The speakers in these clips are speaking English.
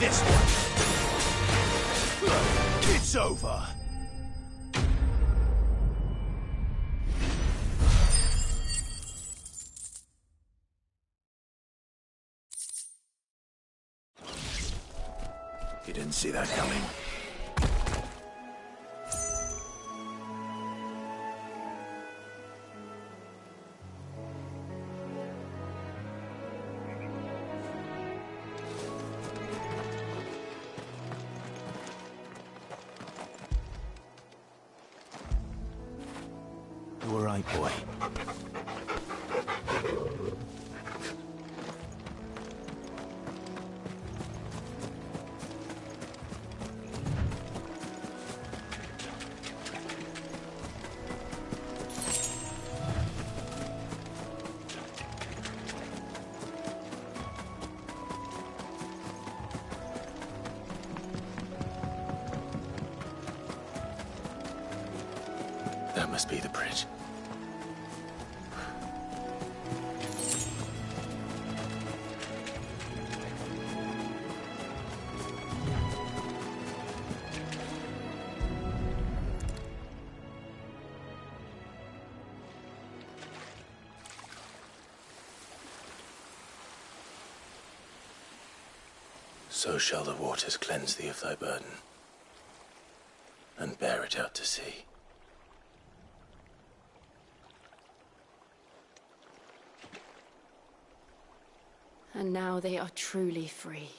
this one. It's over. You didn't see that coming. You all right, boy? That must be the bridge. So shall the waters cleanse thee of thy burden, and bear it out to sea. And now they are truly free.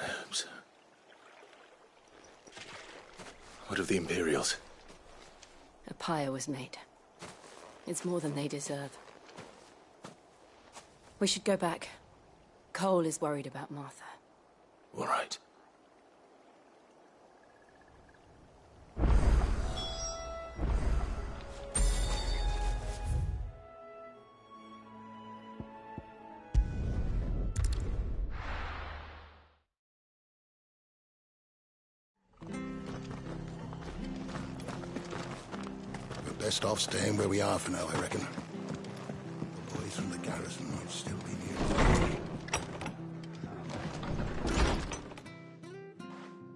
I hope so. What of the Imperials? A pyre was made. It's more than they deserve. We should go back. Cole is worried about Martha. All right. We're best off staying where we are for now, I reckon. The boys from the garrison might still be near.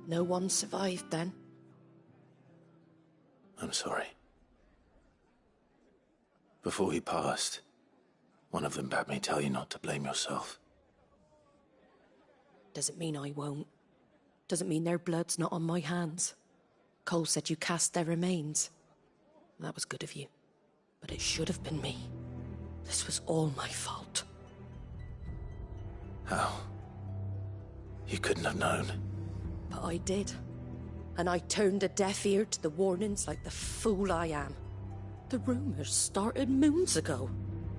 No one survived then? I'm sorry. Before he passed, one of them bade me tell you not to blame yourself. Doesn't mean I won't. Doesn't mean their blood's not on my hands. Cole said you cast their remains. That was good of you. But it should have been me. This was all my fault. How? You couldn't have known. But I did. And I turned a deaf ear to the warnings like the fool I am. The rumours started moons ago.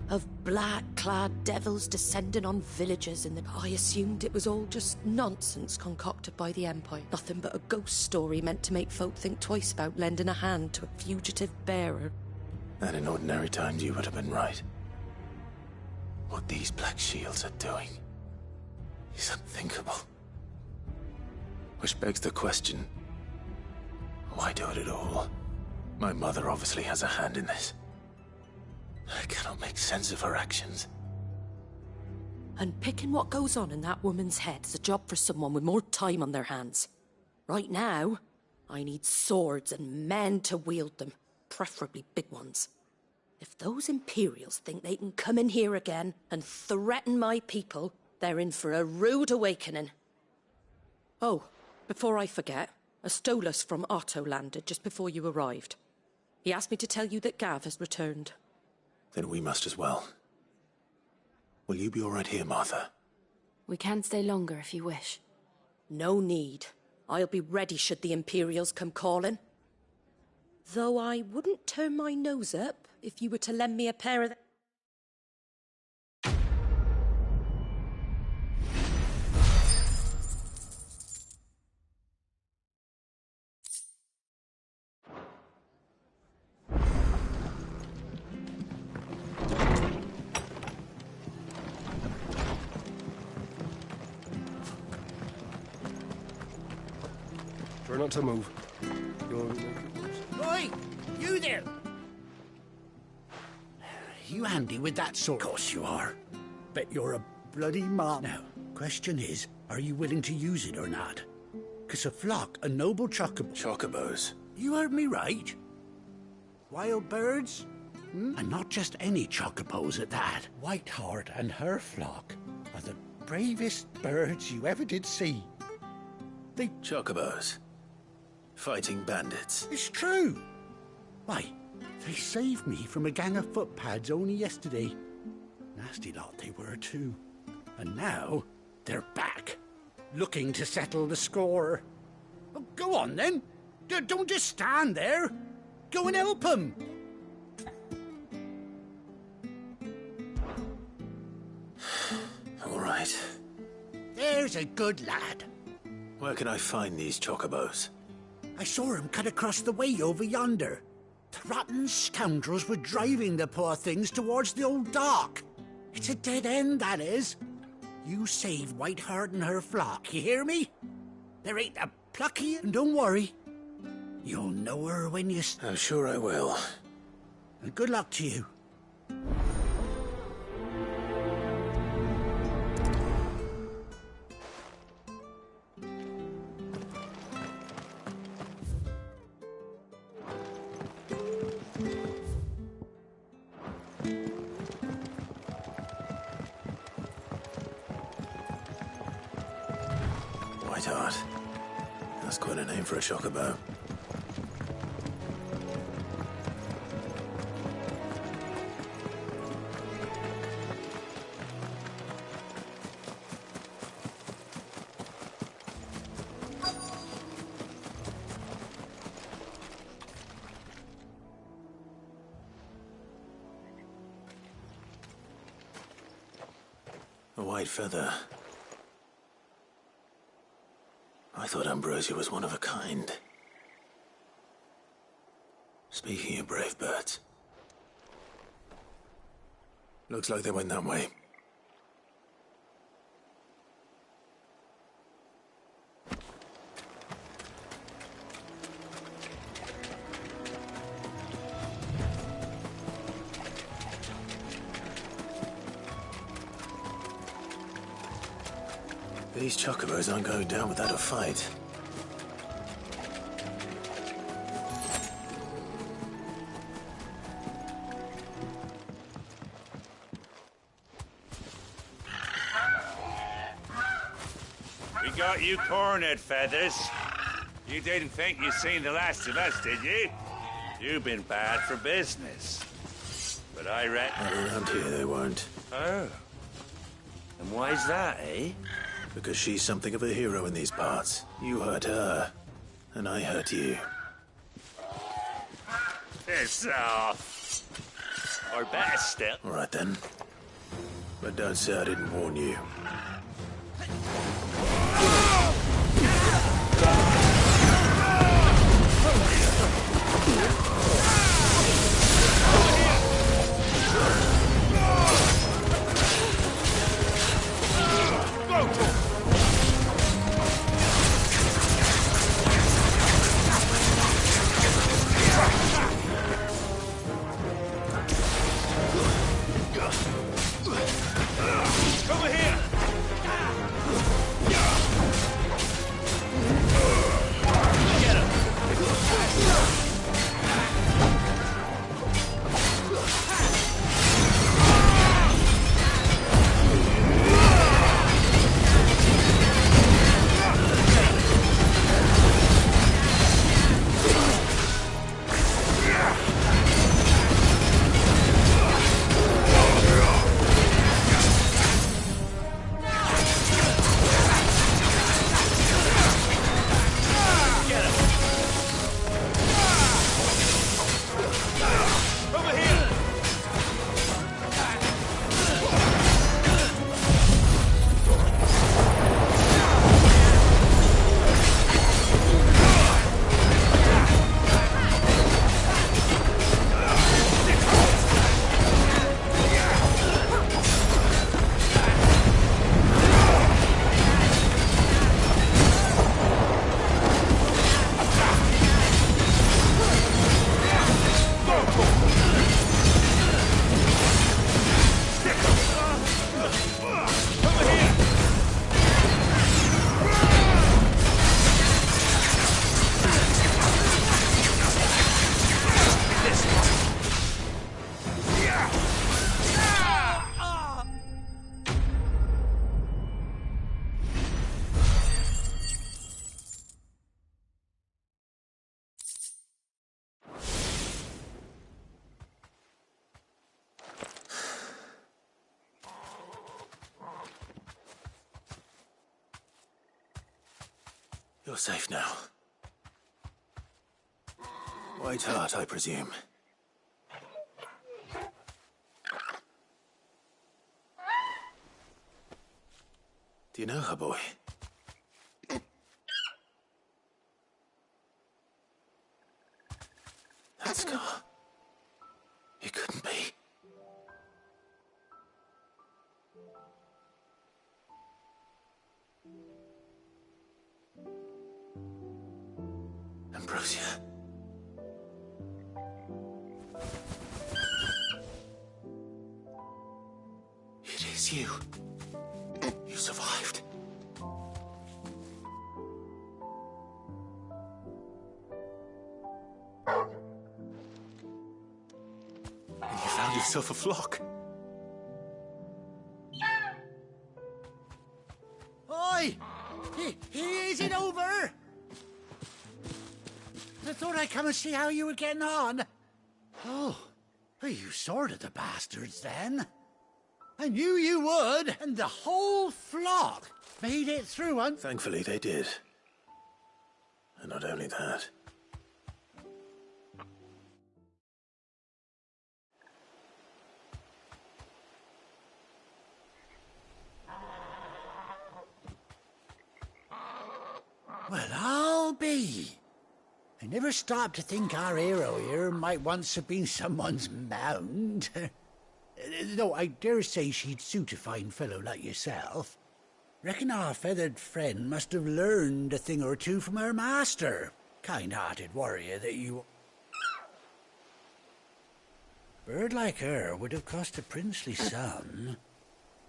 Of black-clad devils descending on villages in the... I assumed it was all just nonsense concocted by the Empire. Nothing but a ghost story meant to make folk think twice about lending a hand to a fugitive bearer. And in ordinary times you would have been right. What these Black Shields are doing is unthinkable. Which begs the question, why do it at all? My mother obviously has a hand in this. I cannot make sense of her actions. And picking what goes on in that woman's head is a job for someone with more time on their hands. Right now, I need swords and men to wield them, preferably big ones. If those Imperials think they can come in here again and threaten my people, they're in for a rude awakening. Oh, before I forget, a Stolas from Otto landed just before you arrived. He asked me to tell you that Gav has returned. Then we must as well. Will you be all right here, Martha? We can stay longer if you wish. No need. I'll be ready should the Imperials come calling. Though I wouldn't turn my nose up if you were to lend me a pair of... Try not to move. You'll make it worse. Oi! You there! You handy with that sword? Of course you are. Bet you're a bloody man. Now, Question is, are you willing to use it or not? 'Cause a flock of noble Chocobos? You heard me right. Wild birds? And not just any chocobos at that. Whiteheart and her flock are the bravest birds you ever did see. Chocobos? Fighting bandits? It's true. Why, they saved me from a gang of footpads only yesterday. Nasty lot they were too. And now they're back, looking to settle the score. Oh, go on then. Don't just stand there. Go and help them. All right. There's a good lad. Where can I find these chocobos? I saw him cut across the way over yonder. The rotten scoundrels were driving the poor things towards the old dock. It's a dead end, that is. You save Whiteheart and her flock, you hear me? There ain't a plucky, and don't worry. You'll know her when you... I'm sure I will. And good luck to you. Whiteheart. That's quite a name for a chocobo. A white feather. I thought Ambrosia was one of a kind. Speaking of brave birds. Looks like they went that way. These chocobos aren't going down without a fight. We got you cornered, Feathers. You didn't think you'd seen the last of us, did you? You've been bad for business. But I reckon... Not around here, they won't. Oh. And why's that, eh? Because she's something of a hero in these parts. You hurt her, and I hurt you. Piss off. Or better still. All right, then. But don't say I didn't warn you. Over here! You're safe now. White Hart, I presume. Do you know her, boy? That scar. It couldn't be. Ambrosia. It is you. You survived. And you found yourself a flock. Oi! Is it over? I thought I'd come and see how you were getting on. Oh, well, you sorted the bastards then. I knew you would, and the whole flock made it through on... Thankfully, they did. And not only that. Well, I'll be. I never stopped to think our hero here might once have been someone's mount. Though I dare say she'd suit a fine fellow like yourself. Reckon our feathered friend must have learned a thing or two from her master. Kind-hearted warrior that you... Bird like her would have cost a princely sum.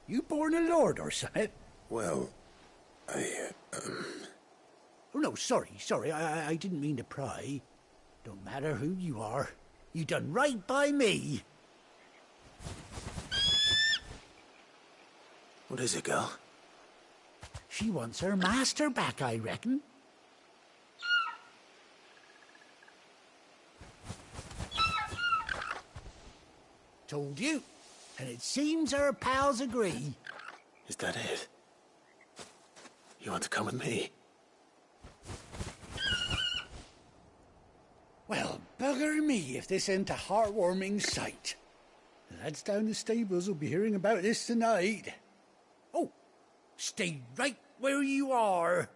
You born a lord or something? Well, Oh, no, sorry. I didn't mean to pry. Don't matter who you are. You done right by me. What is it, girl? She wants her master back, I reckon. Told you. And it seems her pals agree. Is that it? You want to come with me? Well, bugger me if this ain't a heartwarming sight. The lads down the stables will be hearing about this tonight. Oh, stay right where you are.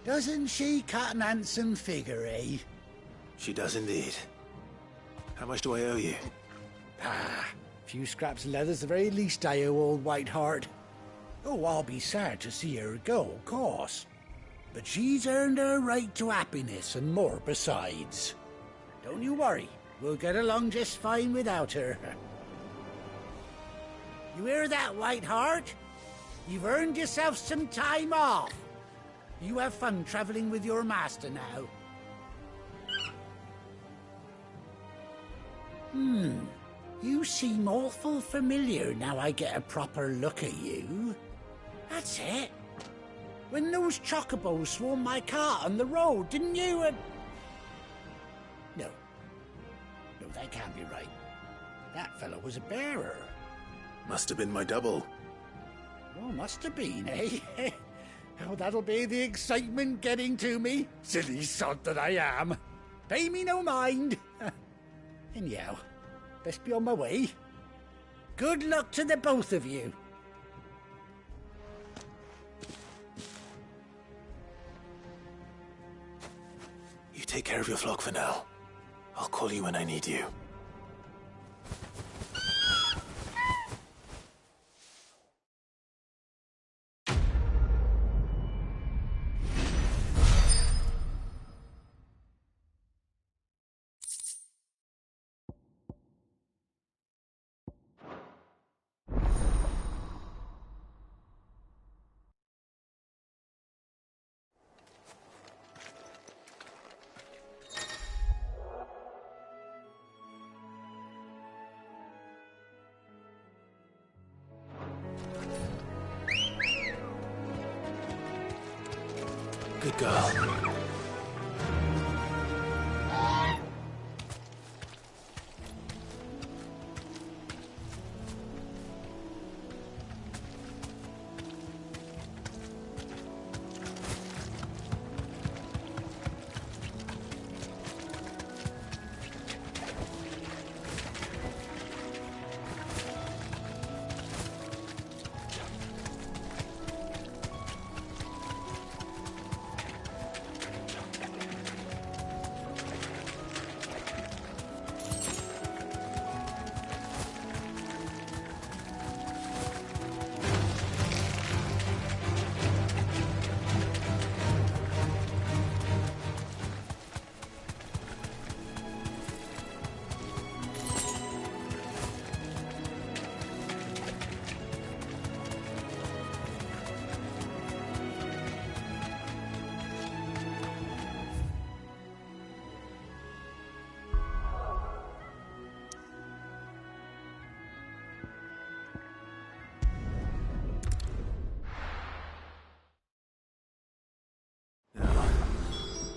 Doesn't she cut an handsome figure, eh? She does indeed. How much do I owe you? A few scraps of leather's the very least I owe old White Hart. Oh, I'll be sad to see her go, of course. But she's earned her right to happiness and more besides. Don't you worry, we'll get along just fine without her. You hear that, White Hart? You've earned yourself some time off. You have fun traveling with your master now. You seem awful familiar now I get a proper look at you. That's it. When those chocobos swarmed my cart on the road, didn't you? No, that can't be right. That fellow was a bearer. Must have been my double. Oh, must have been, eh? Oh, that'll be the excitement getting to me. Silly sod that I am. Pay me no mind. Anyhow, best be on my way. Good luck to the both of you. You take care of your flock for now. I'll call you when I need you. Good girl.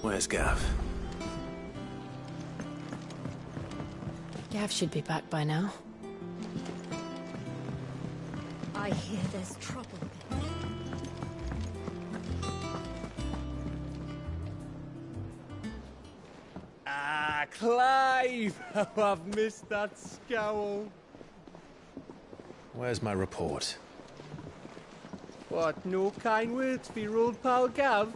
Where's Gav? Gav should be back by now. I hear there's trouble. Ah, Clive! How I've missed that scowl. Where's my report? What, no kind words for your old pal Gav?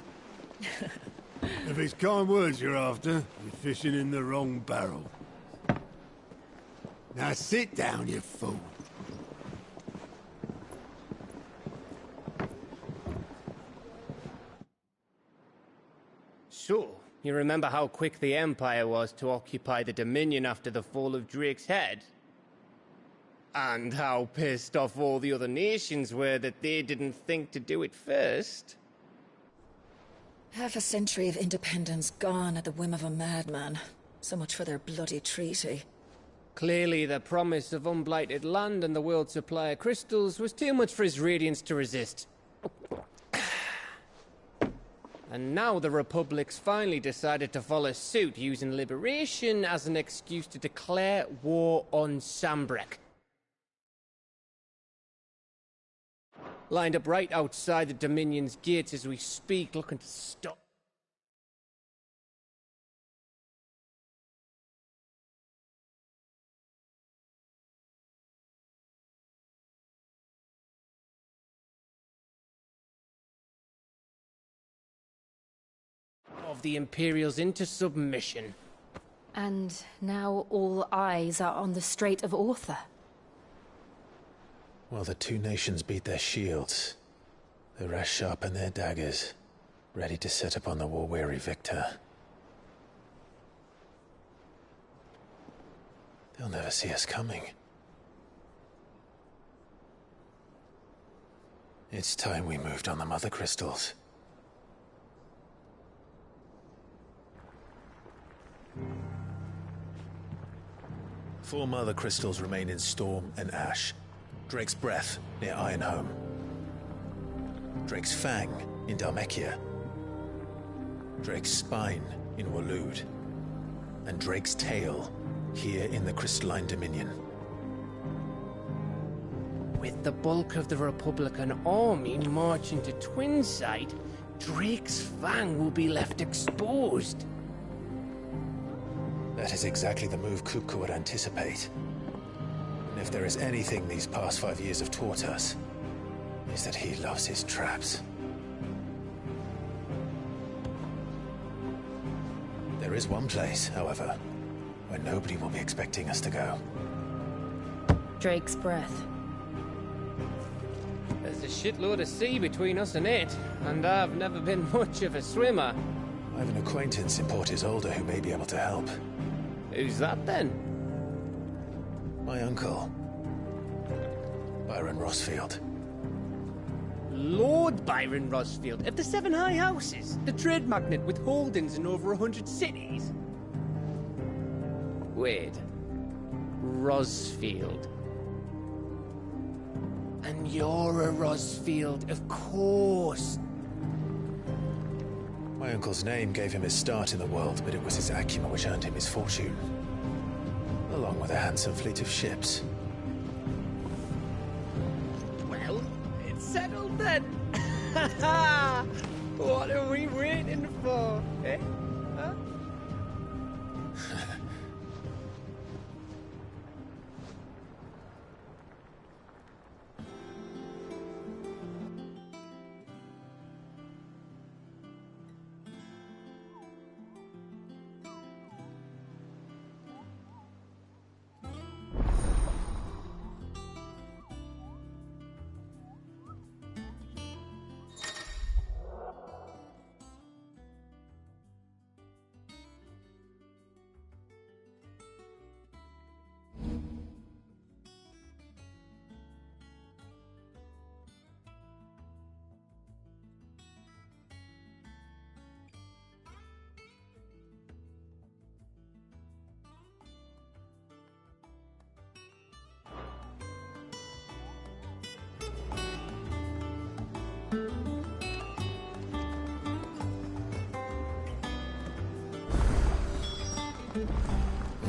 If it's kind words you're after, you're fishing in the wrong barrel. Now sit down, you fool. So, you remember how quick the Empire was to occupy the Dominion after the fall of Drake's head? And how pissed off all the other nations were that they didn't think to do it first? Half a century of independence gone at the whim of a madman. So much for their bloody treaty. Clearly, the promise of unblighted land and the world's supply of crystals was too much for his radiance to resist. And now the Republic's finally decided to follow suit, using liberation as an excuse to declare war on Sambrek. Lined up right outside the Dominion's gates as we speak, looking to stop. Of the Imperials into submission. And now all eyes are on the Strait of Author. While the two nations beat their shields, the rest sharpen their daggers, ready to set upon the war-weary victor. They'll never see us coming. It's time we moved on the Mother Crystals. Four Mother Crystals remain in Storm and Ash. Drake's Breath, near Ironhome. Drake's Fang, in Dhalmekia. Drake's Spine, in Waloed. And Drake's Tail, here in the Crystalline Dominion. With the bulk of the Republican army marching to Twinside, Drake's Fang will be left exposed. That is exactly the move Kupka would anticipate. And if there is anything these past 5 years have taught us, is that he loves his traps. There is one place, however, where nobody will be expecting us to go. Drake's Breath. There's a shitload of sea between us and it, and I've never been much of a swimmer. I have an acquaintance in Port Isolde who may be able to help. Who's that then? My uncle, Byron Rosfield. Lord Byron Rosfield of the Seven High Houses, the trade magnate with holdings in over 100 cities. Wait, Rosfield. And you're a Rosfield, of course. My uncle's name gave him his start in the world, but it was his acumen which earned him his fortune. Along with a handsome fleet of ships. Well, it's settled then. What are we waiting for, eh? Huh?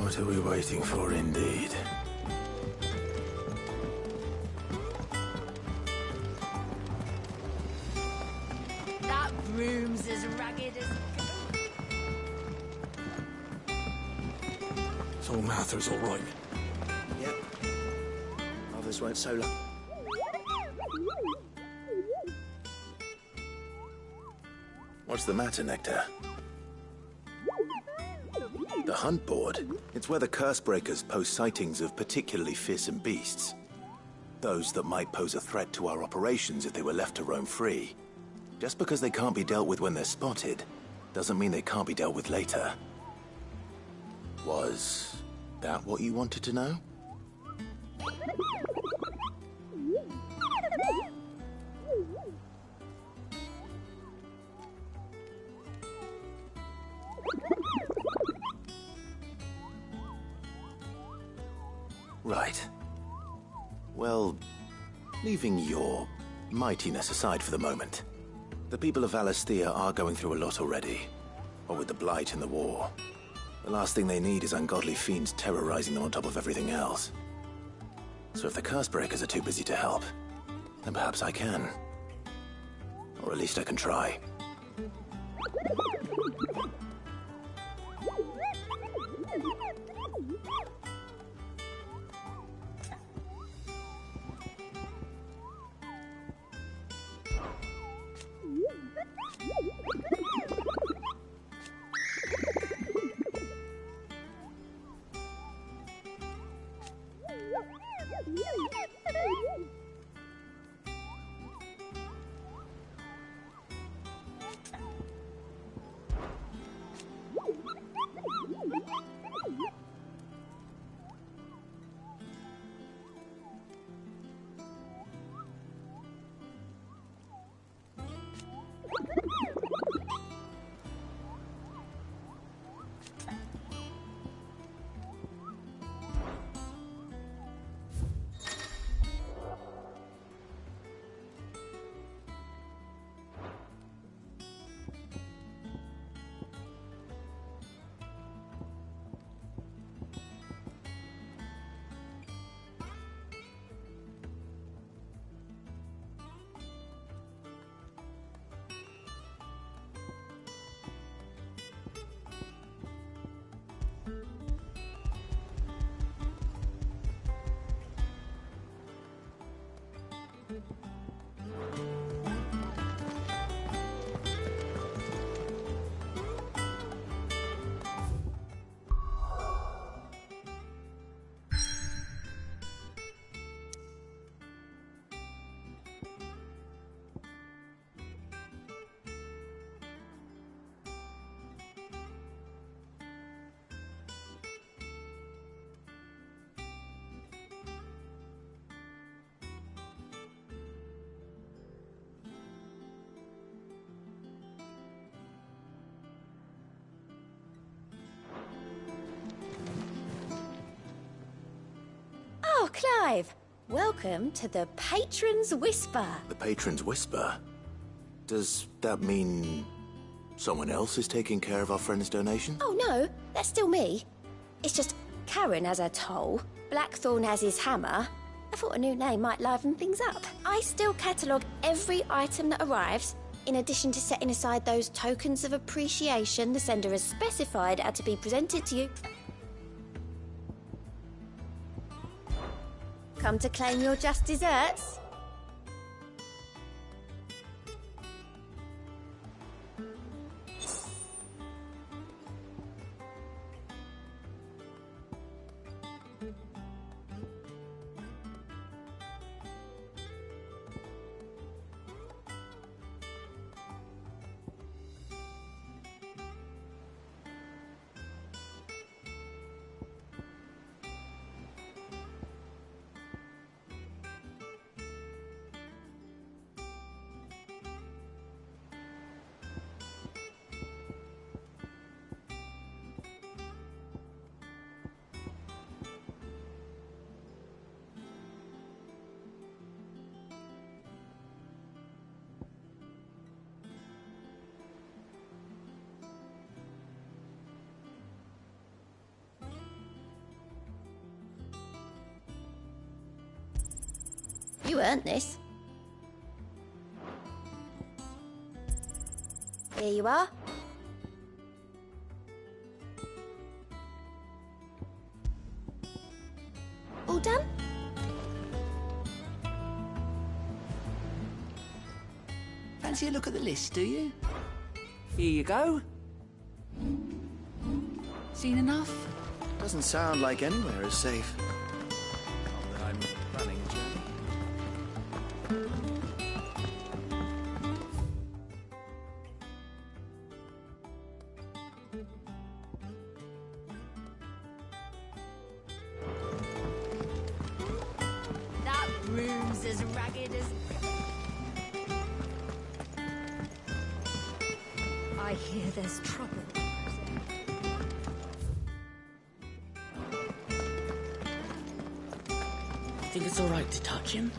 What are we waiting for, indeed? That broom's as ragged as... So Martha's all right. Yep. Others won't so long. What's the matter, Nectar? The hunt board? It's where the Cursebreakers post sightings of particularly fearsome beasts. Those that might pose a threat to our operations if they were left to roam free. Just because they can't be dealt with when they're spotted, doesn't mean they can't be dealt with later. Was that what you wanted to know? Right. Well, leaving your mightiness aside for the moment, the people of Valisthea are going through a lot already. What with the Blight and the war. The last thing they need is ungodly fiends terrorizing them on top of everything else. So if the Cursebreakers are too busy to help, then perhaps I can. Or at least I can try. Oh, Clive! Welcome to the Patron's Whisper. The Patron's Whisper? Does that mean Someone else is taking care of our friend's donation? Oh no, that's still me. It's just Karen has her toll, Blackthorn has his hammer. I thought a new name might liven things up. I still catalogue every item that arrives, in addition to setting aside those tokens of appreciation the sender has specified are to be presented to you. Come to claim your just desserts? You earned this. Here you are. All done? Fancy a look at the list, do you? Here you go. Seen enough? Doesn't sound like anywhere is safe. Not that I'm running, Jenny. That room's as ragged as... I hear there's trouble. Think it's all right to touch him?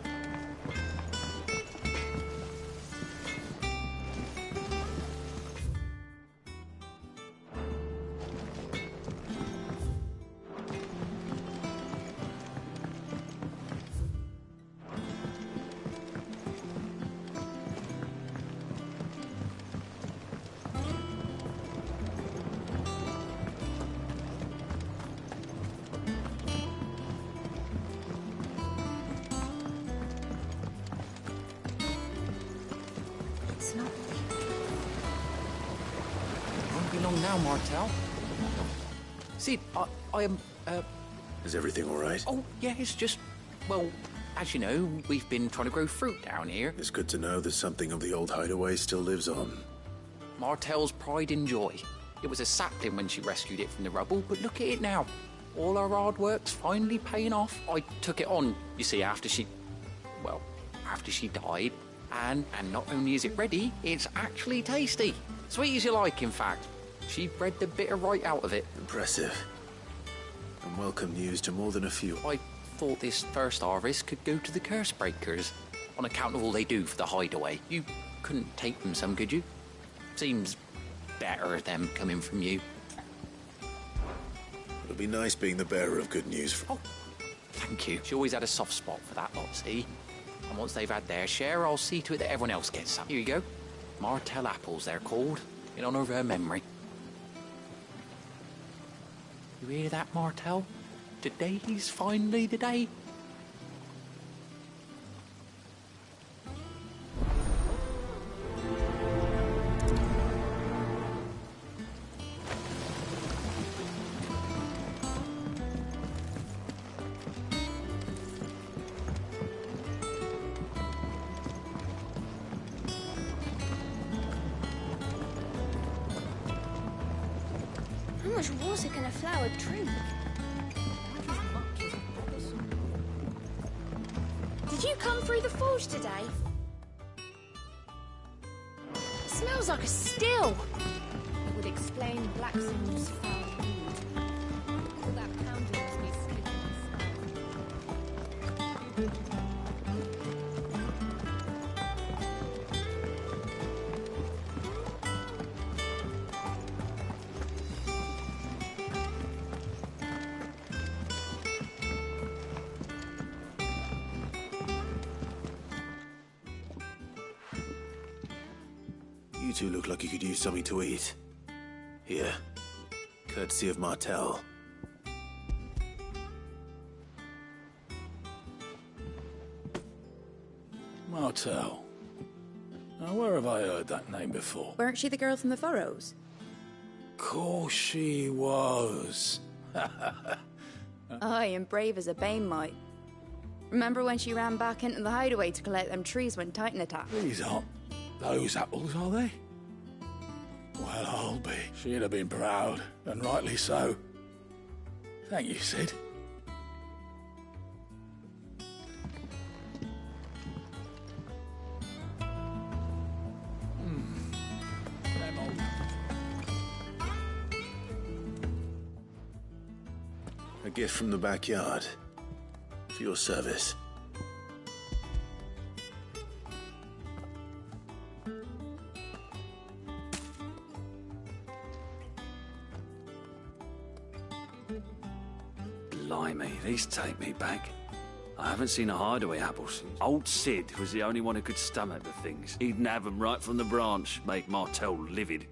It's not... Won't be long now, Martel. Sid, I am, Is everything all right? Oh, yeah, it's just... Well, as you know, we've been trying to grow fruit down here. It's good to know that something of the old hideaway still lives on. Martel's pride and joy. It was a sapling when she rescued it from the rubble, but look at it now. All our hard work's finally paying off. I took it on, you see, after she died. And not only is it ready, it's actually tasty. Sweet as you like, in fact. She bred the bitter right out of it. Impressive. And welcome news to more than a few. I thought this first harvest could go to the curse breakers, on account of all they do for the hideaway. You couldn't take them some, could you? Seems better them coming from you. It'll be nice being the bearer of good news. Oh, thank you. She always had a soft spot for that lot, see? And once they've had their share, I'll see to it that everyone else gets some. Here you go. Martel apples, they're called, in honour of her memory. You hear that, Martel? Today's finally the day. How much water can a flower drink? Did you come through the forge today? It smells like a still. It would explain Blackson's foul mood. All that pounding must be slipping You two look like you could use something to eat. Here. Courtesy of Martel. Martel. Now, where have I heard that name before? Weren't she the girl from the Furrows? Course she was. Aye, and brave as a bane might. Remember when she ran back into the hideaway to collect them trees when Titan attacked? These aren't those apples, are they? Well, I'll be. She'd have been proud, and rightly so. Thank you, Sid. A gift from the backyard. For your service. Blimey, these take me back. I haven't seen a hideaway apple since. Old Sid was the only one who could stomach the things. He'd nab them right from the branch, make Martel livid.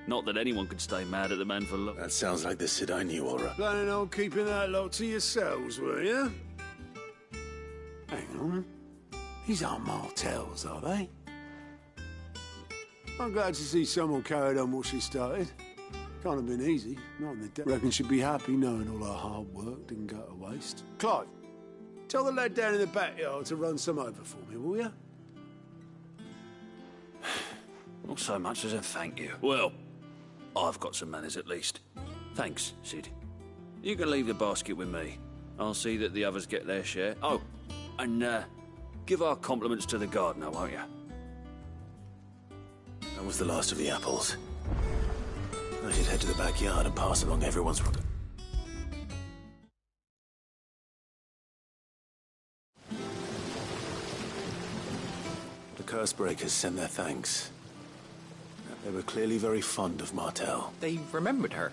Not that anyone could stay mad at the man for long. That sounds like the Sid I knew, all right. Planning on keeping that lot to yourselves, were you? Hang on. These aren't Martels, are they? I'm glad to see someone carried on what she started. Can't have been easy, not in the day. Reckon she'd be happy knowing all her hard work didn't go to waste. Clive, tell the lad down in the backyard to run some over for me, will you? Not so much as a thank you. Well, I've got some manners at least. Thanks, Sid. You can leave the basket with me. I'll see that the others get their share. Oh, and give our compliments to the gardener, won't you? That was the last of the apples. I should head to the backyard and pass along everyone's... The curse breakers sent their thanks. They were clearly very fond of Martel. They remembered her.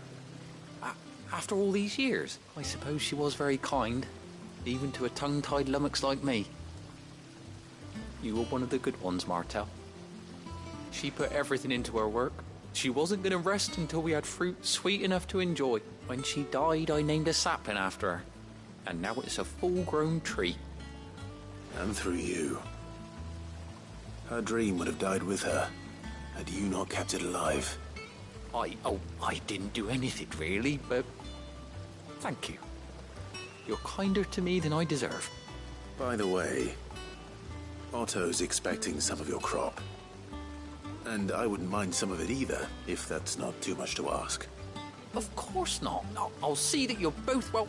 After all these years, I suppose she was very kind, even to a tongue-tied lummox like me. You were one of the good ones, Martel. She put everything into her work. She wasn't going to rest until we had fruit sweet enough to enjoy. When she died, I named a sapling after her. And now it's a full-grown tree. And through you. Her dream would have died with her, had you not kept it alive. I didn't do anything, really, but... thank you. You're kinder to me than I deserve. By the way, Otto's expecting some of your crop. And I wouldn't mind some of it either, if that's not too much to ask. Of course not. No, I'll see that you're both well...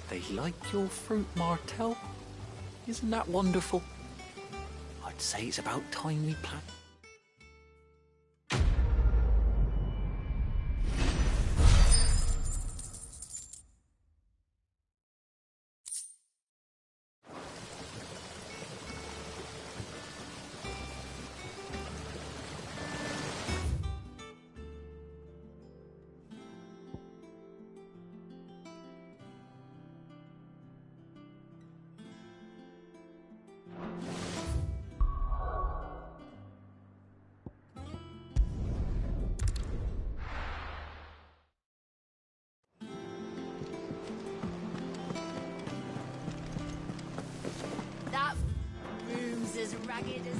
They like your fruit, Martel. Isn't that wonderful? I'd say it's about time we plant... As ragged as...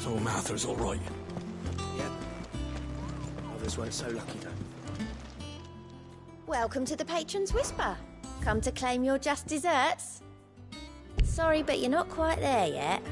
So Martha's all right. Yep. Others weren't so lucky, though. Welcome to the Patron's Whisper. Come to claim your just desserts? Sorry, but you're not quite there yet.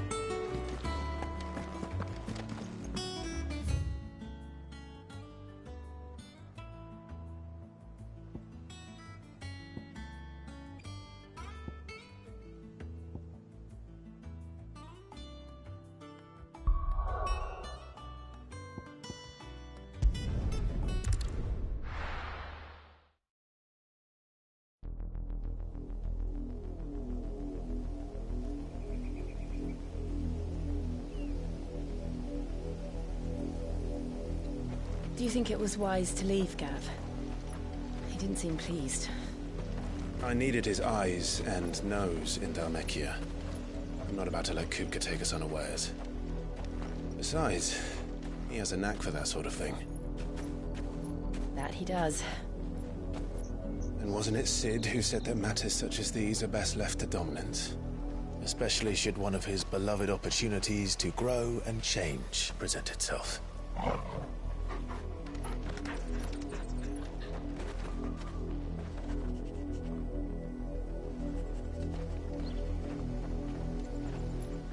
Do you think it was wise to leave, Gav? He didn't seem pleased. I needed his eyes and nose in Dhalmekia. I'm not about to let Kupka take us unawares. Besides, he has a knack for that sort of thing. That he does. And wasn't it Sid who said that matters such as these are best left to dominance? Especially should one of his beloved opportunities to grow and change present itself.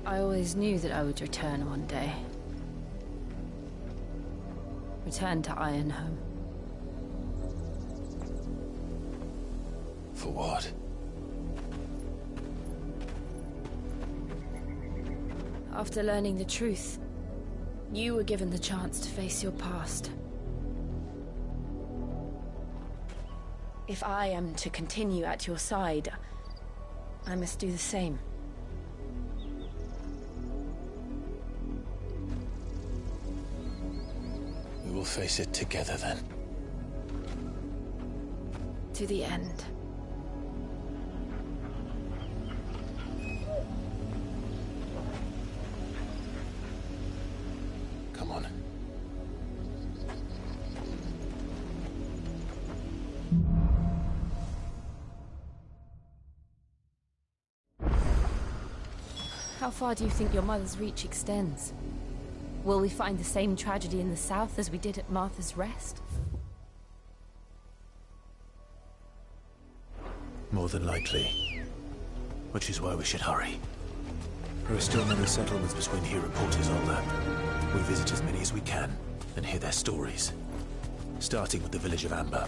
I always knew that I would return one day. Return to Ironhome. For what? After learning the truth, you were given the chance to face your past. If I am to continue at your side, I must do the same. We will face it together then. To the end. Come on. How far do you think your mother's reach extends? Will we find the same tragedy in the south as we did at Martha's Rest? More than likely. Which is why we should hurry. There are still many settlements between here and Port Isolde. We visit as many as we can and hear their stories. Starting with the village of Amber.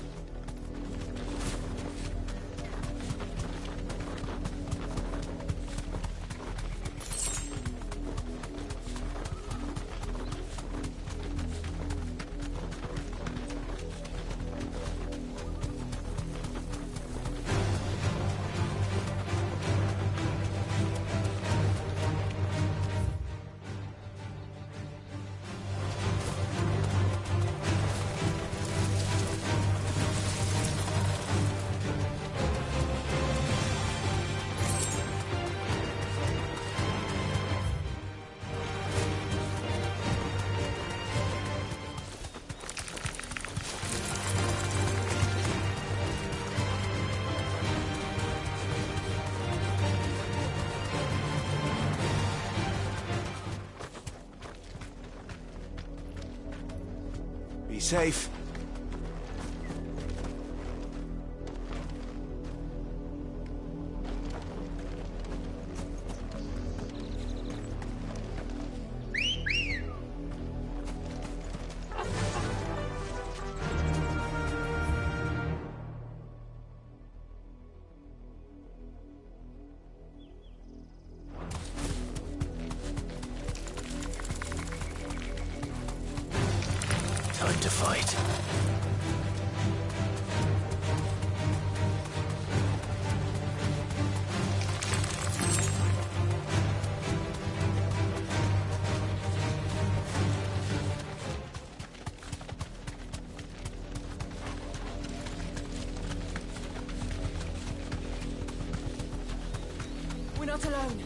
Be safe. Time to fight. We're not alone.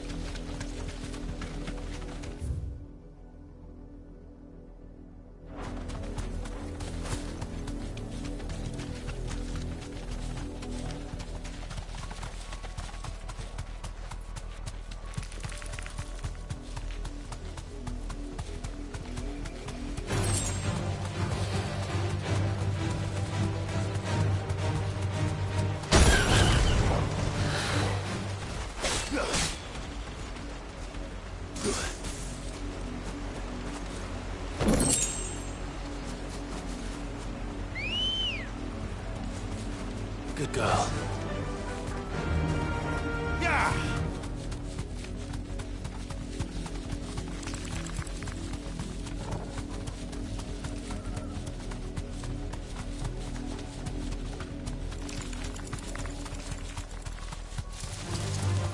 Good girl. Yeah!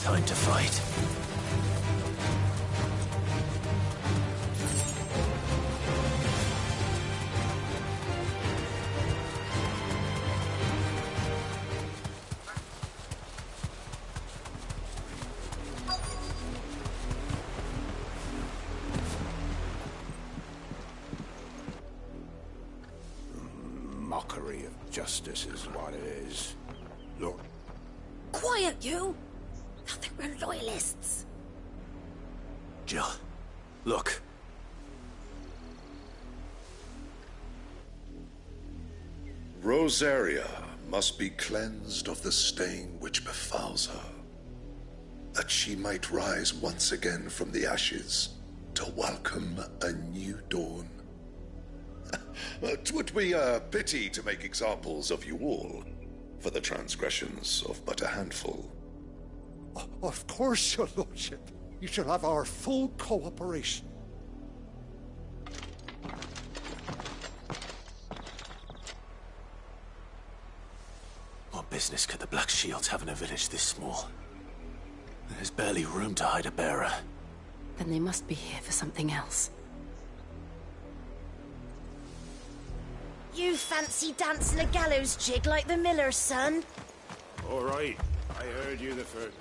Time to fight. Justice is what it is. Look. Quiet, you! I think we're loyalists. Jill, look. Rosaria must be cleansed of the stain which befouls her, that she might rise once again from the ashes to welcome a new dawn. 'Twould be a pity to make examples of you all for the transgressions of but a handful. Of course, your lordship. You shall have our full cooperation. What business could the Black Shields have in a village this small? There's barely room to hide a bearer. Then they must be here for something else. You fancy dancing a gallows jig like the miller's son? All right, I heard you the first.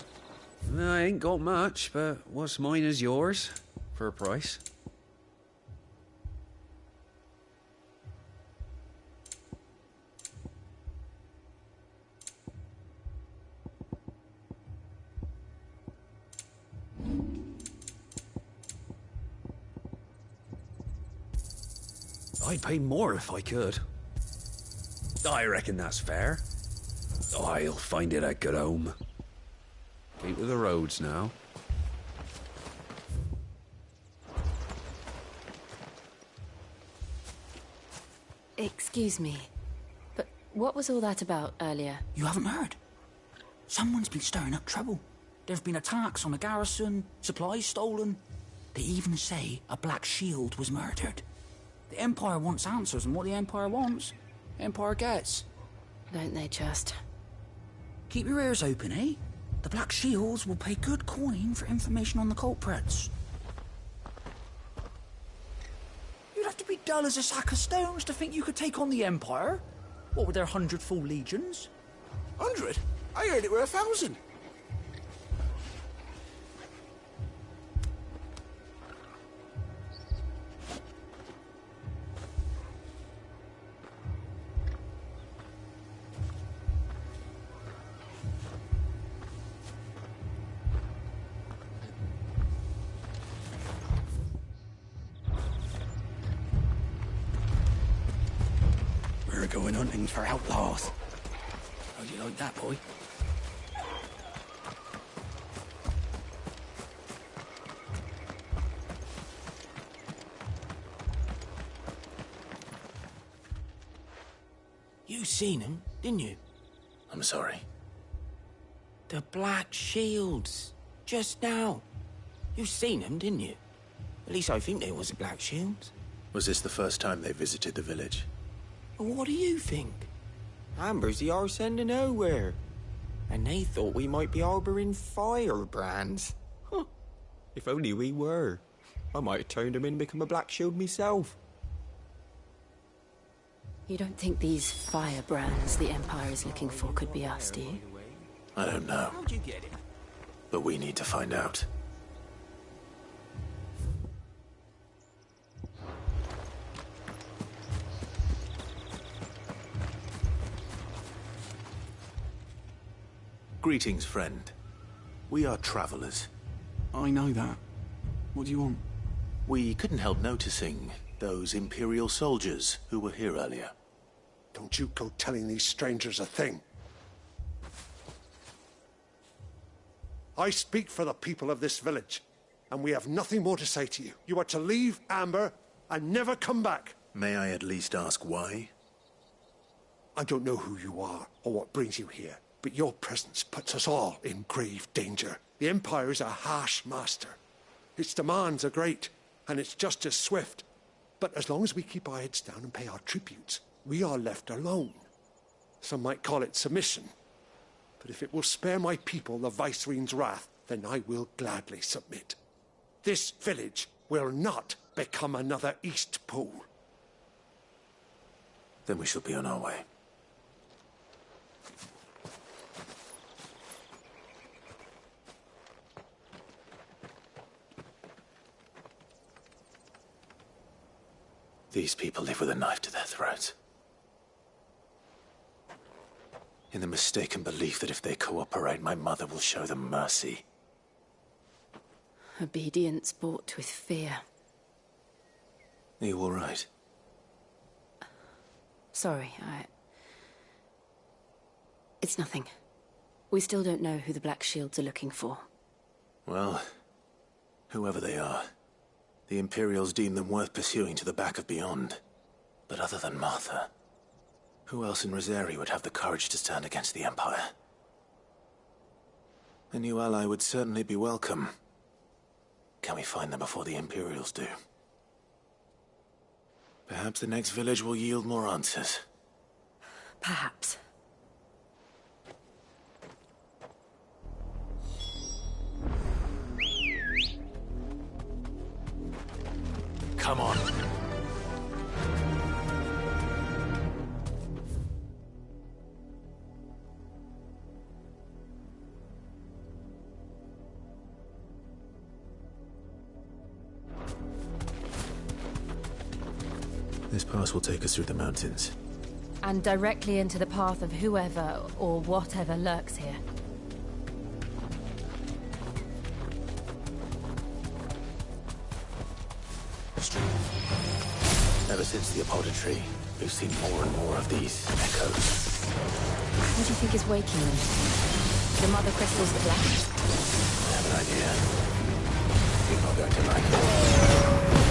I ain't got much, but what's mine is yours, for a price. I'd pay more if I could. I reckon that's fair. I'll find it a good home. Keep to the roads now. Excuse me, but what was all that about earlier? You haven't heard? Someone's been stirring up trouble. There have been attacks on the garrison, supplies stolen. They even say a Black Shield was murdered. The Empire wants answers, and what the Empire wants, Empire gets. Don't they just? Keep your ears open, eh? The Black Shields will pay good coin for information on the culprits. You'd have to be dull as a sack of stones to think you could take on the Empire. What with their 100 full legions? 100? I heard it were 1,000. We're going hunting for outlaws. How do you like that, boy? You seen him, didn't you? I'm sorry. The Black Shields. Just now. You seen them, didn't you? At least I think they was the Black Shields. Was this the first time they visited the village? Well, what do you think? Amber's the arse end of nowhere. And they thought we might be harbouring firebrands. Huh. If only we were. I might have turned them in and become a Black Shield myself. You don't think these firebrands the Empire is looking for could be us, do you? I don't know. How'd you get it? But we need to find out. Greetings, friend. We are travelers. I know that. What do you want? We couldn't help noticing those Imperial soldiers who were here earlier. Don't you go telling these strangers a thing. I speak for the people of this village, and we have nothing more to say to you. You are to leave Amber and never come back. May I at least ask why? I don't know who you are or what brings you here, but your presence puts us all in grave danger. The Empire is a harsh master. Its demands are great, and its justice swift. But as long as we keep our heads down and pay our tributes, we are left alone. Some might call it submission. But if it will spare my people the Viceroy's wrath, then I will gladly submit. This village will not become another East Pool. Then we shall be on our way. These people live with a knife to their throats. in the mistaken belief that if they cooperate, my mother will show them mercy. Obedience bought with fear. Are you all right? Sorry, It's nothing. We still don't know who the Black Shields are looking for. Well, whoever they are, the Imperials deem them worth pursuing to the back of beyond. But other than Martha, who else in Rosari would have the courage to stand against the Empire? A new ally would certainly be welcome. Can we find them before the Imperials do? Perhaps the next village will yield more answers. Perhaps. Come on. This pass will take us through the mountains. And directly into the path of whoever or whatever lurks here. Ever since the apodatory, we've seen more and more of these echoes. What do you think is waking them? The mother crystals the black? I have an idea. You're not going to like it.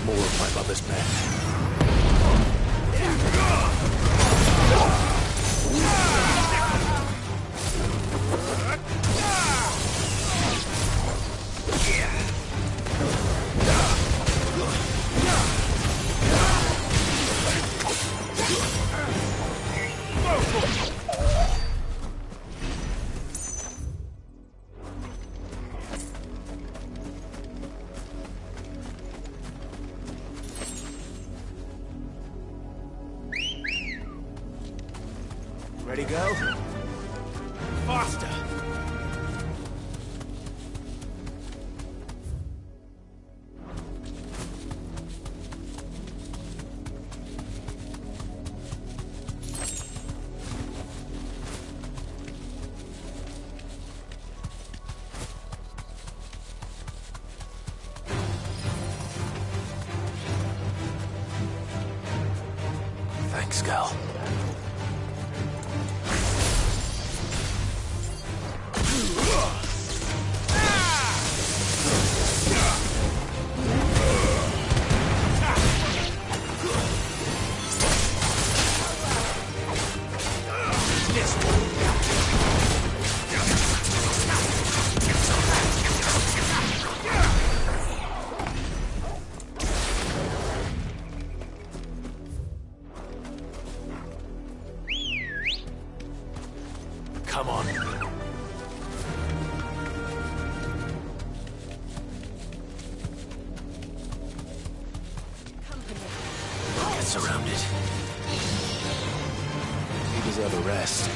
More of my mother's men. Ready, go? Faster! Thanks, Gal. it. You deserve a rest.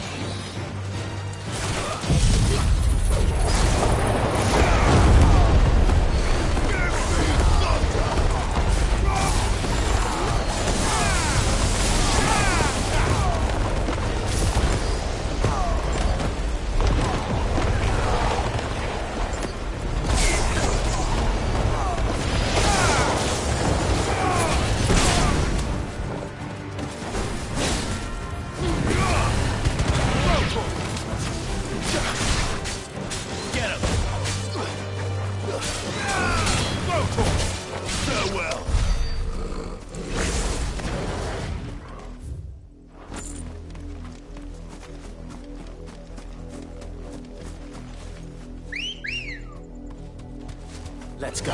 Let's go.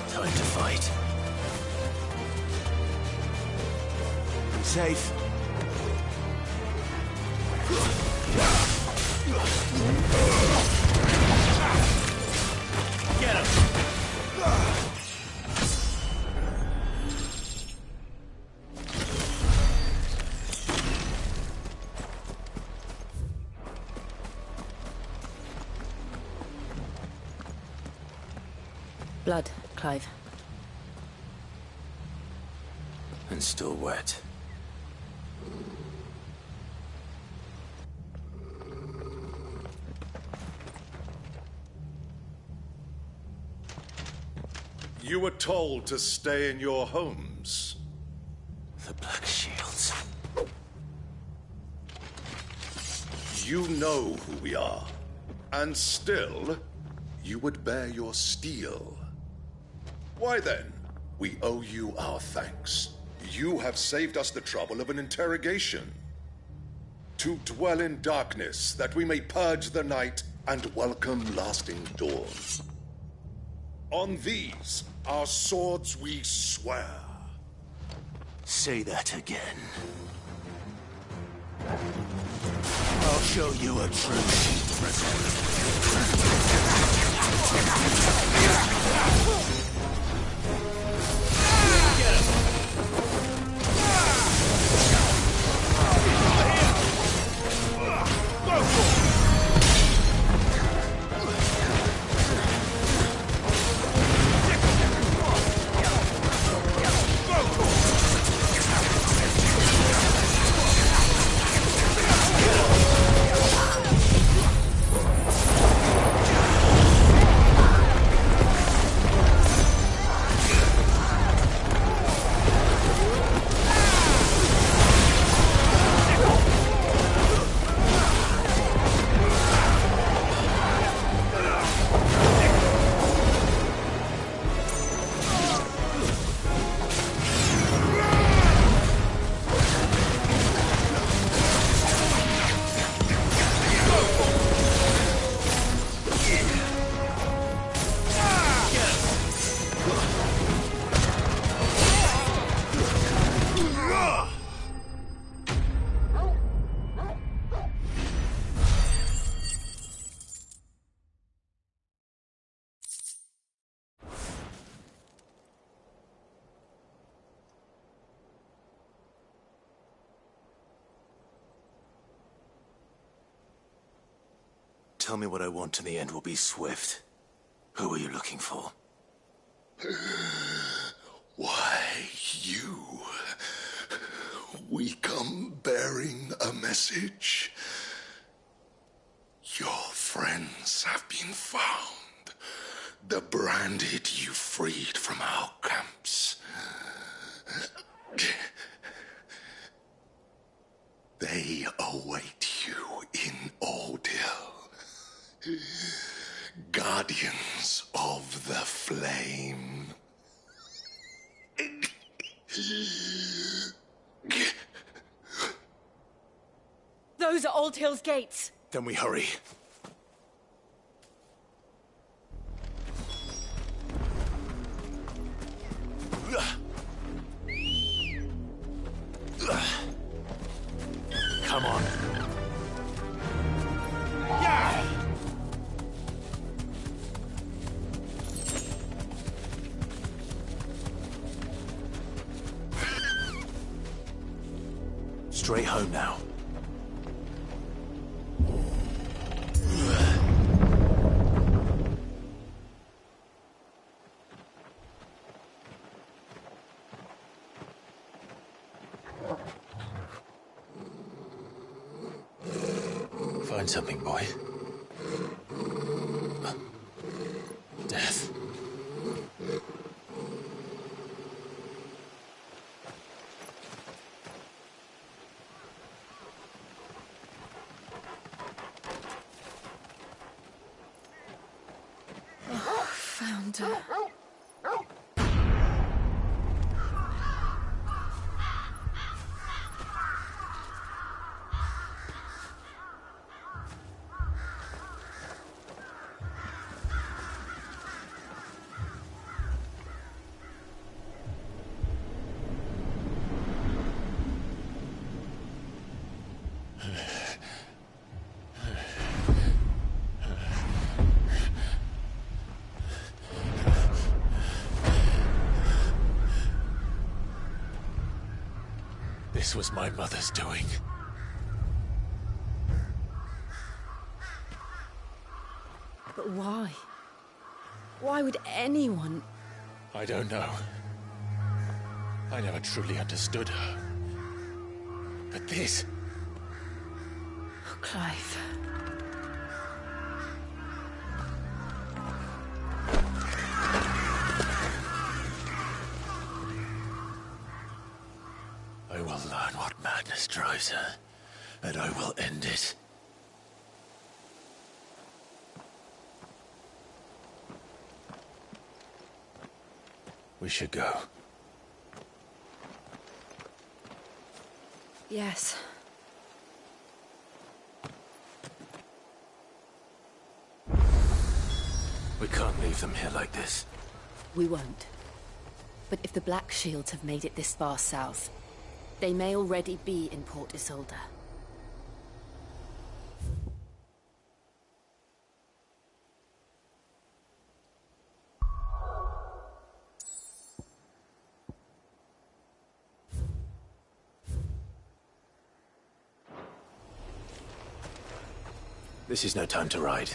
Time to fight. I'm safe. Get him! Blood, Clive. And still wet. You were told to stay in your homes. The Black Shields. You know who we are. And still, you would bear your steel. Why then, we owe you our thanks. You have saved us the trouble of an interrogation. To dwell in darkness, that we may purge the night and welcome lasting dawn. On these, our swords we swear. Say that again. I'll show you a true shield Tell me what I want and the end will be swift. Who are you looking for? Why, you. We come bearing a message. Your friends have been found. The branded you freed from our camps. They await you in Ordeal. Guardians of the Flame. Those are Old Hill's gates. Then we hurry. straight home now. Find something, boy. Death. Found her. This was my mother's doing. But why? Why would anyone... I don't know. I never truly understood her. But this... Oh, Clive. I will learn what madness drives her, and I will end it. We should go. Yes. We can't leave them here like this. We won't. But if the Black Shields have made it this far south, they may already be in Port Isolde. This is no time to ride.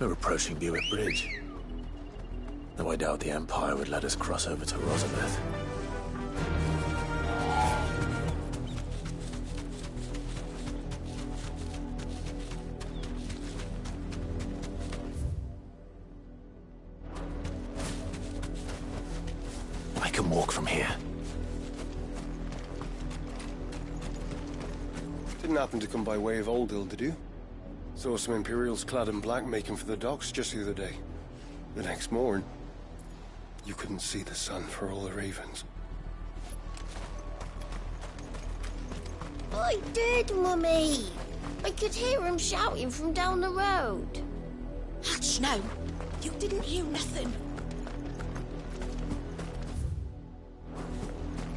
We're approaching Buick Bridge. Though I doubt the Empire would let us cross over to Rosabeth. I can walk from here. Didn't happen to come by way of Oldhill, did you? Saw some Imperials clad in black making for the docks just the other day. The next morn, you couldn't see the sun for all the ravens. I did, Mummy. I could hear him shouting from down the road. Hush now. You didn't hear nothing.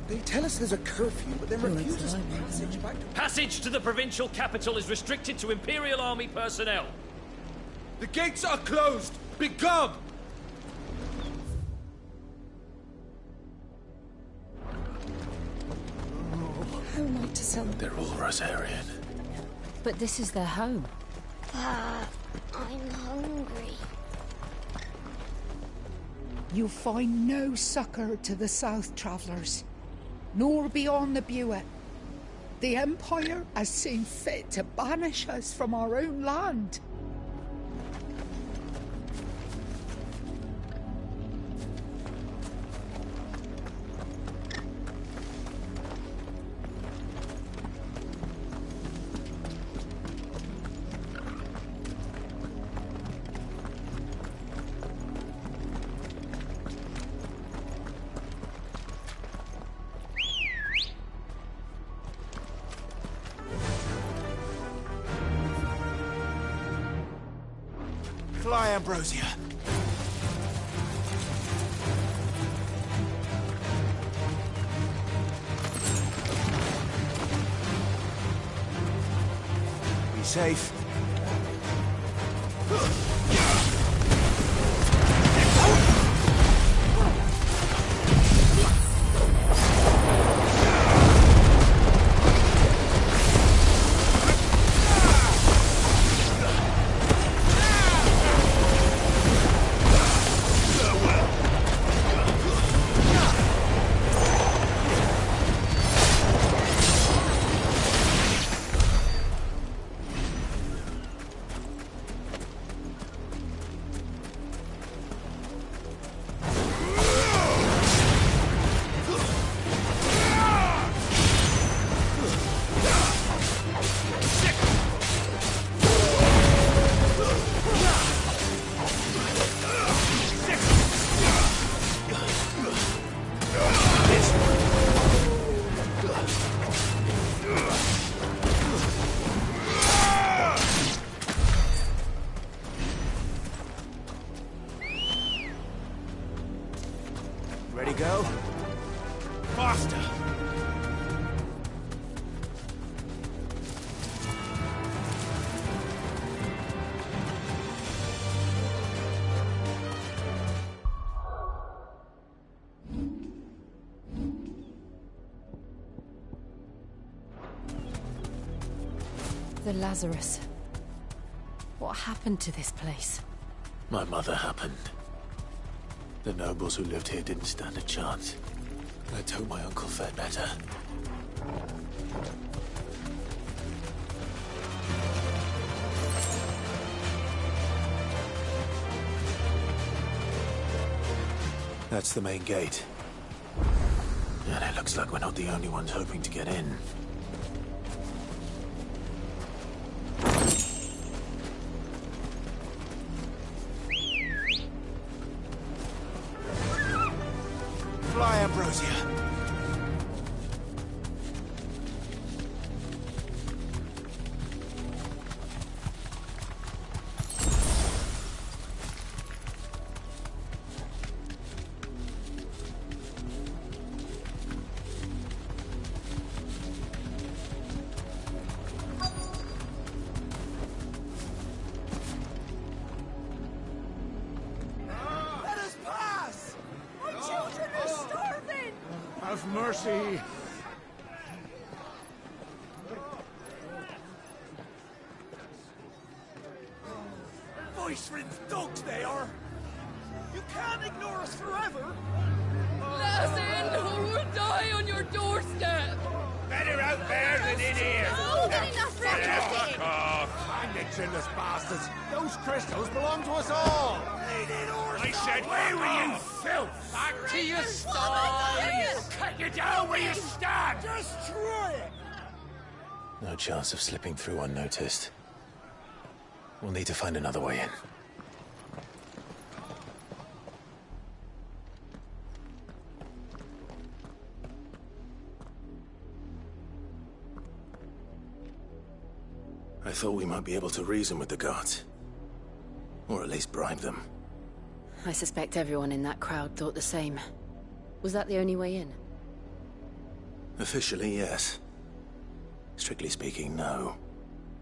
They tell us there's a curfew, but then refuse us passage back to... Passage to the provincial capital is restricted to Imperial Army personnel. The gates are closed! Be gone! How am I to sell them? They're all Rosarian. But this is their home. I'm hungry. You find no succor to the South travellers, nor beyond the Buet. The Empire has seen fit to banish us from our own land. Ambrosia. Be safe. Ready, go? Faster! The Lazarus. What happened to this place? My mother happened. The nobles who lived here didn't stand a chance. Let's hope my uncle fared better. That's the main gate. And it looks like we're not the only ones hoping to get in. Fly, Ambrosia. Let us pass! My children are starving! Have mercy. Voice-ridden dogs they are! You can't ignore us forever! Let us in, or we'll die on your doorstep! Better out there than in here. Oh, good enough, Fuck off. Find it, chinless bastards. Those crystals belong to us all. I said, away with you, filth! Back to your stalls! Cut you down where you stand! Destroy it! No chance of slipping through unnoticed. We'll need to find another way in. I thought we might be able to reason with the guards. Or at least bribe them. I suspect everyone in that crowd thought the same. Was that the only way in? Officially, yes. Strictly speaking, no.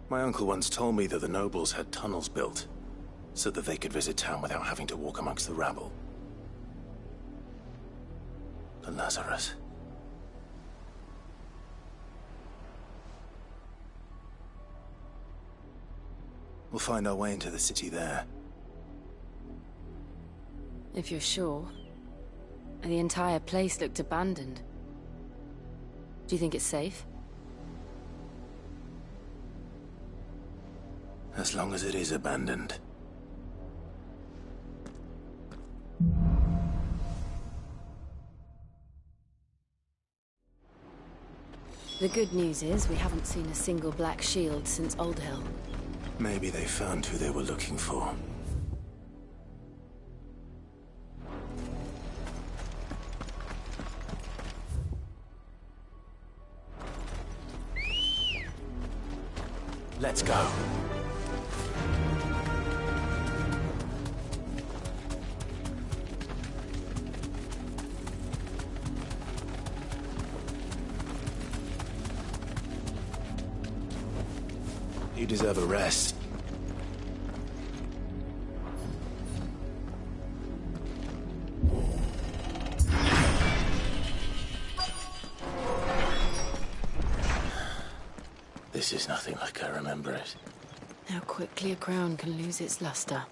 My uncle once told me that the nobles had tunnels built, so that they could visit town without having to walk amongst the rabble. The Lazarus. We'll find our way into the city there. If you're sure. The entire place looked abandoned. Do you think it's safe? As long as it is abandoned. The good news is we haven't seen a single black shield since Old Hill. Maybe they found who they were looking for. Let's go. You deserve a rest. This is nothing like I remember it. How quickly a crown can lose its luster.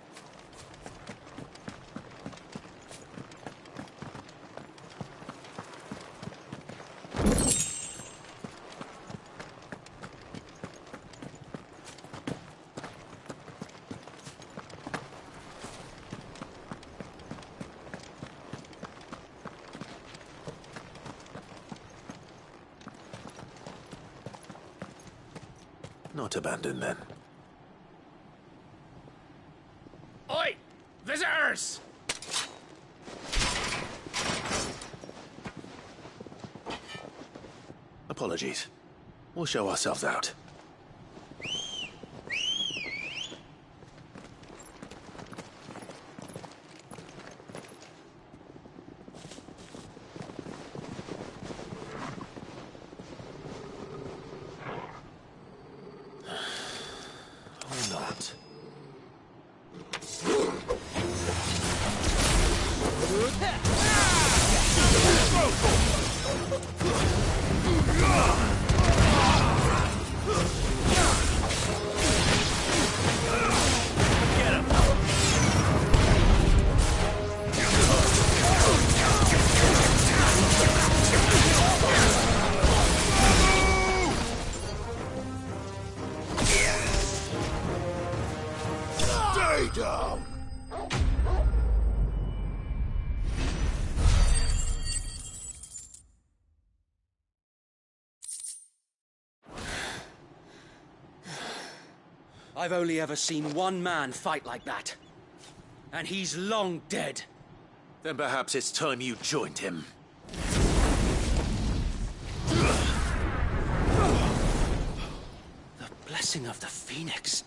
Not abandoned, then. Oi! Visitors! Apologies. We'll show ourselves out. Or not. Stay down! I've only ever seen one man fight like that. And he's long dead. Then perhaps it's time you joined him. The blessing of the Phoenix.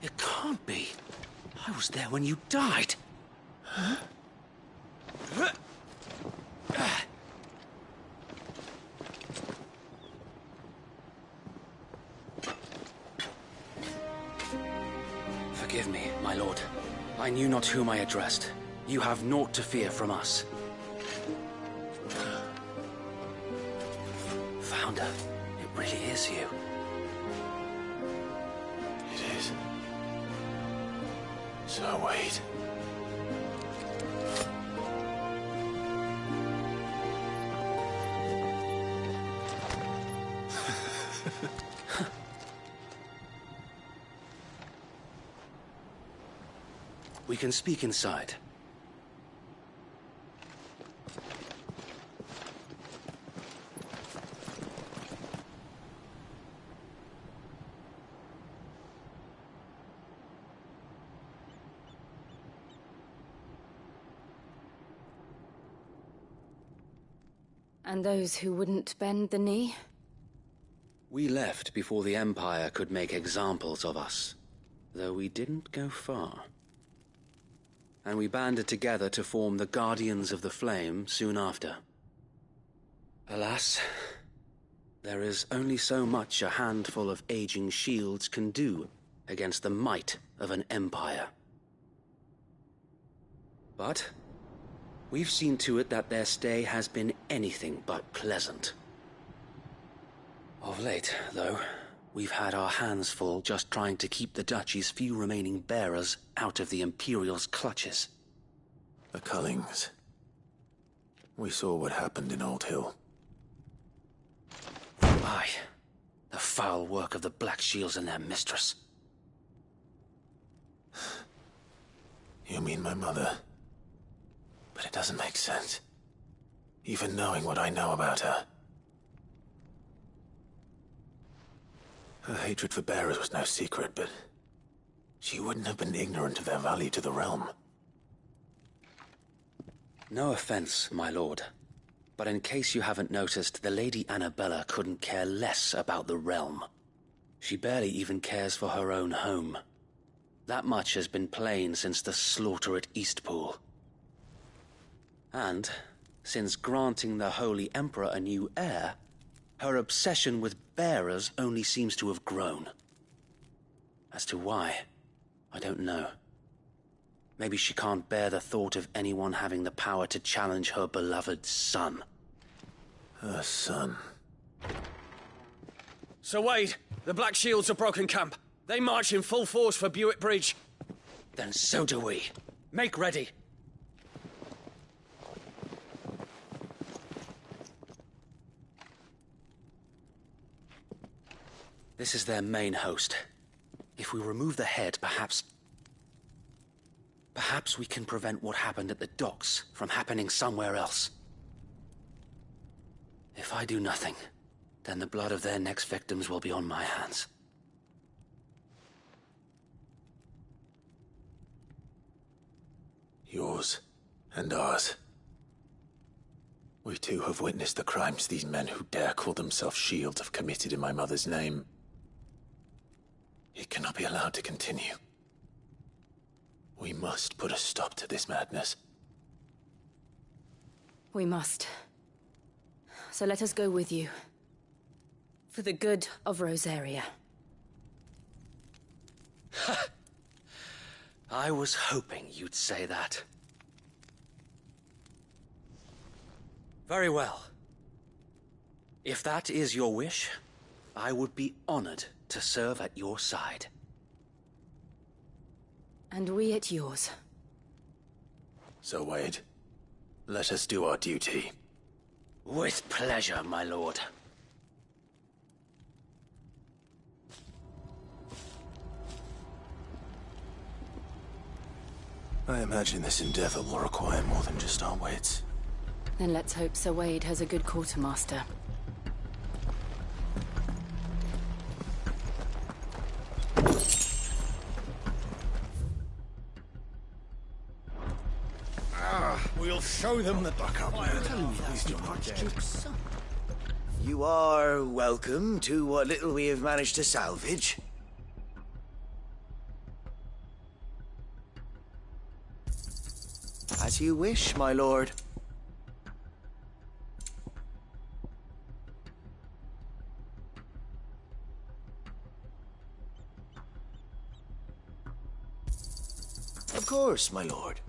It can't be. I was there when you died. Huh? Forgive me, my lord. I knew not whom I addressed. You have naught to fear from us. Founder, it really is you. It is. So wait. We can speak inside. And those who wouldn't bend the knee? We left before the Empire could make examples of us, though we didn't go far. And we banded together to form the Guardians of the Flame soon after. Alas, there is only so much a handful of aging shields can do against the might of an empire. But we've seen to it that their stay has been anything but pleasant. Of late, though, we've had our hands full just trying to keep the Duchy's few remaining bearers out of the Imperial's clutches. The Cullings. We saw what happened in Old Hill. Aye. The foul work of the Black Shields and their mistress. You mean my mother? But it doesn't make sense. Even knowing what I know about her. Her hatred for bearers was no secret, but she wouldn't have been ignorant of their value to the realm. No offense, my lord, but in case you haven't noticed, the Lady Annabella couldn't care less about the realm. She barely even cares for her own home. That much has been plain since the slaughter at Eastpool. And, since granting the Holy Emperor a new heir, her obsession with bearers only seems to have grown. As to why, I don't know. Maybe she can't bear the thought of anyone having the power to challenge her beloved son. Her son. Sir Wade, the Black Shields have broken camp. They march in full force for Buick Bridge. Then so do we. Make ready. This is their main host. If we remove the head, perhaps we can prevent what happened at the docks from happening somewhere else. If I do nothing, then the blood of their next victims will be on my hands. Yours and ours. We too have witnessed the crimes these men who dare call themselves Shields have committed in my mother's name. It cannot be allowed to continue. We must put a stop to this madness. We must. So let us go with you. For the good of Rosaria. I was hoping you'd say that. Very well. If that is your wish, I would be honored to serve at your side. And we at yours. So, Wade, let us do our duty. With pleasure, my lord. I imagine this endeavor will require more than just our wits. Then let's hope Sir Wade has a good quartermaster. We'll show them the duck up there. You are welcome to what little we have managed to salvage. As you wish, my lord. Of course, my lord.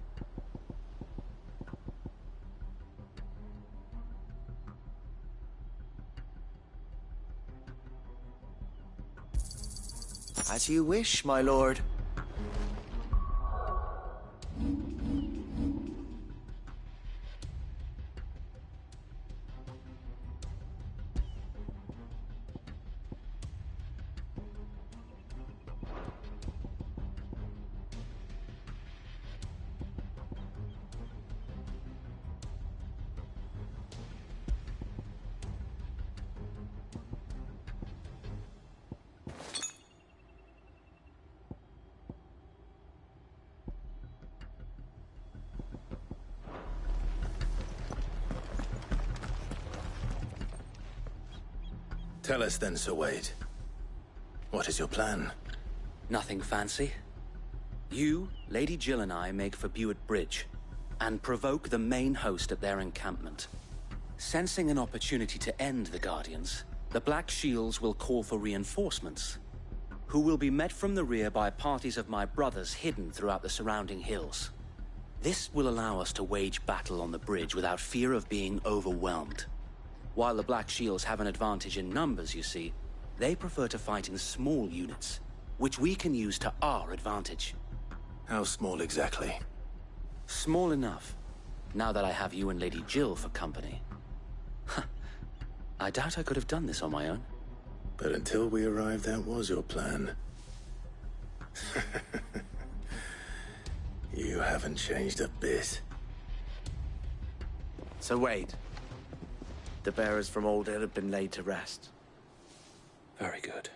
As you wish, my lord. Tell us then, Sir Wade. What is your plan? Nothing fancy. You, Lady Jill and I make for Buick Bridge, and provoke the main host at their encampment. Sensing an opportunity to end the Guardians, the Black Shields will call for reinforcements, who will be met from the rear by parties of my brothers hidden throughout the surrounding hills. This will allow us to wage battle on the bridge without fear of being overwhelmed. While the Black Shields have an advantage in numbers, you see, they prefer to fight in small units, which we can use to our advantage. How small exactly? Small enough, now that I have you and Lady Jill for company. I doubt I could have done this on my own. But until we arrived, that was your plan. You haven't changed a bit. Sir Wade, the bearers from Old Hill have been laid to rest. Very good.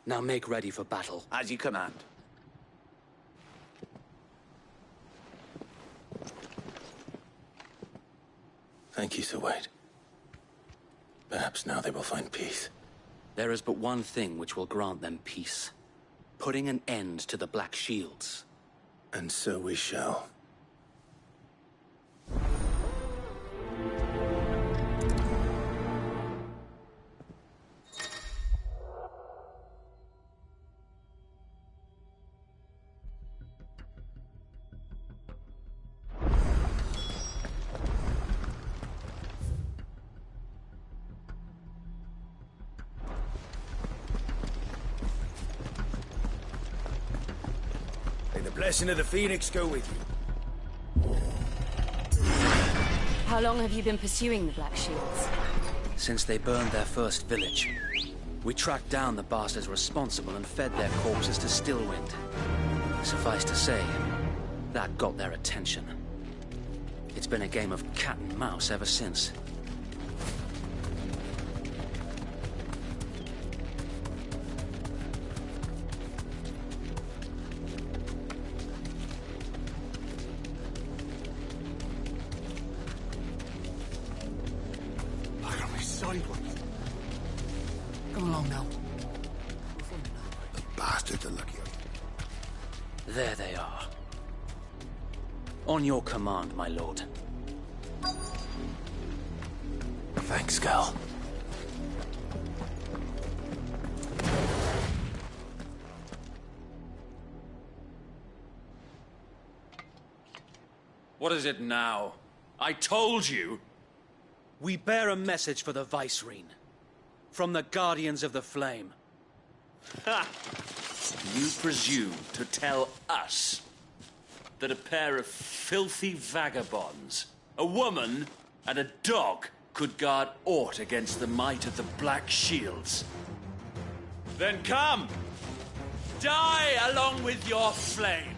Now make ready for battle. As you command. Thank you, Sir Wade. Perhaps now they will find peace. There is but one thing which will grant them peace. Putting an end to the Black Shields. And so we shall. Blessing of the Phoenix go with you. How long have you been pursuing the Black Shields? Since they burned their first village. We tracked down the bastards responsible and fed their corpses to Stillwind. Suffice to say, that got their attention. It's been a game of cat and mouse ever since. Come along now. The bastards are lucky. There they are. On your command, my lord. Thanks, Gal. What is it now? I told you! We bear a message for the Vicereine. From the Guardians of the Flame. Ha! You presume to tell us that a pair of filthy vagabonds, a woman and a dog, could guard aught against the might of the Black Shields? Then come! Die along with your flame!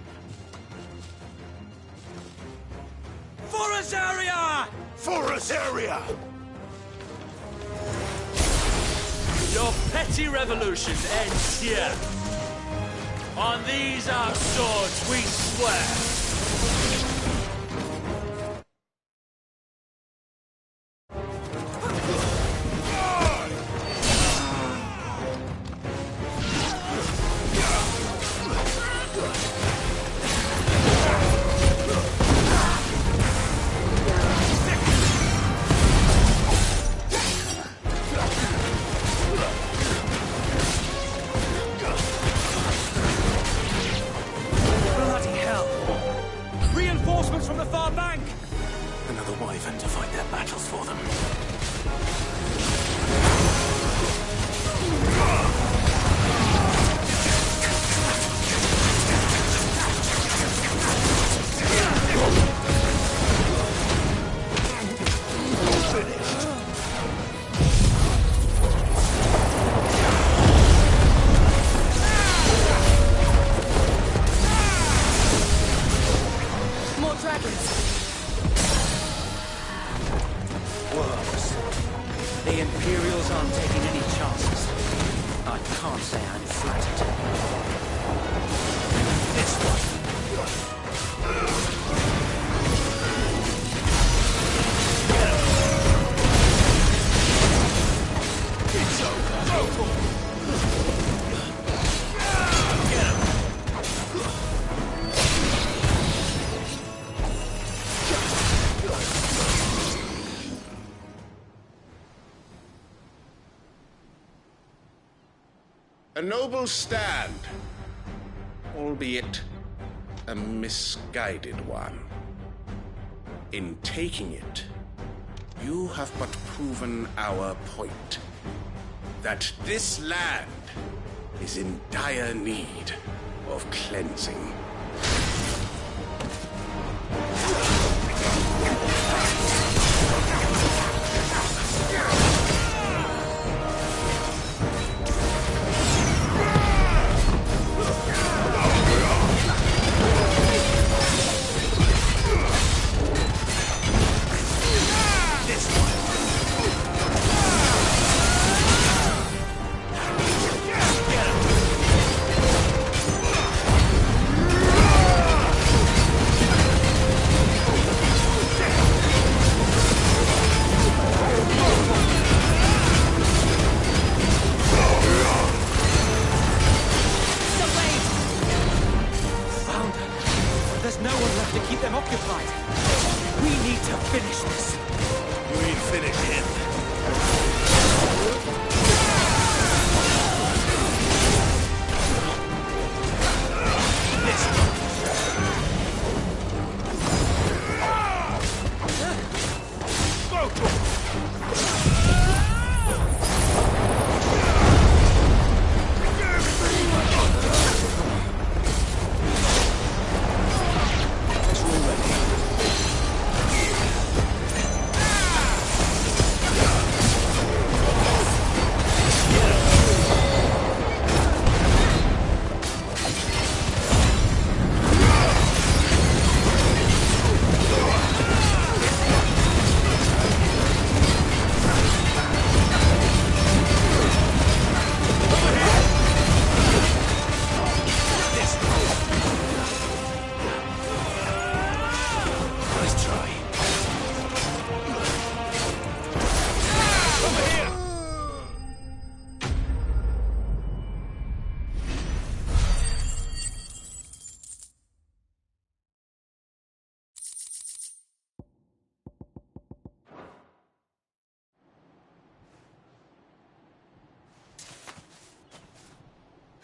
For Azaria! For Azaria! Your petty revolution ends here. On these our swords we swear. A noble stand, albeit a misguided one. In taking it, you have but proven our point, that this land is in dire need of cleansing.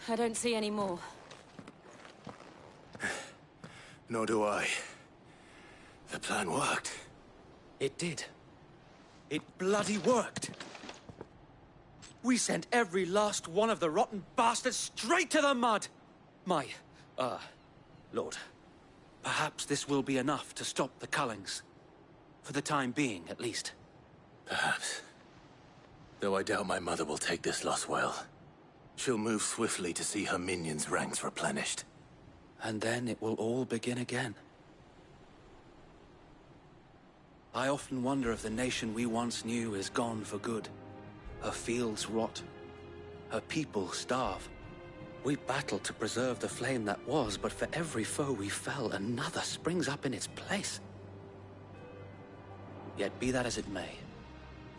I don't see any more. Nor do I. The plan worked. It did. It bloody worked. We sent every last one of the rotten bastards straight to the mud! Lord, perhaps this will be enough to stop the Cullings. For the time being, at least. Perhaps. Though I doubt my mother will take this loss well. She'll move swiftly to see her minions' ranks replenished. And then it will all begin again. I often wonder if the nation we once knew is gone for good. Her fields rot. Her people starve. We battled to preserve the flame that was, but for every foe we fell, another springs up in its place. Yet be that as it may,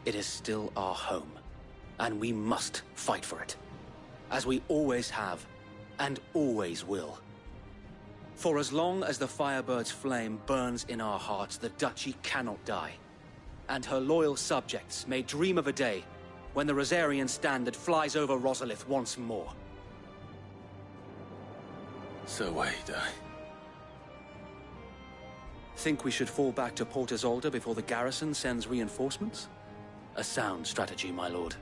it is still our home, and we must fight for it, as we always have, and always will. For as long as the Firebird's flame burns in our hearts, the Duchy cannot die, and her loyal subjects may dream of a day when the Rosarian standard flies over Rosalith once more. So wait, Think we should fall back to Port Isolde before the garrison sends reinforcements? A sound strategy, my lord.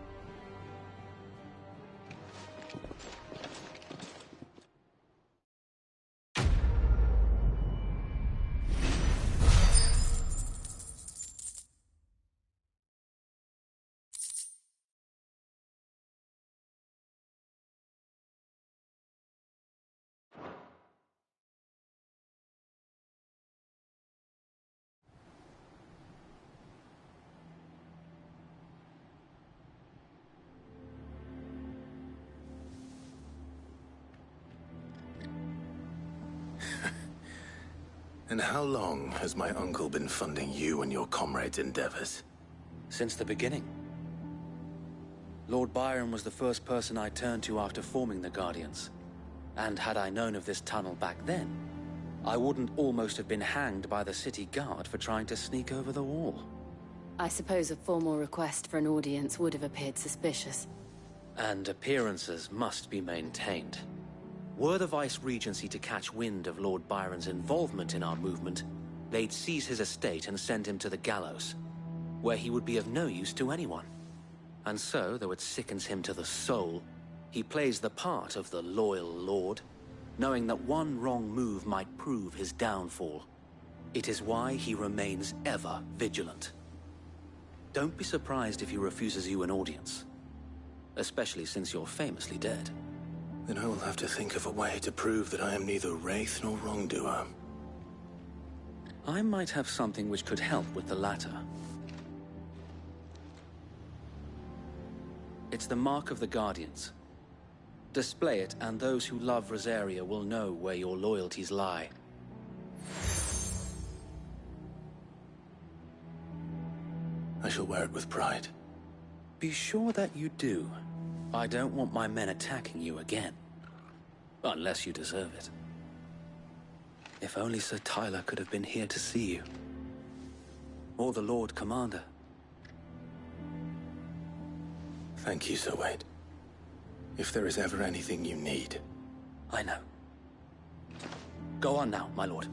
And how long has my uncle been funding you and your comrades' endeavors? Since the beginning. Lord Byron was the first person I turned to after forming the Guardians. And had I known of this tunnel back then, I wouldn't almost have been hanged by the city guard for trying to sneak over the wall. I suppose a formal request for an audience would have appeared suspicious. And appearances must be maintained. Were the Vice-Regency to catch wind of Lord Byron's involvement in our movement, they'd seize his estate and send him to the gallows, where he would be of no use to anyone. And so, though it sickens him to the soul, he plays the part of the loyal lord, knowing that one wrong move might prove his downfall. It is why he remains ever vigilant. Don't be surprised if he refuses you an audience, especially since you're famously dead. Then I will have to think of a way to prove that I am neither wraith nor wrongdoer. I might have something which could help with the latter. It's the mark of the Guardians. Display it, and those who love Rosaria will know where your loyalties lie. I shall wear it with pride. Be sure that you do. I don't want my men attacking you again. Unless you deserve it. If only Sir Tyler could have been here to see you. Or the Lord Commander. Thank you, Sir Wade. If there is ever anything you need. I know. Go on now, my lord.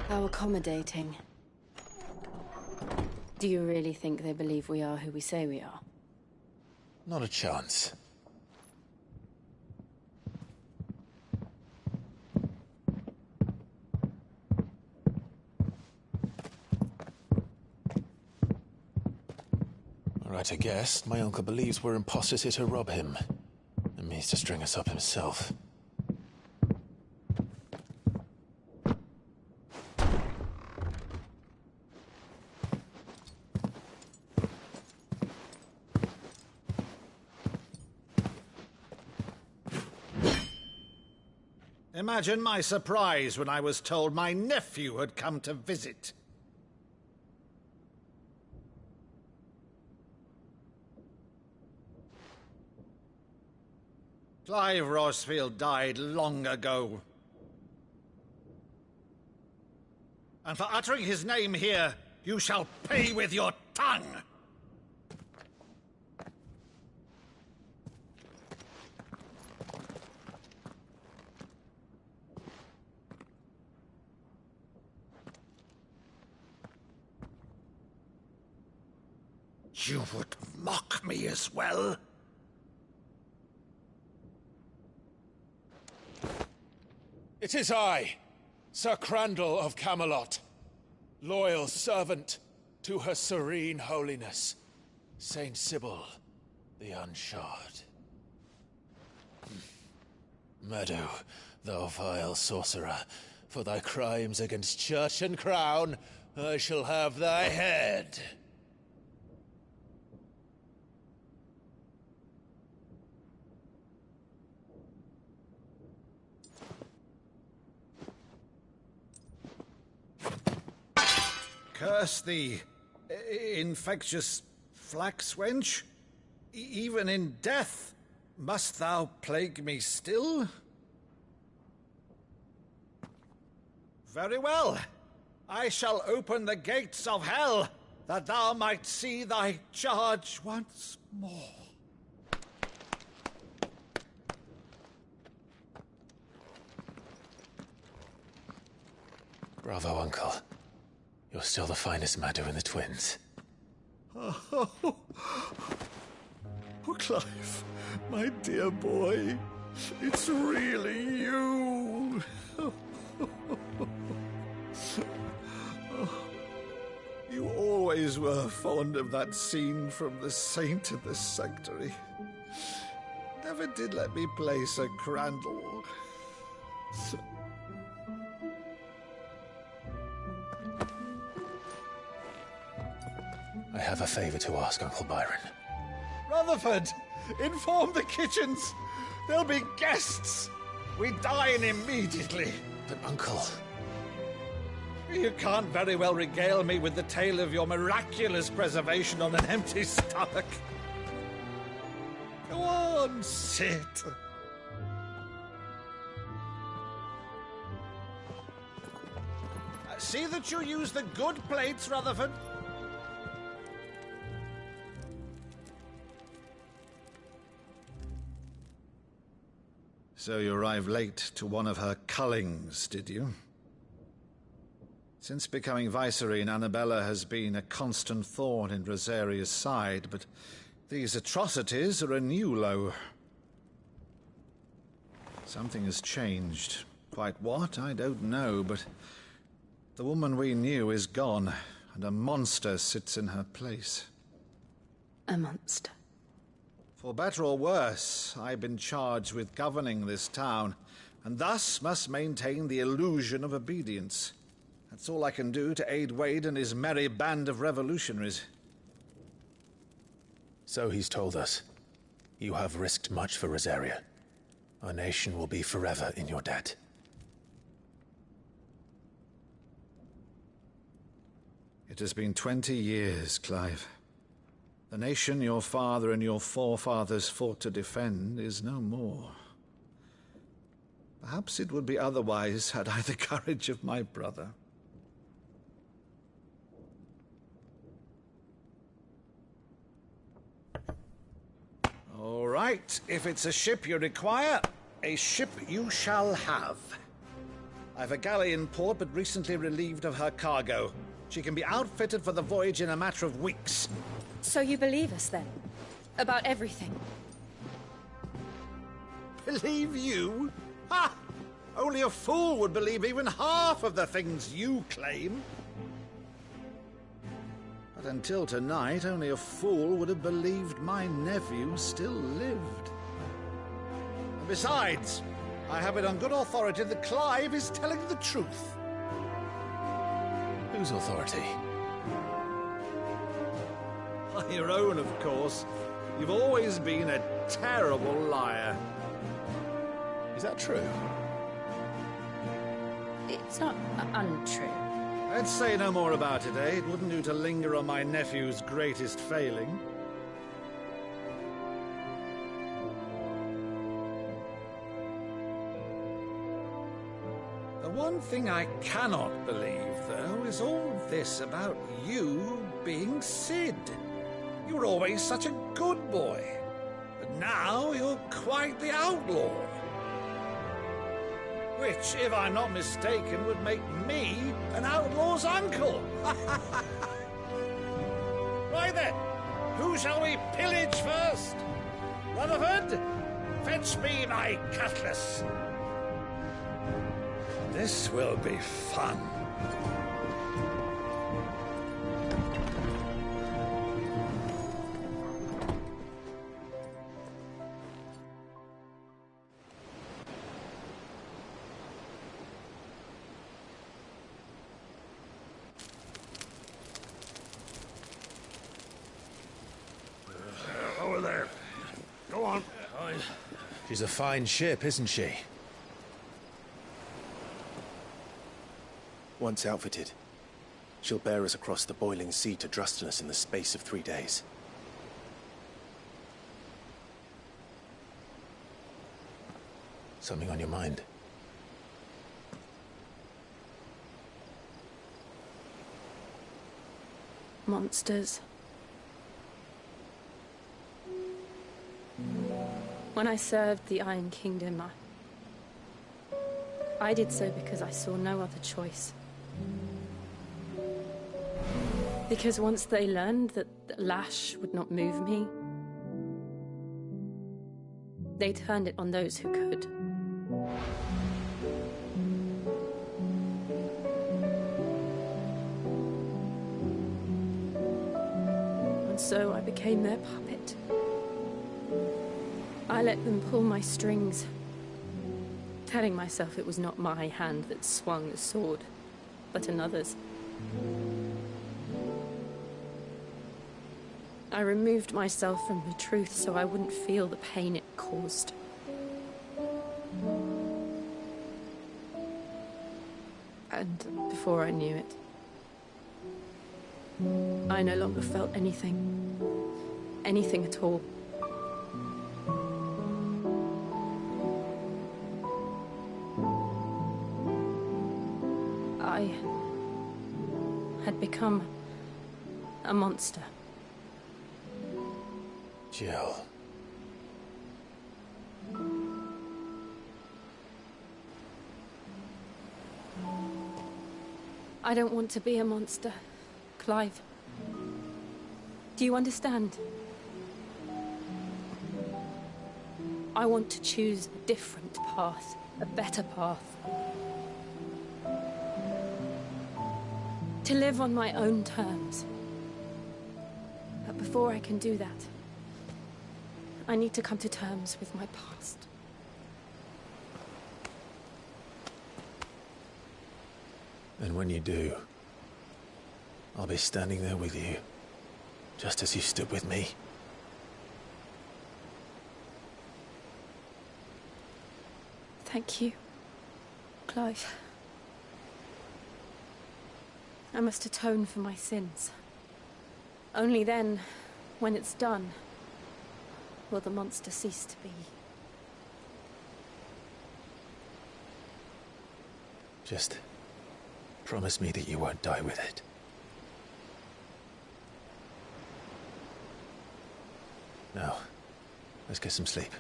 How accommodating. Do you really think they believe we are who we say we are? Not a chance. All right, I guess. My uncle believes we're imposters here to rob him. And means to string us up himself. Imagine my surprise when I was told my nephew had come to visit. Clive Rossfield died long ago. And for uttering his name here, you shall pay with your tongue! You would mock me as well? It is I, Sir Crandall of Camelot, loyal servant to Her Serene Holiness, Saint Sybil the Unshod. Meadow, thou vile sorcerer, for thy crimes against church and crown, I shall have thy head. Curse thee, infectious flax wench. Even in death, must thou plague me still? Very well. I shall open the gates of hell, that thou might see thy charge once more. Bravo, Uncle. You're still the finest Maddo in the twins. Oh, Clive, my dear boy, it's really you. You always were fond of that scene from The Saint in the Sanctuary. Never did let me play Sir Crandall. I have a favor to ask, Uncle Byron. Rutherford, inform the kitchens. There'll be guests. We dine immediately. But, Uncle... You can't very well regale me with the tale of your miraculous preservation on an empty stomach. Go on, sit. See that you use the good plates, Rutherford. So you arrived late to one of her cullings, did you? Since becoming Vicereine, Annabella has been a constant thorn in Rosaria's side, but these atrocities are a new low. Something has changed. Quite what, I don't know, but the woman we knew is gone, and a monster sits in her place. A monster? For better or worse, I've been charged with governing this town, and thus must maintain the illusion of obedience. That's all I can do to aid Wade and his merry band of revolutionaries. So he's told us. You have risked much for Rosaria. Our nation will be forever in your debt. It has been 20 years, Clive. The nation your father and your forefathers fought to defend is no more. Perhaps it would be otherwise had I the courage of my brother. All right, if it's a ship you require, a ship you shall have. I've a galley in port, but recently relieved of her cargo. She can be outfitted for the voyage in a matter of weeks. So you believe us, then? About everything? Believe you? Ha! Only a fool would believe even half of the things you claim. But until tonight, only a fool would have believed my nephew still lived. And besides, I have it on good authority that Clive is telling the truth. Whose authority? Your own, of course. You've always been a terrible liar. Is that true? It's not untrue. Let's say no more about it, eh? It wouldn't do to linger on my nephew's greatest failing. The one thing I cannot believe, though, is all this about you being Sid. You were always such a good boy, but now you're quite the outlaw. Which, if I'm not mistaken, would make me an outlaw's uncle. Right then, who shall we pillage first? Rutherford, fetch me my cutlass. This will be fun. Over there. Go on. She's a fine ship, isn't she? Once outfitted, she'll bear us across the boiling sea to Drustinus in the space of 3 days. Something on your mind? Monsters. When I served the Iron Kingdom, I did so because I saw no other choice. Because once they learned that the lash would not move me, they turned it on those who could. And so I became their puppet. I let them pull my strings, telling myself it was not my hand that swung the sword, but another's. I removed myself from the truth so I wouldn't feel the pain it caused. And before I knew it, I no longer felt anything. Anything at all. I had become a monster. Jill. I don't want to be a monster, Clive. Do you understand? I want to choose a different path, a better path. To live on my own terms. But before I can do that, I need to come to terms with my past. And when you do, I'll be standing there with you, just as you stood with me. Thank you, Clive. I must atone for my sins. Only then, when it's done, will the monster cease to be. Just promise me that you won't die with it. Now, let's get some sleep.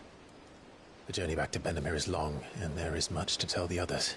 The journey back to Benamir is long, and there is much to tell the others.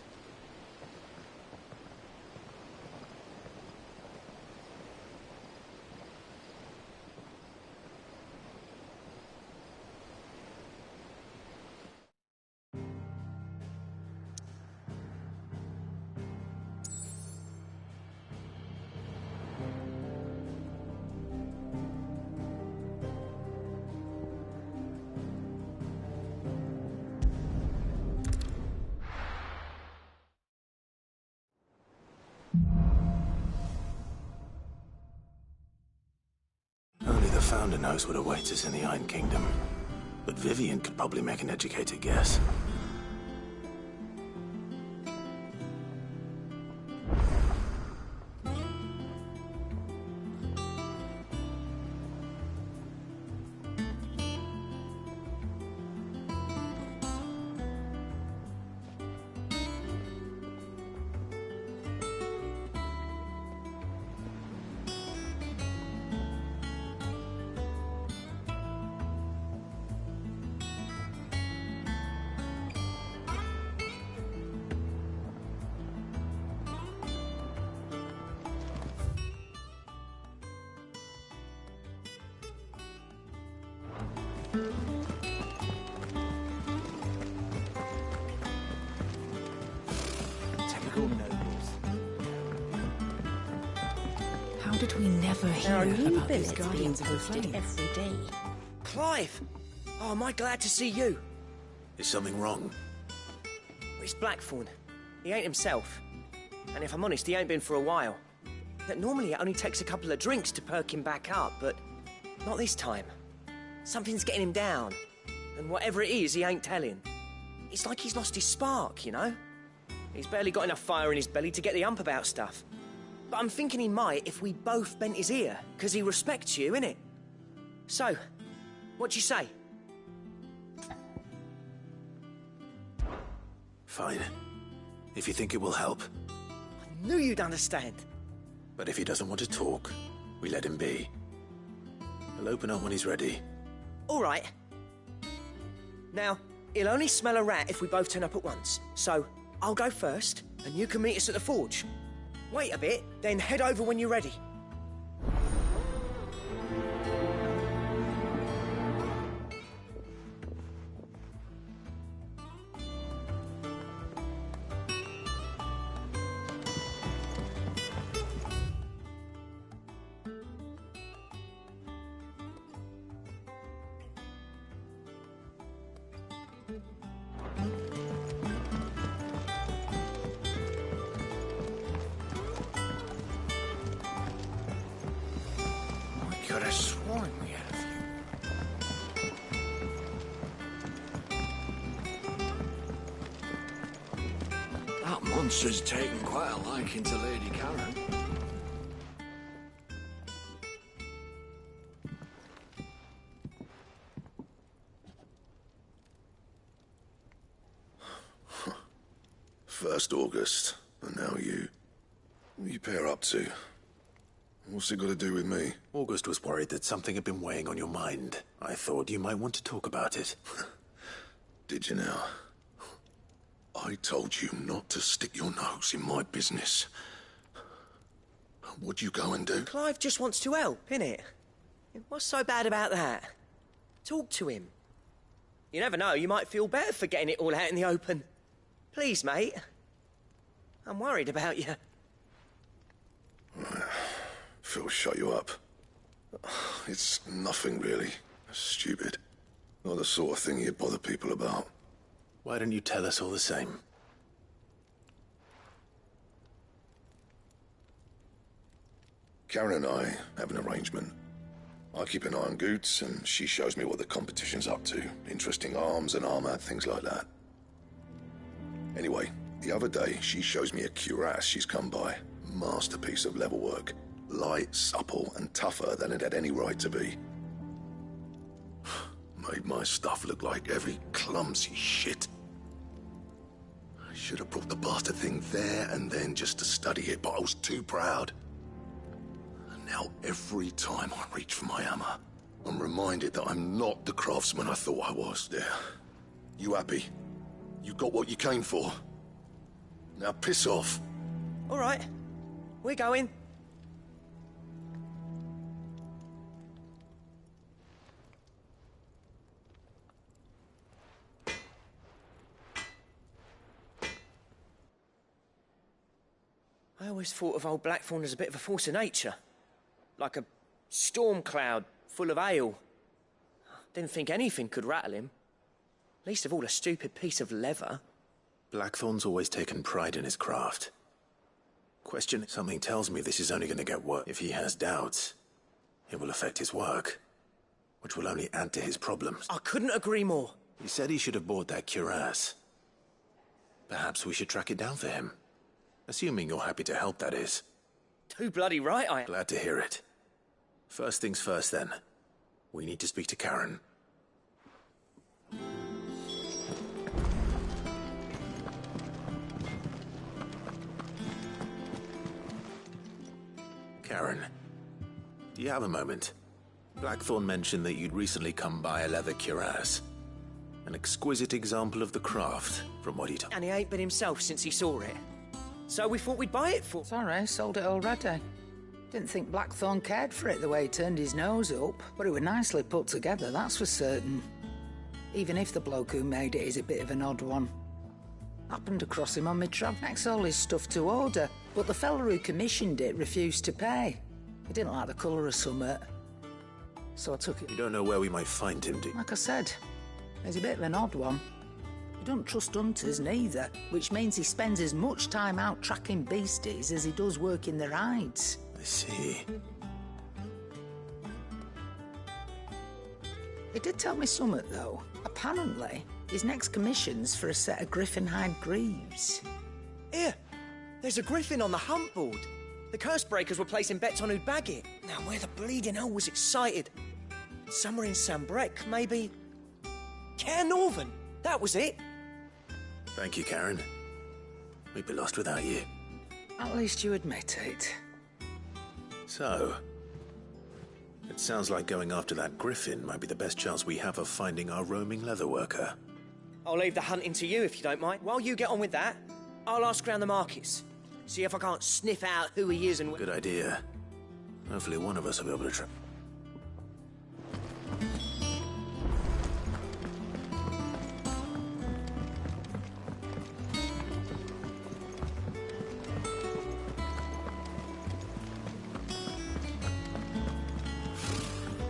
Only the Founder knows what awaits us in the Iron Kingdom. But Vivian could probably make an educated guess. did we never There are hear new about these billets being guardians of the posted flame? every day. Clive! Oh, am I glad to see you? Is something wrong? It's Blackthorn. He ain't himself. And if I'm honest, he ain't been for a while. But normally it only takes a couple of drinks to perk him back up, but not this time. Something's getting him down. And whatever it is, he ain't telling. It's like he's lost his spark, you know? He's barely got enough fire in his belly to get the ump about stuff. But I'm thinking he might if we both bent his ear, because he respects you, innit? So, what do you say? Fine. If you think it will help. I knew you'd understand. But if he doesn't want to talk, we let him be. He'll open up when he's ready. All right. Now, he'll only smell a rat if we both turn up at once. So, I'll go first, and you can meet us at the forge. Wait a bit, then head over when you're ready. Could have sworn we had a few. That monster's taken quite a liking to Lady Karen. First August, and now you. What are you pair up to? What's it got to do with me? August was worried that something had been weighing on your mind. I thought you might want to talk about it. Did you now? I told you not to stick your nose in my business. What'd you go and do? Clive just wants to help, innit? What's so bad about that? Talk to him. You never know, you might feel better for getting it all out in the open. Please, mate. I'm worried about you. Phil shut you up. It's nothing really. Stupid. Not the sort of thing you'd bother people about. Why don't you tell us all the same? Karen and I have an arrangement. I keep an eye on Goots, and she shows me what the competition's up to. Interesting arms and armor, things like that. Anyway, the other day, she shows me a cuirass she's come by. Masterpiece of level work. Light, supple, and tougher than it had any right to be. Made my stuff look like heavy, clumsy shit. I should have brought the bastard thing there and then just to study it, but I was too proud. And now every time I reach for my hammer, I'm reminded that I'm not the craftsman I thought I was. There. You happy? You got what you came for? Now piss off. All right. We're going. I always thought of old Blackthorn as a bit of a force of nature. Like a storm cloud full of hail. Didn't think anything could rattle him. Least of all a stupid piece of leather. Blackthorn's always taken pride in his craft. Question, something tells me this is only going to get worse. If he has doubts, it will affect his work, which will only add to his problems. I couldn't agree more. He said he should have bought that cuirass. Perhaps we should track it down for him. Assuming you're happy to help, that is. Too bloody right I am. Glad to hear it. First things first, then. We need to speak to Karen. Karen, do you have a moment? Blackthorn mentioned that you'd recently come by a leather cuirass. An exquisite example of the craft, from what he told. And he ain't been himself since he saw it. So we thought we'd buy it for... Sorry, sold it already. Didn't think Blackthorn cared for it the way he turned his nose up, but it was nicely put together, that's for certain. Even if the bloke who made it is a bit of an odd one. Happened across him on my travel. Next all his stuff to order, but the fella who commissioned it refused to pay. He didn't like the colour of summit, so I took it. You don't know where we might find him, do you? Like I said, he's a bit of an odd one. He doesn't trust hunters neither, which means he spends as much time out tracking beasties as he does working their hides. I see. He did tell me something, though. Apparently, his next commission's for a set of griffin hide greaves. Here, there's a griffin on the hunt board. The curse breakers were placing bets on who'd bag it. Now, where the bleeding hell was excited? Somewhere in Sambrec, maybe... Care Northern, that was it. Thank you, Karen. We'd be lost without you. At least you admit it. So, it sounds like going after that griffin might be the best chance we have of finding our roaming leatherworker. I'll leave the hunting to you if you don't mind. While you get on with that, I'll ask around the markets. See if I can't sniff out who he is and... Good idea. Hopefully one of us will be able to try.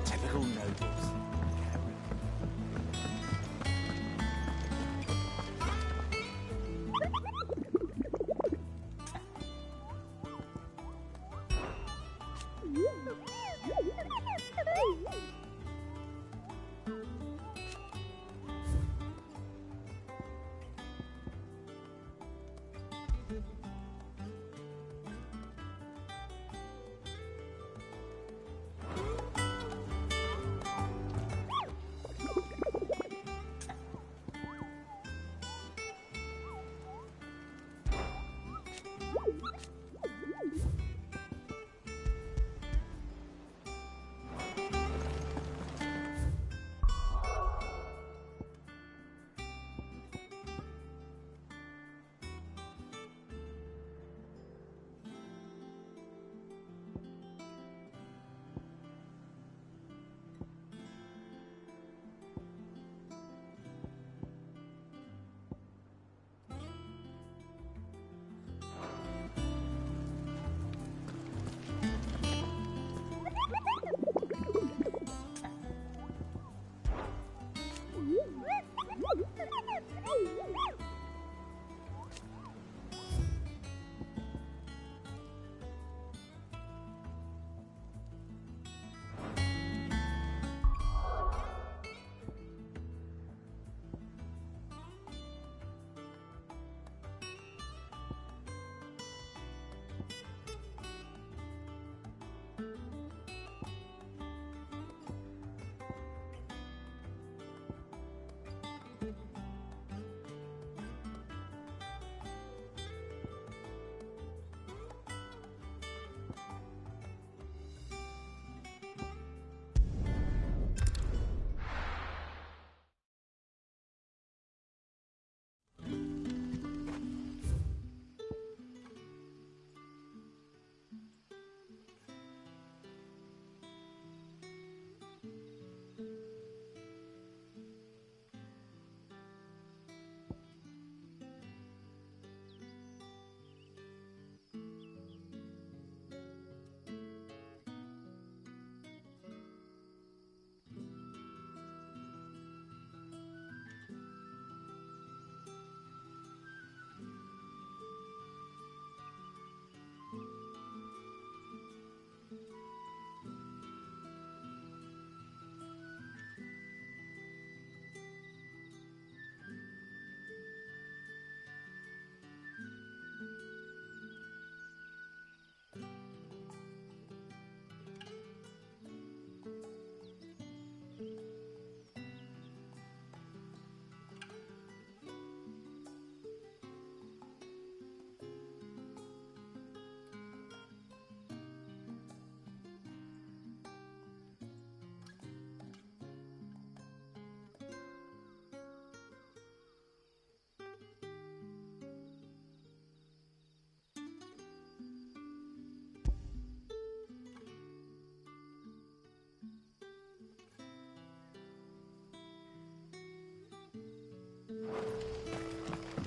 Typical nobles.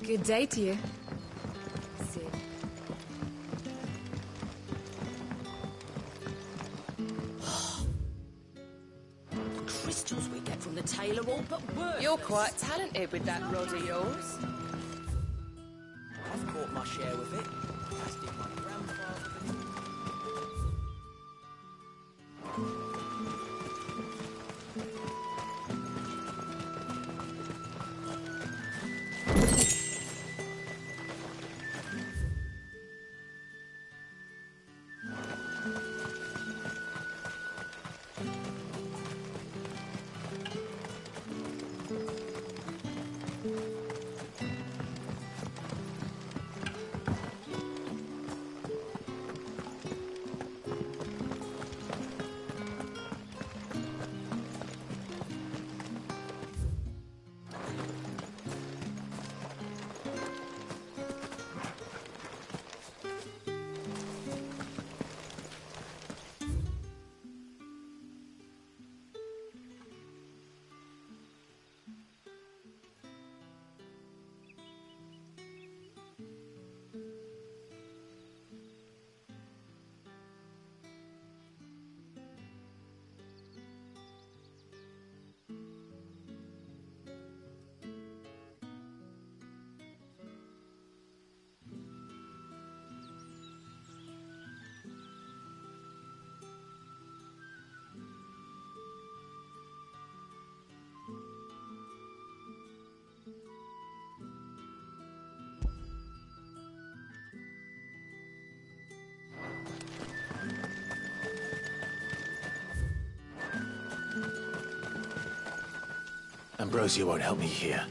Good day to you. You're quite talented with that rod of yours. I've caught my share with it. As did my grandfather. Ambrosia won't help me here.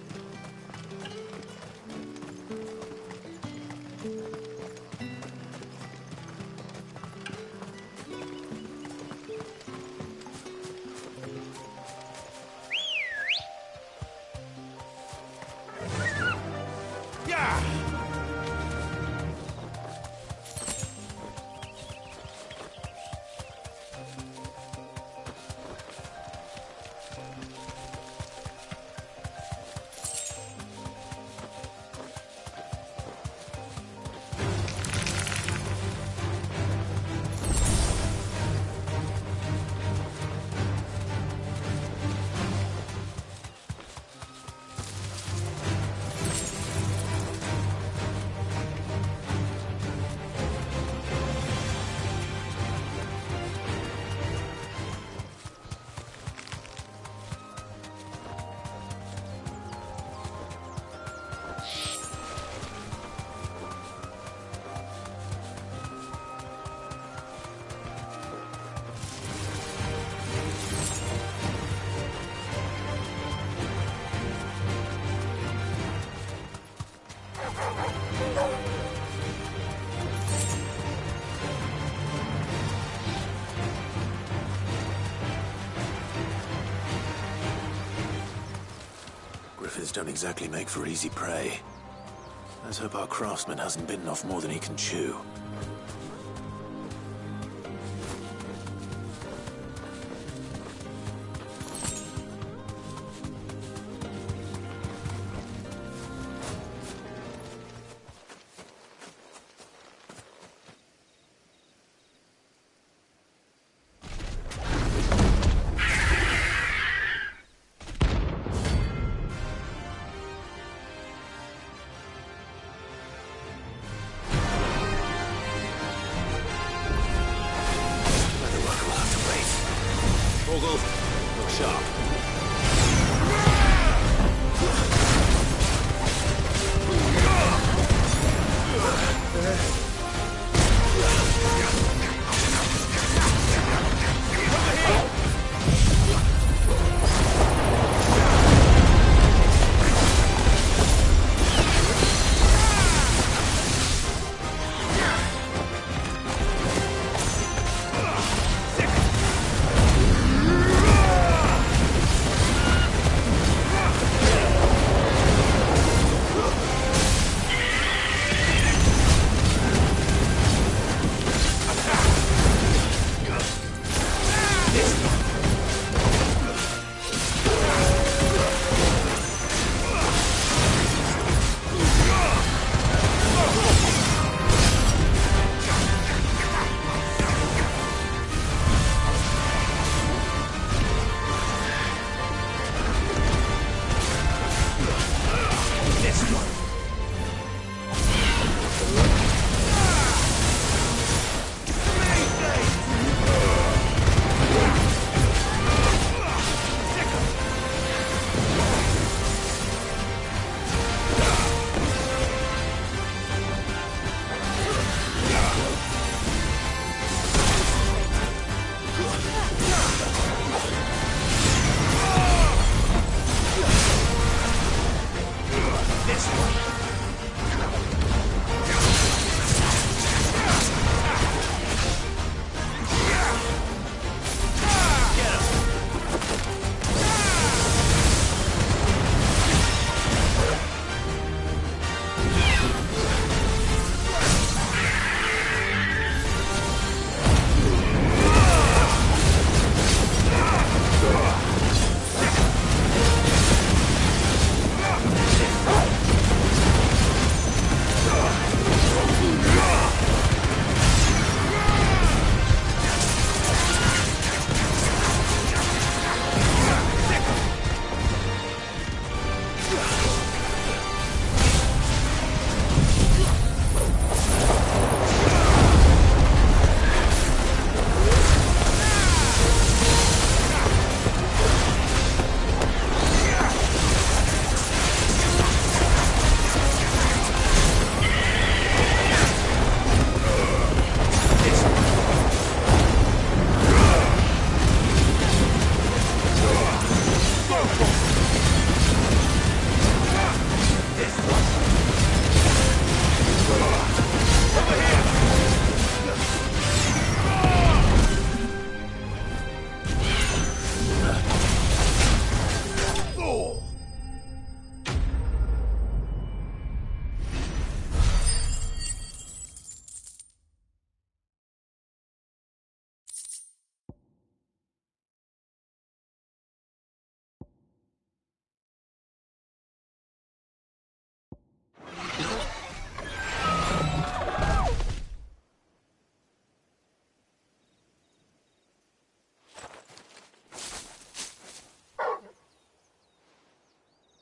Griffins don't exactly make for easy prey. Let's hope our craftsman hasn't bitten off more than he can chew.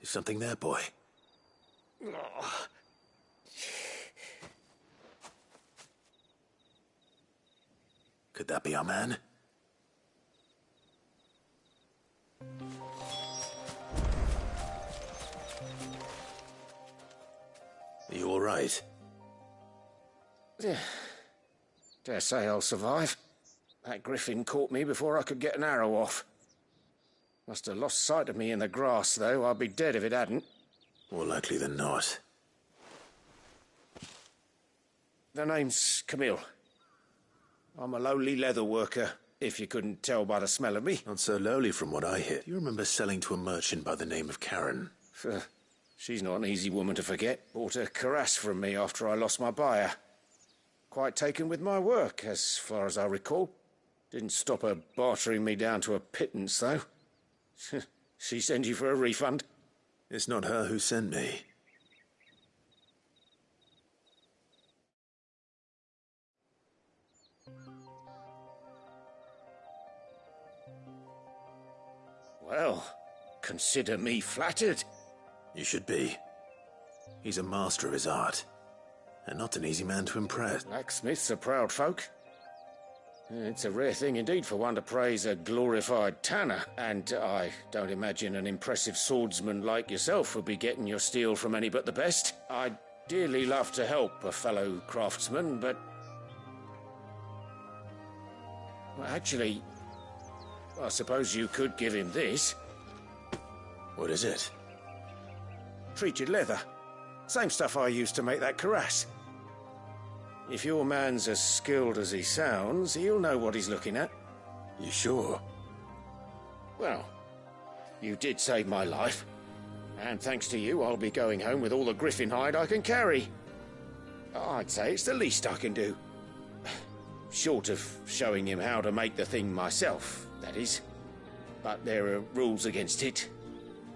Is something there, boy? Could that be our man? Are you all right? Yeah. Dare say I'll survive. That griffin caught me before I could get an arrow off. Must have lost sight of me in the grass, though. I'd be dead if it hadn't. More likely than not. The name's Camille. I'm a lowly leather worker, if you couldn't tell by the smell of me. Not so lowly from what I hear. Do you remember selling to a merchant by the name of Karen? She's not an easy woman to forget. Bought a cuirass from me after I lost my buyer. Quite taken with my work, as far as I recall. Didn't stop her bartering me down to a pittance, though. She send you for a refund? It's not her who sent me. Well, consider me flattered. You should be. He's a master of his art, and not an easy man to impress. Blacksmiths are proud folk. It's a rare thing indeed for one to praise a glorified tanner, and I don't imagine an impressive swordsman like yourself would be getting your steel from any but the best. I'd dearly love to help a fellow craftsman, but... well, actually, I suppose you could give him this. What is it? Treated leather. Same stuff I used to make that cuirass. If your man's as skilled as he sounds, he'll know what he's looking at. You sure? Well, you did save my life. And thanks to you, I'll be going home with all the griffin hide I can carry. I'd say it's the least I can do. Short of showing him how to make the thing myself, that is. But there are rules against it.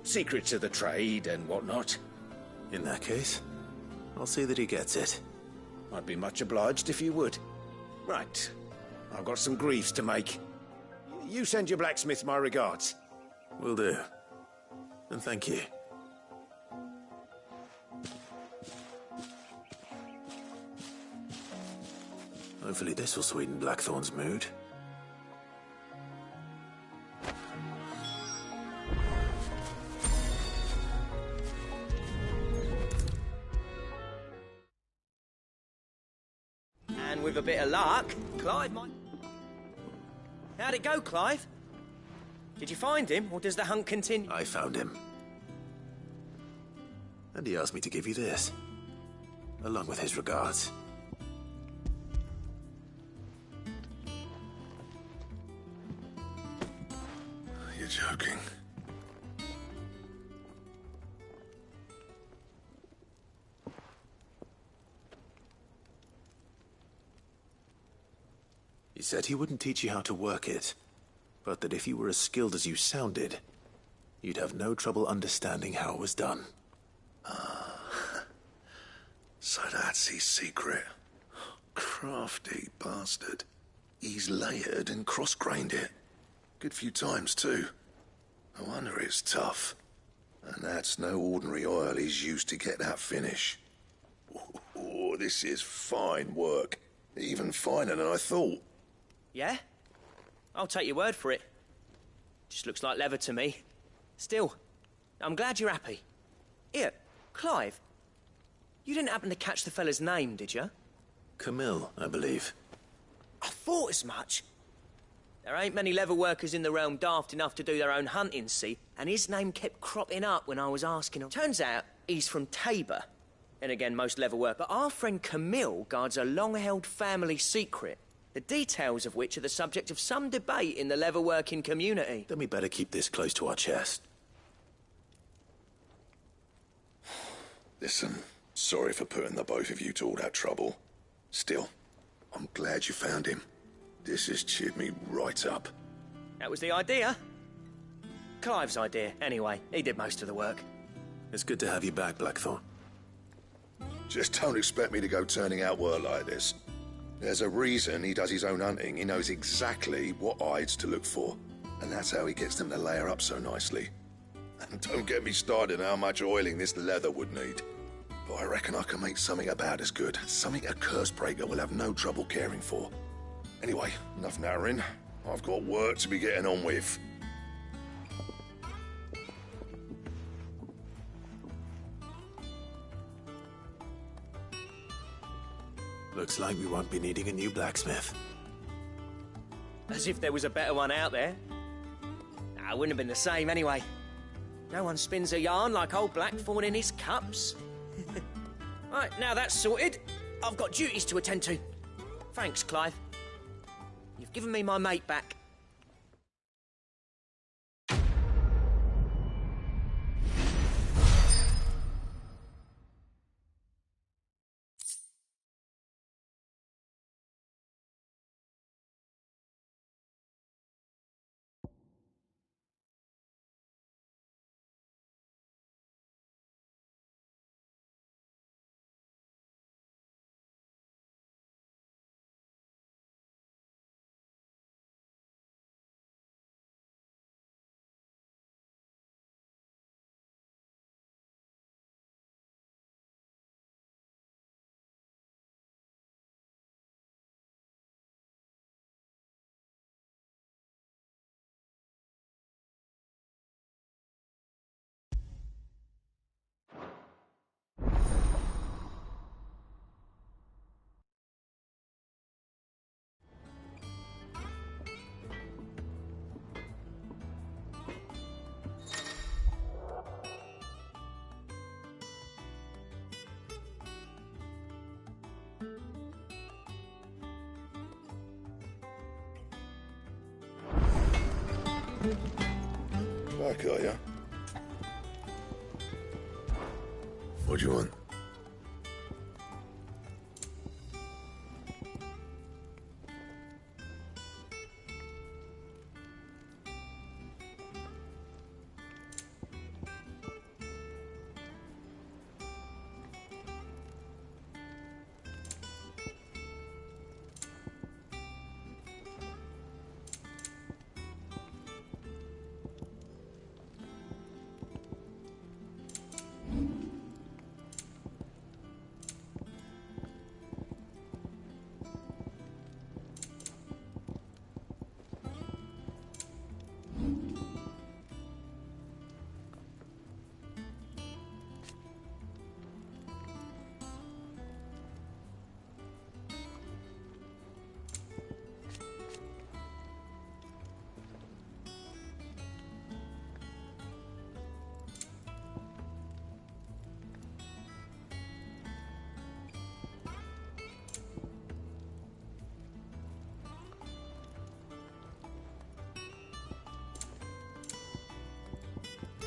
Secrets of the trade and whatnot. In that case, I'll see that he gets it. I'd be much obliged if you would. Right. I've got some greaves to make. You send your blacksmith my regards. Will do. And thank you. Hopefully this will sweeten Blackthorn's mood. And with a bit of luck, Clive might... How'd it go, Clive? Did you find him, or does the hunt continue? I found him. And he asked me to give you this, along with his regards. You're joking. He said he wouldn't teach you how to work it, but that if you were as skilled as you sounded, you'd have no trouble understanding how it was done. So that's his secret. Crafty bastard. He's layered and cross-grained it. Good few times, too. No wonder it's tough. And that's no ordinary oil he's used to get that finish. Oh, this is fine work. Even finer than I thought. Yeah? I'll take your word for it. Just looks like leather to me. Still, I'm glad you're happy. Here, Clive, you didn't happen to catch the fella's name, did you? Camille, I believe. I thought as much. There ain't many leather workers in the realm daft enough to do their own hunting, see? And his name kept cropping up when I was asking him. Turns out, he's from Tabor. And again, most leather work. But our friend Camille guards a long-held family secret, the details of which are the subject of some debate in the leather-working community. Then we better keep this close to our chest. Listen, sorry for putting the both of you to all that trouble. Still, I'm glad you found him. This has cheered me right up. That was the idea. Clive's idea, anyway. He did most of the work. It's good to have you back, Blackthorn. Just don't expect me to go turning out work like this. There's a reason he does his own hunting. He knows exactly what hides to look for. And that's how he gets them to layer up so nicely. And don't get me started on how much oiling this leather would need. But I reckon I can make something about as good. Something a curse breaker will have no trouble caring for. Anyway, enough narrowing. I've got work to be getting on with. Looks like we won't be needing a new blacksmith. As if there was a better one out there. Nah, it wouldn't have been the same anyway. No one spins a yarn like old Blackthorn in his cups. Right, now that's sorted, I've got duties to attend to. Thanks, Clive. You've given me my mate back. Back, are ya? What do you want?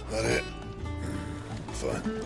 That it? Fine.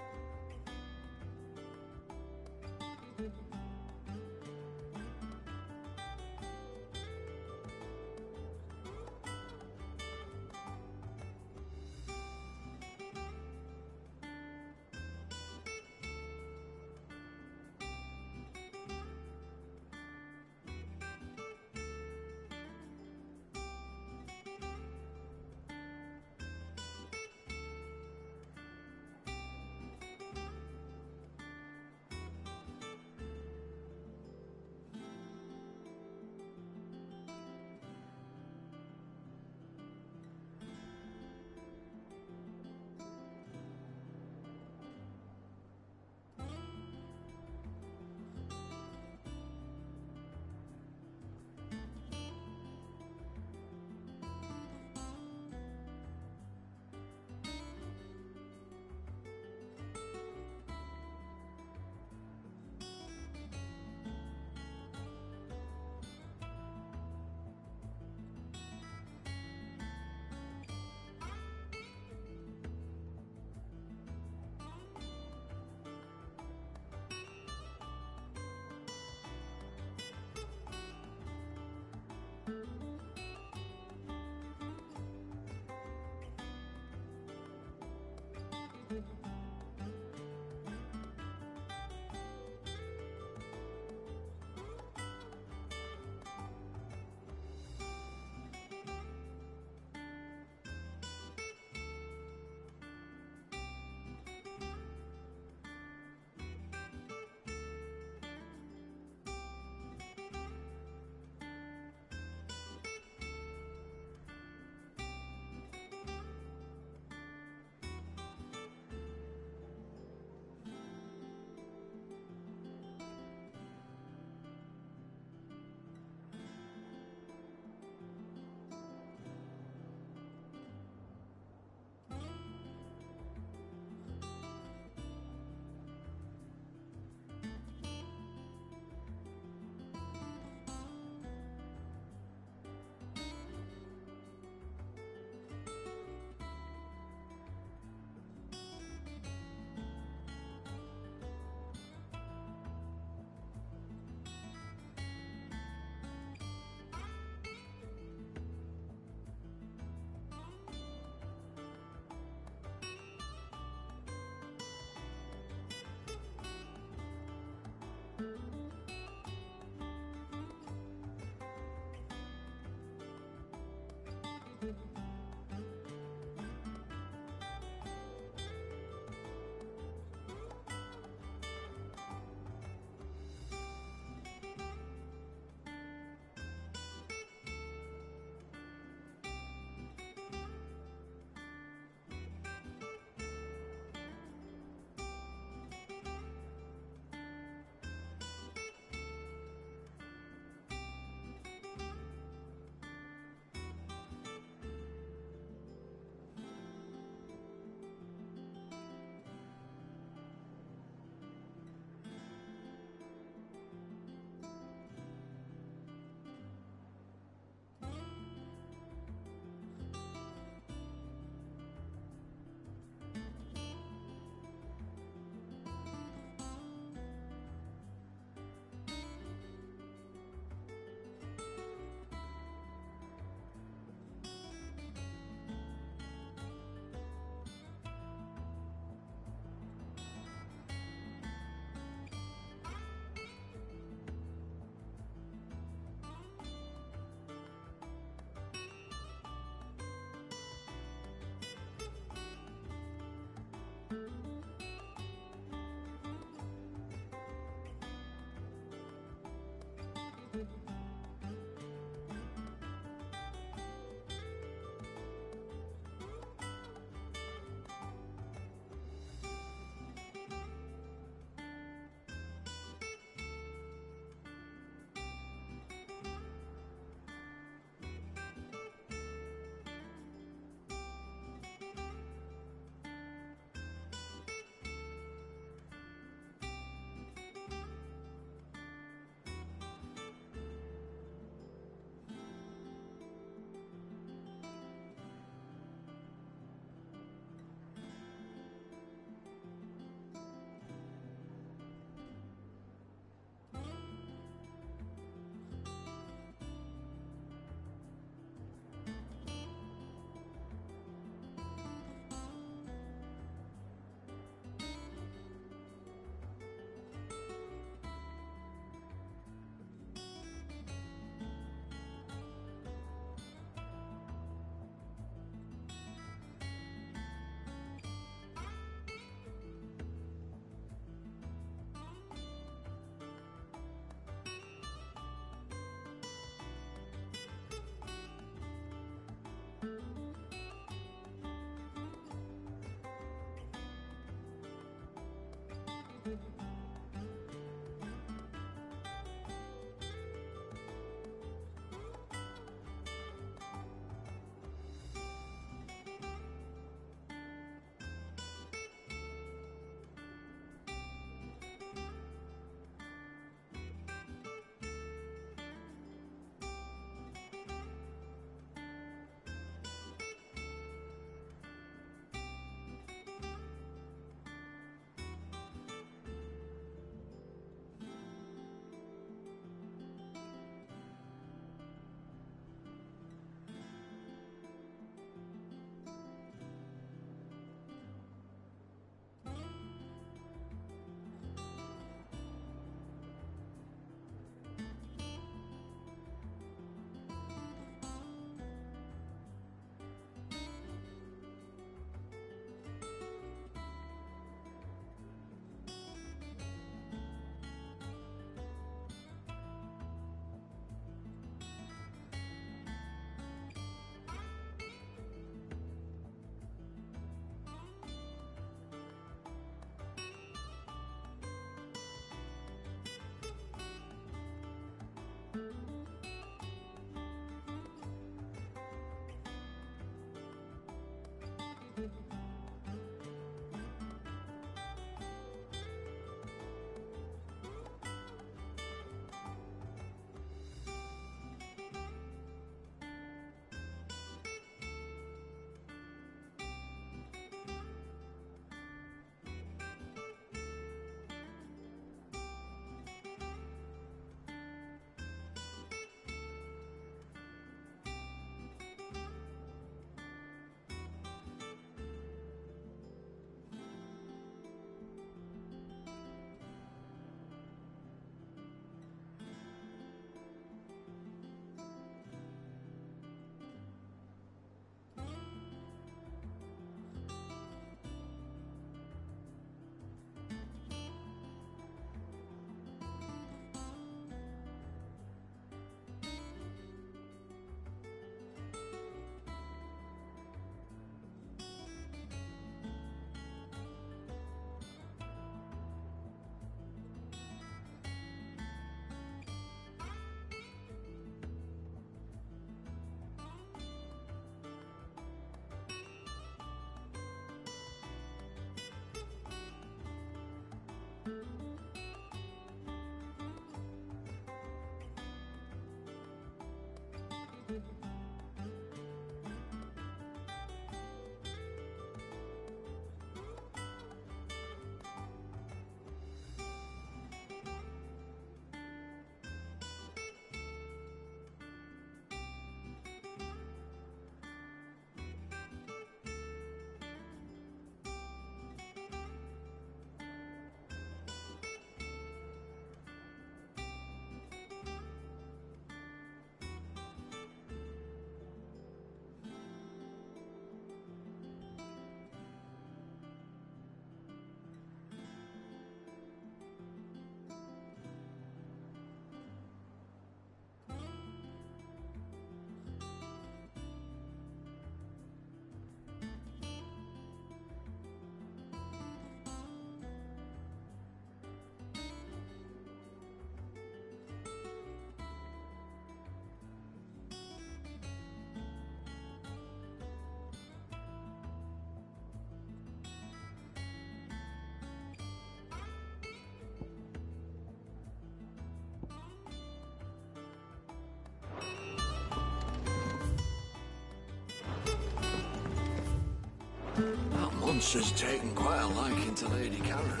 That monster's taken quite a liking to Lady Karen.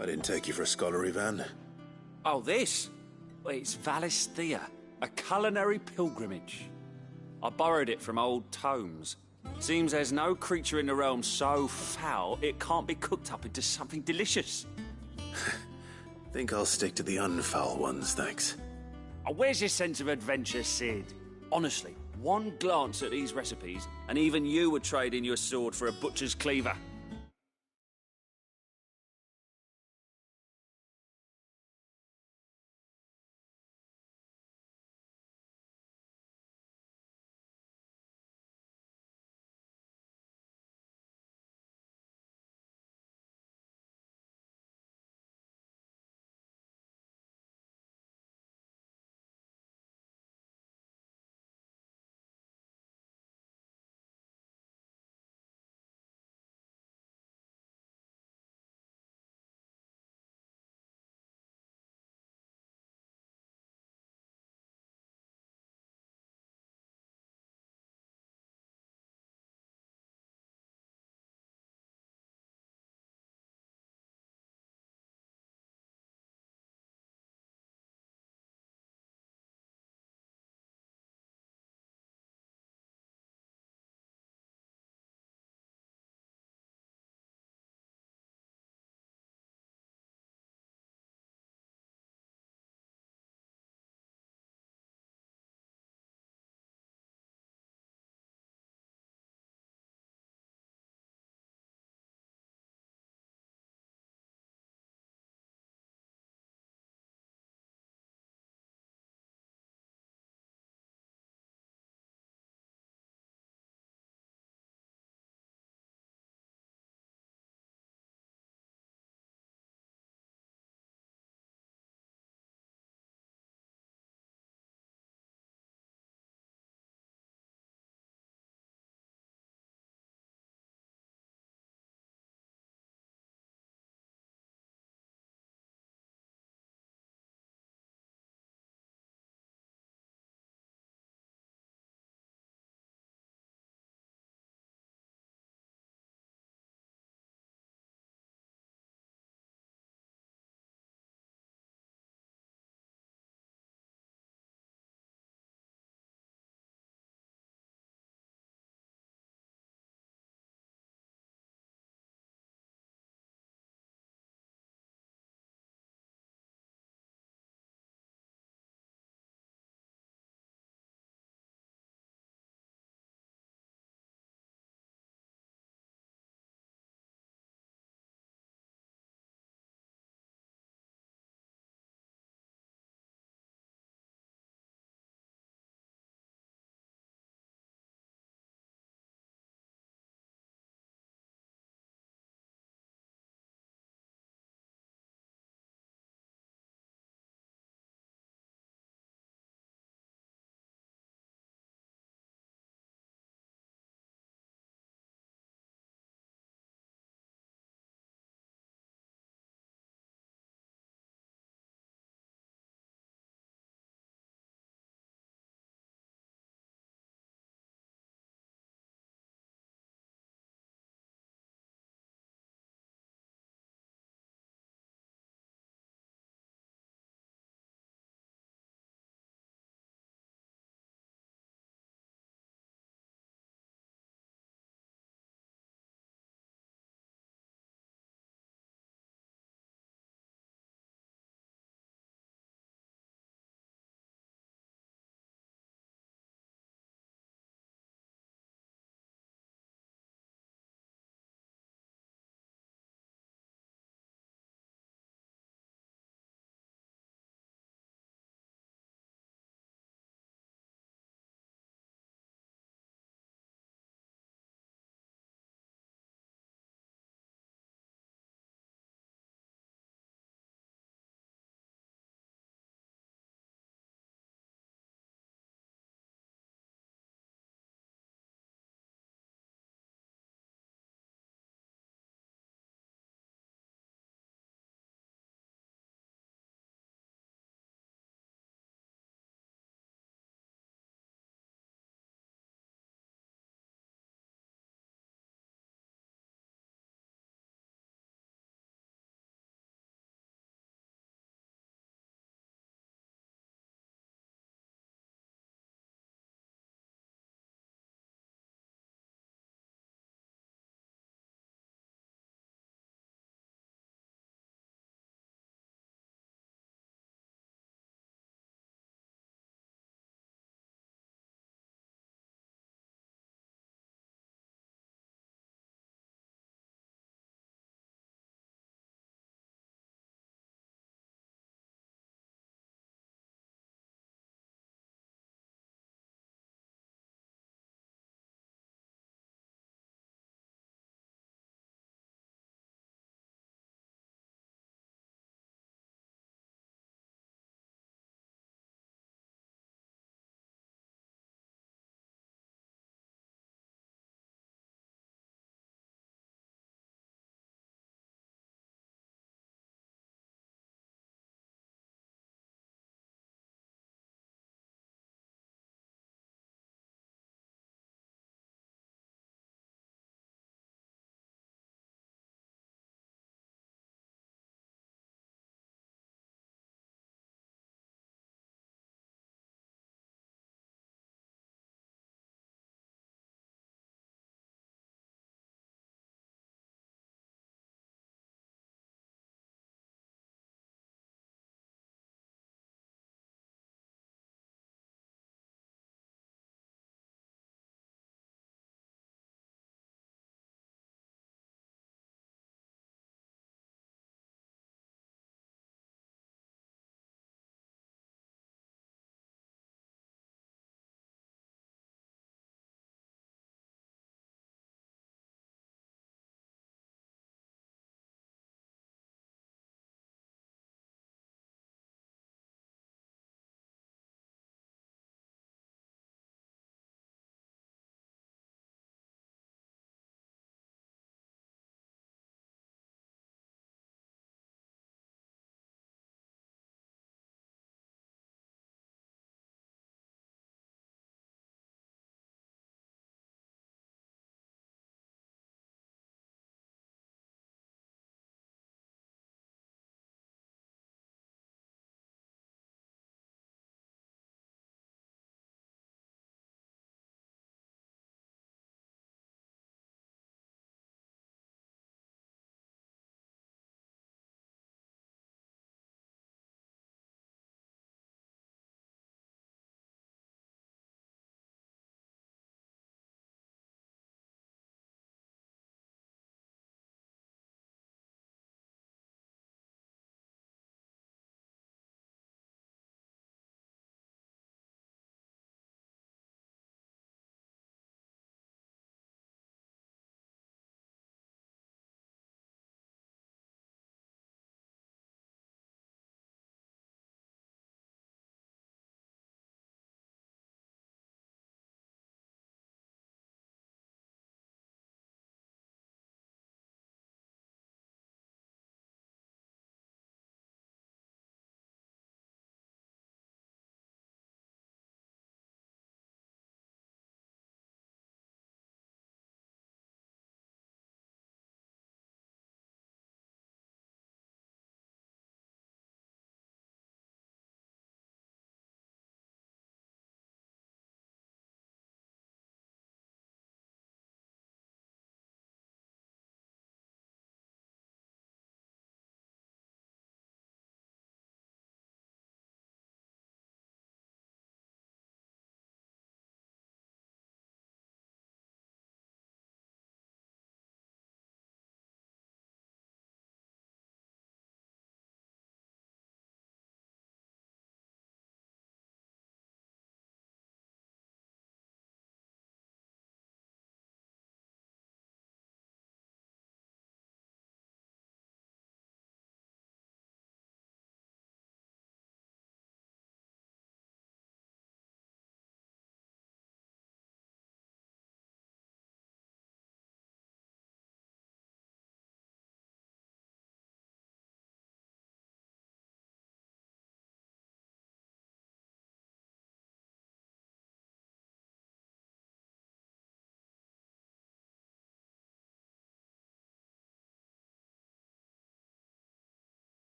I didn't take you for a scholarly van. Oh, this? Well, it's Valisthea, a culinary pilgrimage. I borrowed it from old tomes. Seems there's no creature in the realm so foul it can't be cooked up into something delicious. Think I'll stick to the unfoul ones, thanks. Oh, where's your sense of adventure, Sid? Honestly, one glance at these recipes, and even you would trade in your sword for a butcher's cleaver.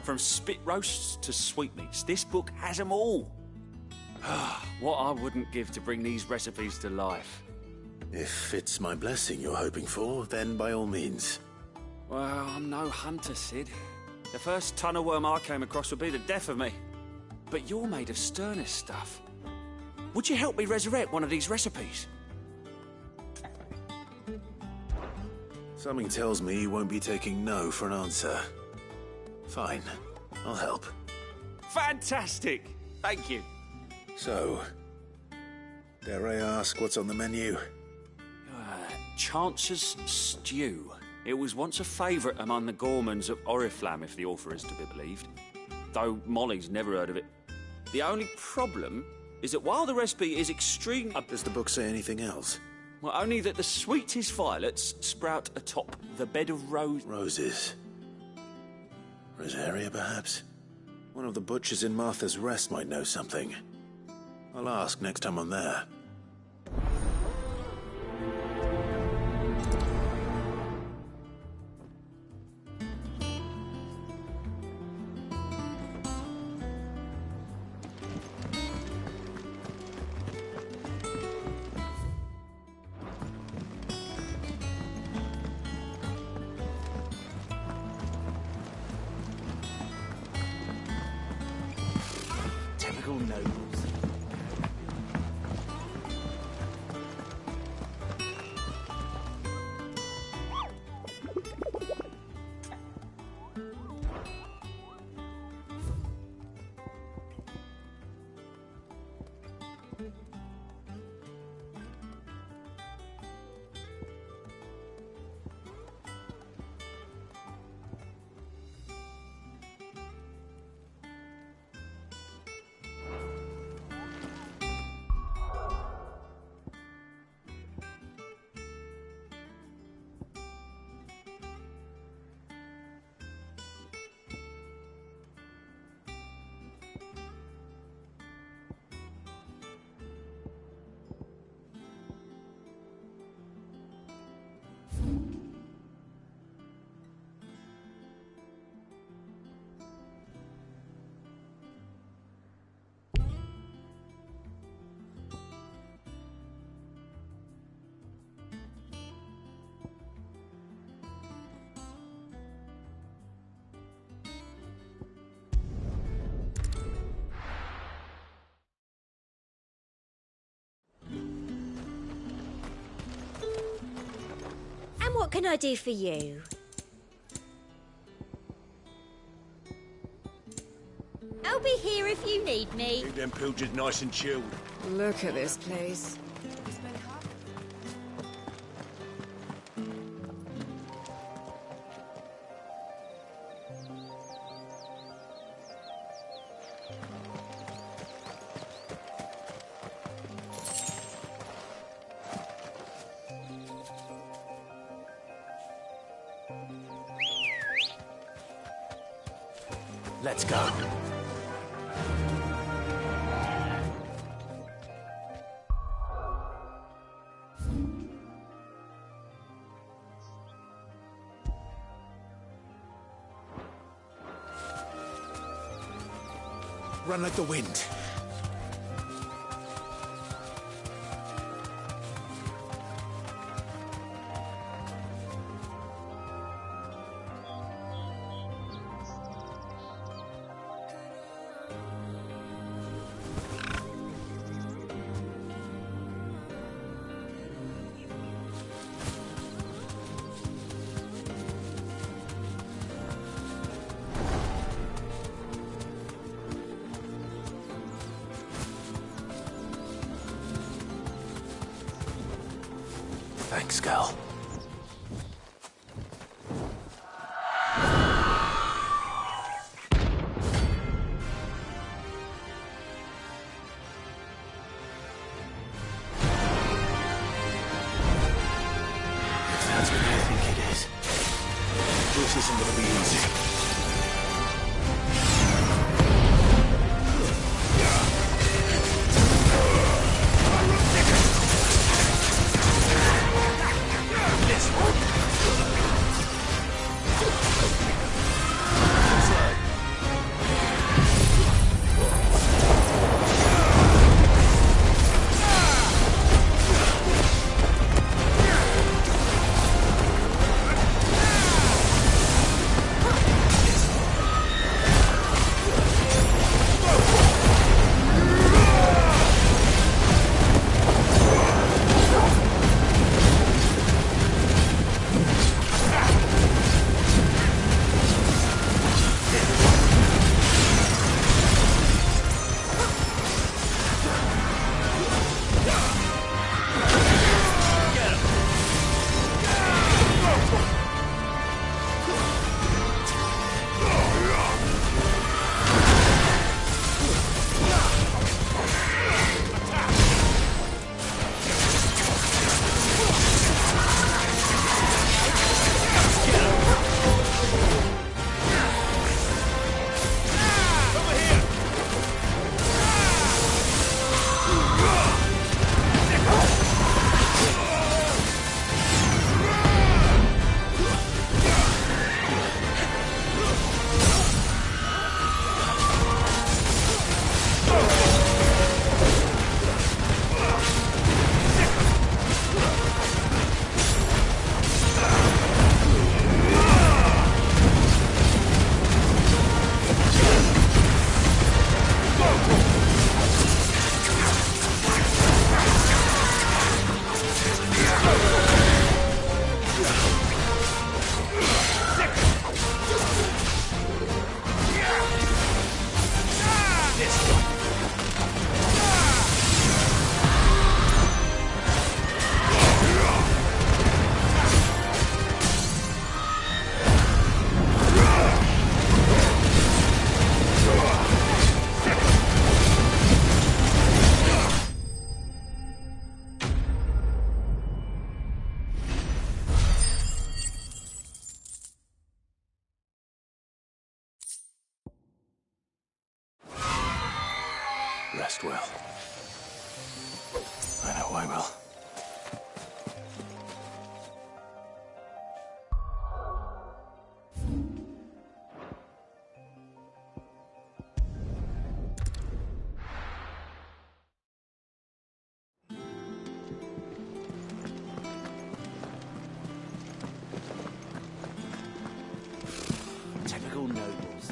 From spit roasts to sweetmeats, this book has them all. What I wouldn't give to bring these recipes to life. If it's my blessing you're hoping for, then by all means. Well, I'm no hunter, Sid. The first tunnel worm I came across would be the death of me. But you're made of sterner stuff. Would you help me resurrect one of these recipes? Something tells me you won't be taking no for an answer. Fine, I'll help. Fantastic! Thank you. So, dare I ask what's on the menu? Chance's Stew. It was once a favourite among the gourmands of Oriflamme, if the author is to be believed. Though Molly's never heard of it. The only problem is that while the recipe is extreme... Does the book say anything else? Well, only that the sweetest violets sprout atop the bed of roses. Rosaria, perhaps? One of the butchers in Martha's Rest might know something. I'll ask next time I'm there. What can I do for you? I'll be here if you need me. Keep them pilgers nice and chilled. Look at this place. Let's go. Run like the wind. Thanks, girl. That's what I think it is. This isn't gonna be easy. rest well. I know I will. Typical nobles.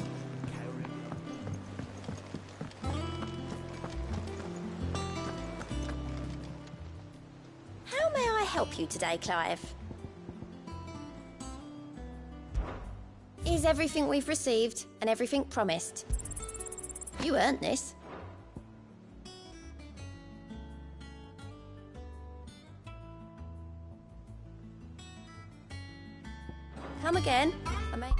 How may I help you today, Clive? Is everything we've received and everything promised? You earned this. Come again. I may...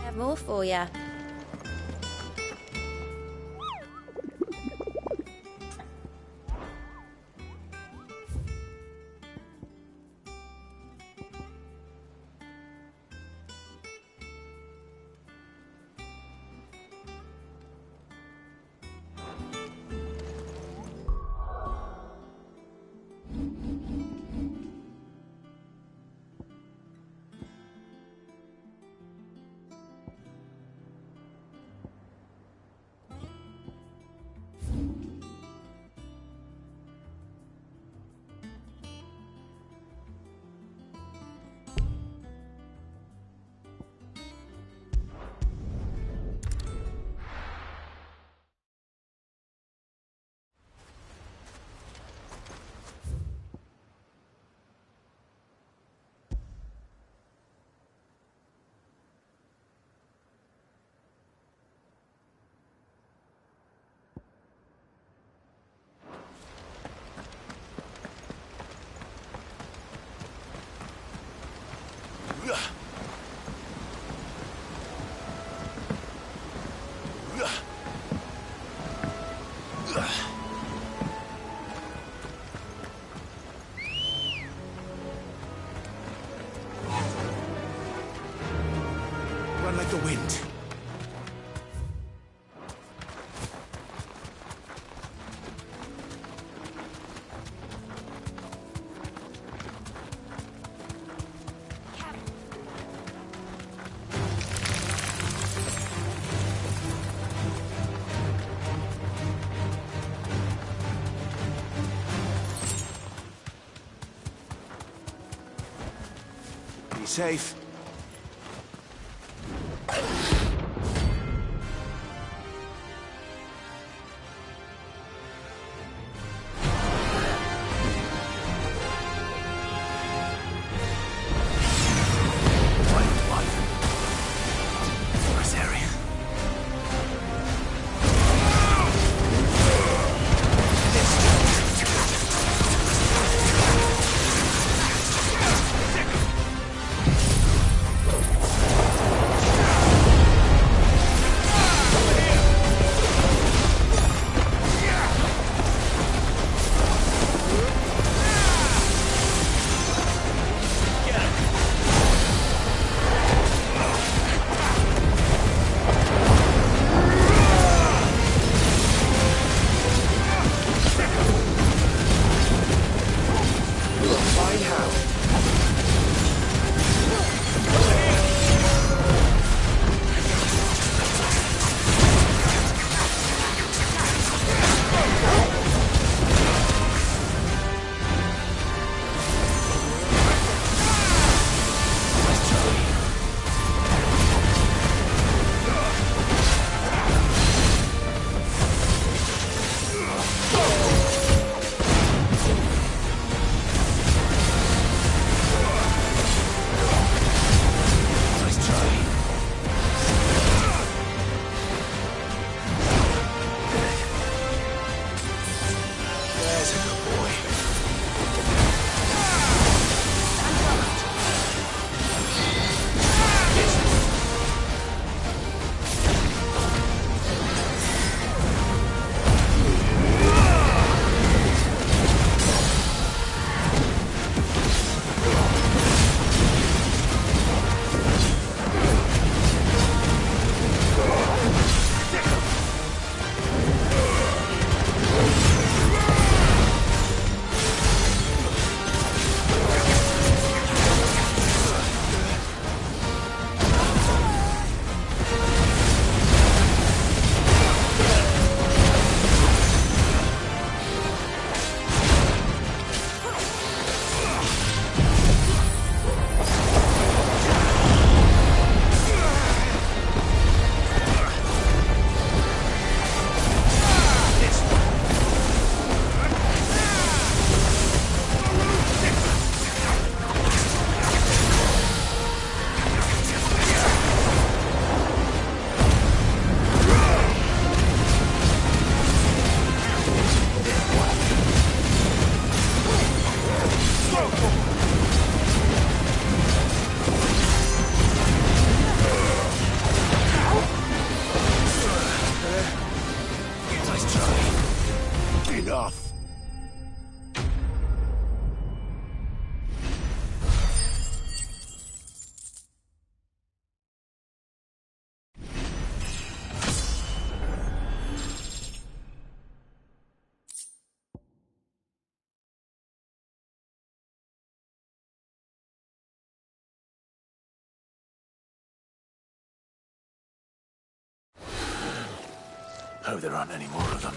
Have more for you. Run like the wind. Be safe. Hope there aren't any more of them.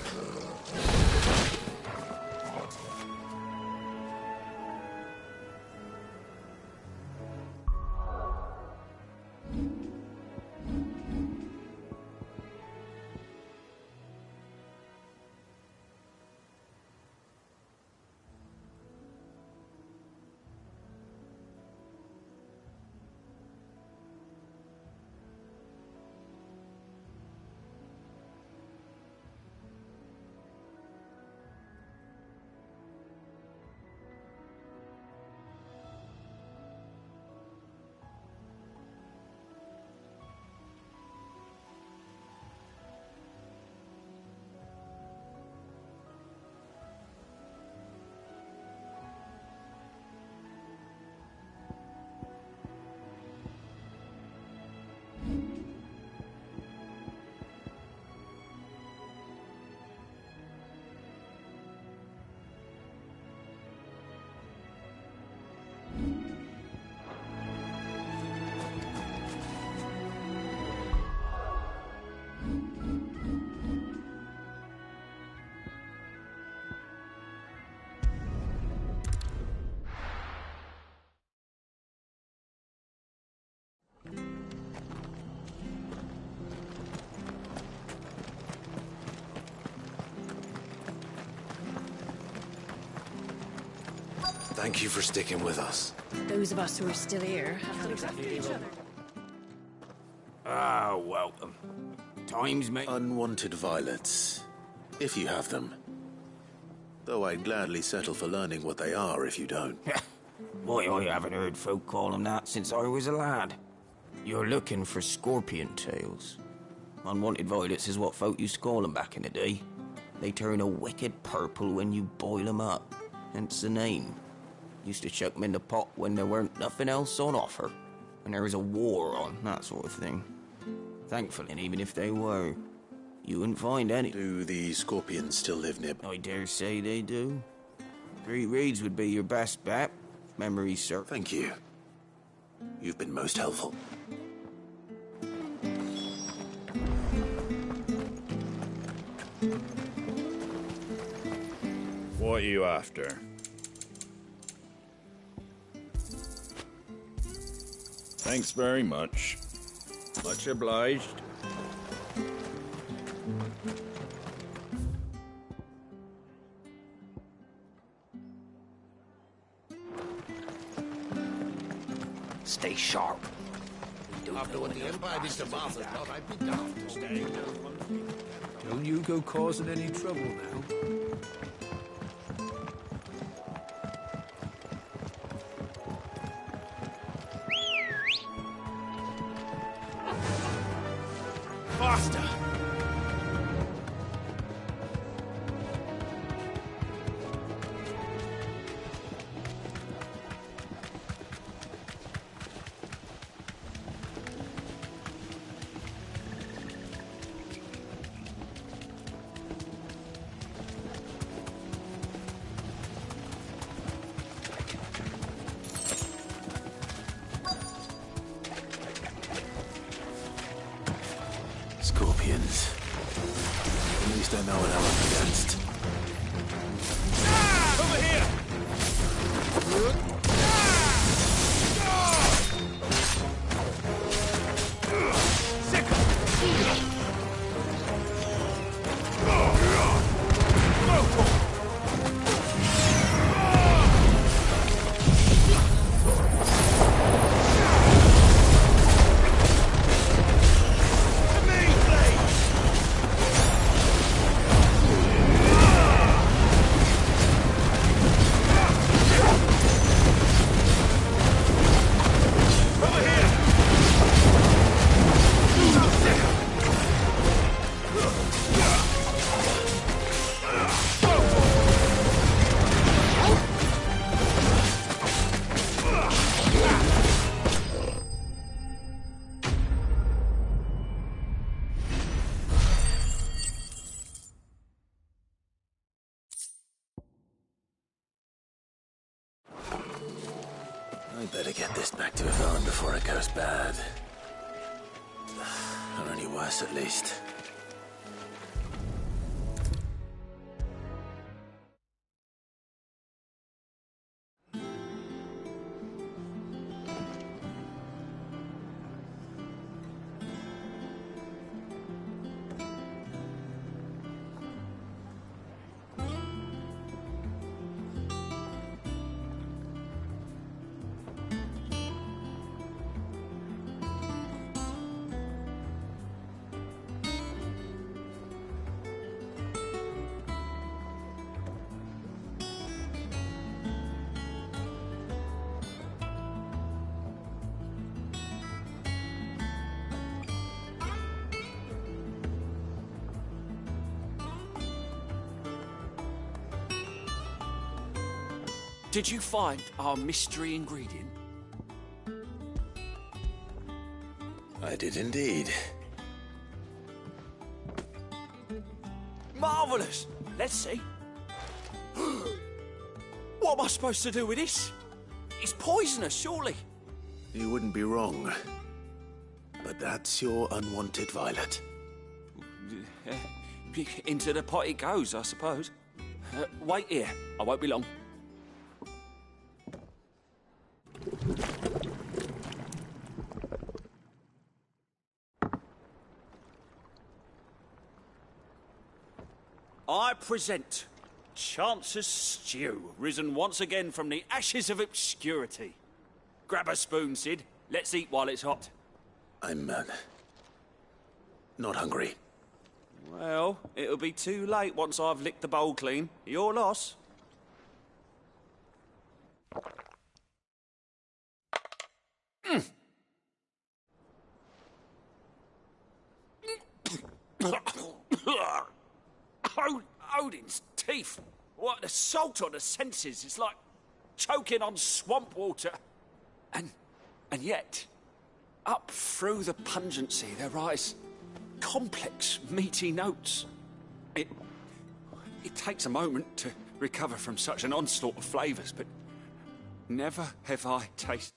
Thank you for sticking with us. Those of us who are still here have to look after each other. Ah, welcome. Times may... Unwanted violets, if you have them. Though I'd gladly settle for learning what they are if you don't. Boy, I haven't heard folk call them that since I was a lad. You're looking for scorpion tails. Unwanted violets is what folk used to call them back in the day. They turn a wicked purple when you boil them up, hence the name. Used to chuck them in the pot when there weren't nothing else on offer, when there was a war on, that sort of thing. Thankfully, and even if they were, you wouldn't find any. Do the scorpions still live near? I dare say they do. 3 reeds would be your best bet, if memory serves. Thank you. You've been most helpful. What are you after? Thanks very much. Much obliged. Stay sharp. After what the Empire did to Martha, thought I'd be daft to stay. Don't you go causing any trouble now. Faster! Scorpions. At least I know what I'm up against. Over here! I'd better get this back to Yvonne before it goes bad. Or any worse, at least. Did you find our mystery ingredient? I did indeed. Marvellous! Let's see. What am I supposed to do with this? It's poisonous, surely. You wouldn't be wrong. But that's your unwanted violet. Into the pot it goes, I suppose. Wait here. I won't be long. I present Chance's Stew, risen once again from the ashes of obscurity. Grab a spoon, Sid. Let's eat while it's hot. I'm, not hungry. Well, it'll be too late once I've licked the bowl clean. Your loss. Odin's teeth. What an assault on the senses. It's like choking on swamp water. And yet, up through the pungency, there rise complex, meaty notes. It takes a moment to recover from such an onslaught of flavours, but never have I tasted...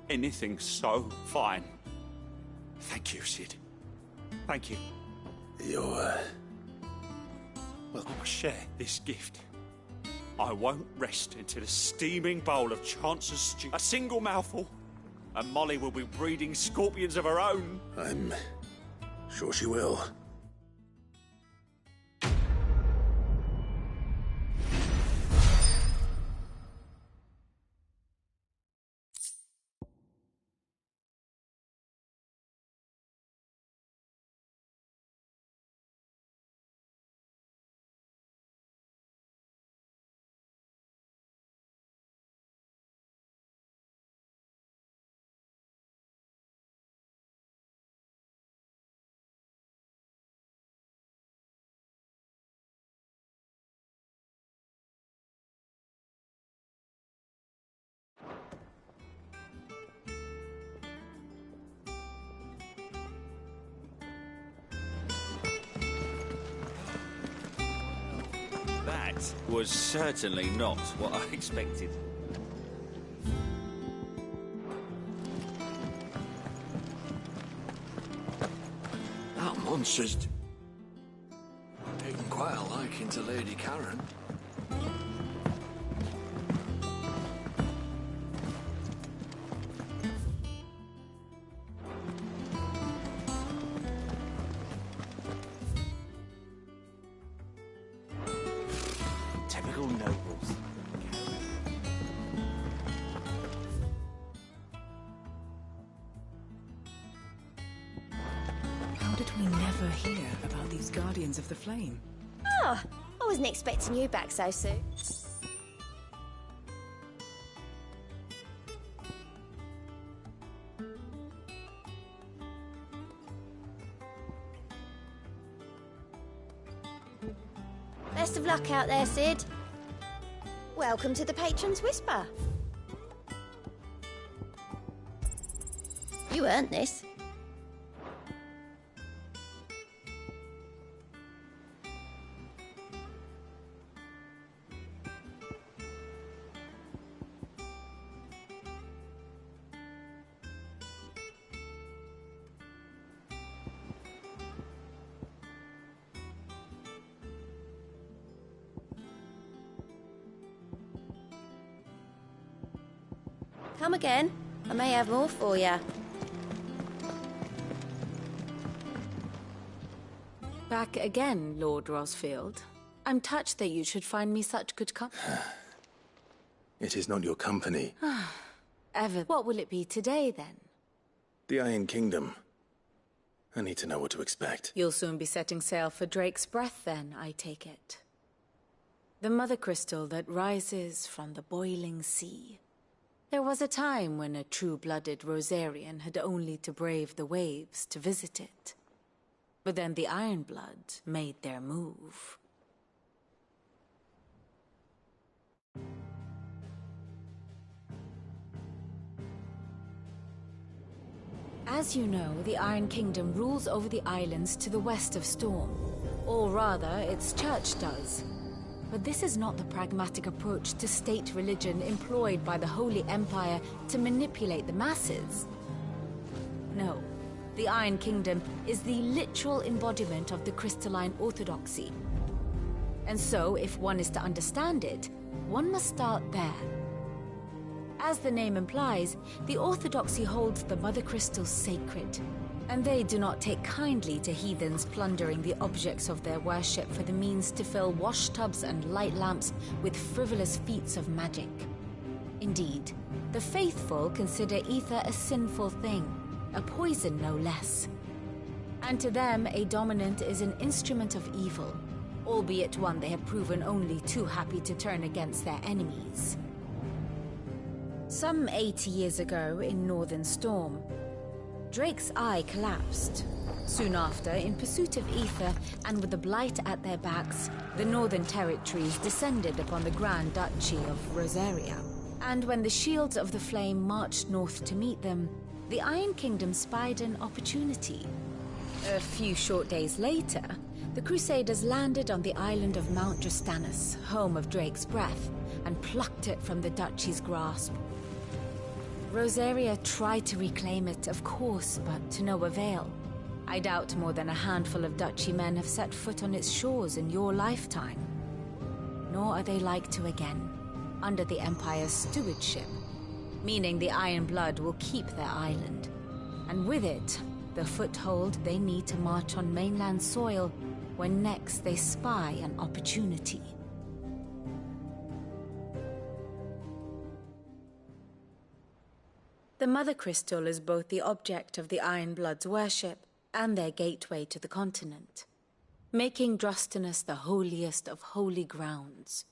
anything so fine. Thank you, Sid. Thank you. You're, Well, I must share this gift. I won't rest until a steaming bowl of Chance's stew. A single mouthful, and Molly will be breeding scorpions of her own. I'm sure she will. That was certainly not what I expected. That monster's taken quite a liking to Lady Karen. Typical nobles. How did we never hear about these Guardians of the Flame? Oh, I wasn't expecting you back so soon. Best of luck out there, Sid. Welcome to the Patron's Whisper. You earned this. Come again. I may have more for you. Back again, Lord Rosfield. I'm touched that you should find me such good company. It is not your company. Ever. What will it be today, then? The Iron Kingdom. I need to know what to expect. You'll soon be setting sail for Drake's Breath, then, I take it. The mother crystal that rises from the boiling sea. There was a time when a true-blooded Rosarian had only to brave the waves to visit it. But then the Ironblood made their move. As you know, the Iron Kingdom rules over the islands to the west of Storm. Or rather, its church does. But this is not the pragmatic approach to state religion employed by the Holy Empire to manipulate the masses. No, the Iron Kingdom is the literal embodiment of the crystalline orthodoxy. And so, if one is to understand it, one must start there. As the name implies, the orthodoxy holds the mother crystals sacred, and they do not take kindly to heathens plundering the objects of their worship for the means to fill washtubs and light lamps with frivolous feats of magic. Indeed, the faithful consider ether a sinful thing, a poison no less. And to them, a dominant is an instrument of evil, albeit one they have proven only too happy to turn against their enemies. Some 80 years ago, in Northern Storm, Drake's eye collapsed. Soon after, in pursuit of ether, and with the Blight at their backs, the Northern Territories descended upon the Grand Duchy of Rosaria. And when the Shields of the Flame marched north to meet them, the Iron Kingdom spied an opportunity. A few short days later, the Crusaders landed on the island of Mount Drastanus, home of Drake's Breath, and plucked it from the Duchy's grasp. Rosaria tried to reclaim it, of course, but to no avail. I doubt more than a handful of Duchy men have set foot on its shores in your lifetime. Nor are they like to again, under the Empire's stewardship, meaning the Iron Blood will keep their island, and with it, the foothold they need to march on mainland soil when next they spy an opportunity. The Mother Crystal is both the object of the Iron Blood's worship and their gateway to the continent, making Drastanus the holiest of holy grounds,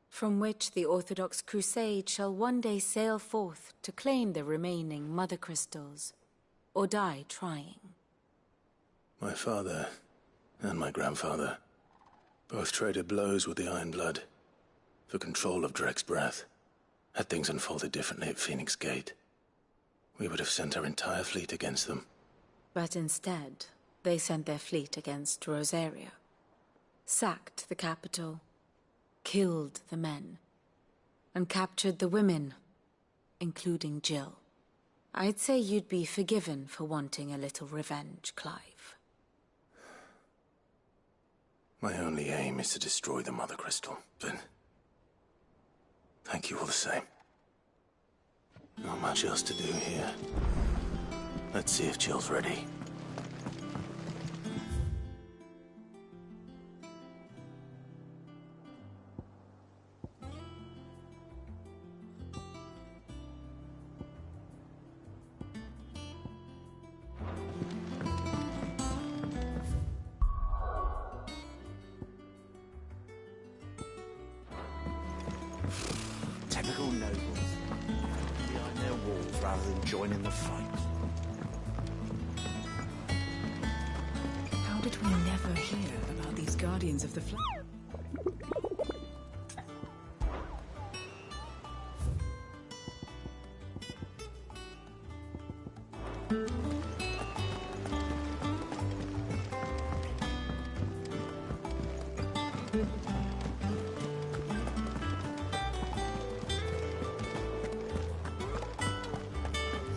from which the Orthodox Crusade shall one day sail forth to claim the remaining Mother Crystals, or die trying. My father and my grandfather both traded blows with the Iron Blood for control of Drake's Breath. Had things unfolded differently at Phoenix Gate, we would have sent our entire fleet against them. But instead, they sent their fleet against Rosaria, sacked the capital, killed the men, and captured the women, including Jill. I'd say you'd be forgiven for wanting a little revenge, Clive. My only aim is to destroy the Mother Crystal, but thank you all the same. Not much else to do here. Let's see if Jill's ready. Typical nobles. Behind their walls rather than joining the fight. How did we never hear about these Guardians of the Flame?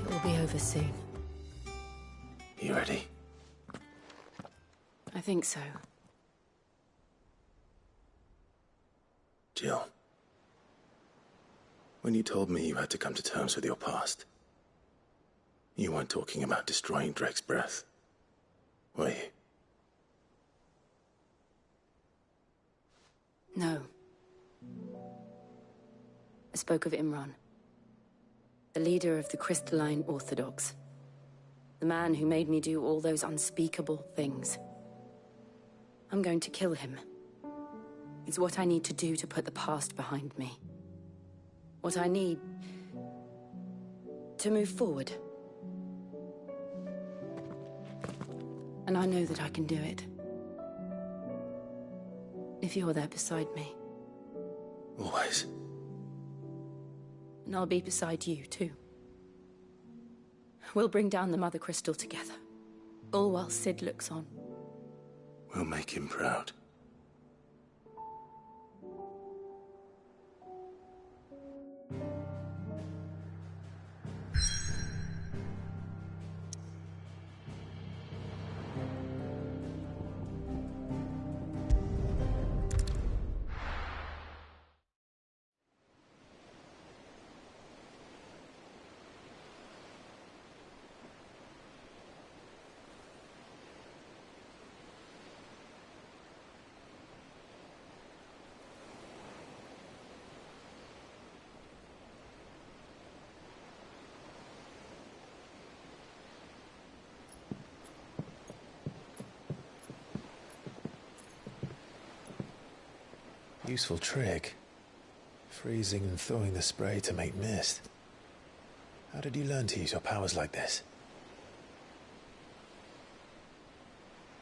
It will be over soon. You ready? I think so. Jill. When you told me you had to come to terms with your past, you weren't talking about destroying Drake's Breath, were you? No. I spoke of Imran, the leader of the Crystalline Orthodox. The man who made me do all those unspeakable things. I'm going to kill him. It's what I need to do to put the past behind me. What I need to move forward. And I know that I can do it. If you're there beside me. Always. And I'll be beside you, too. We'll bring down the Mother Crystal together. All while Sid looks on. We'll make him proud. Useful trick. Freezing and thawing the spray to make mist. How did you learn to use your powers like this?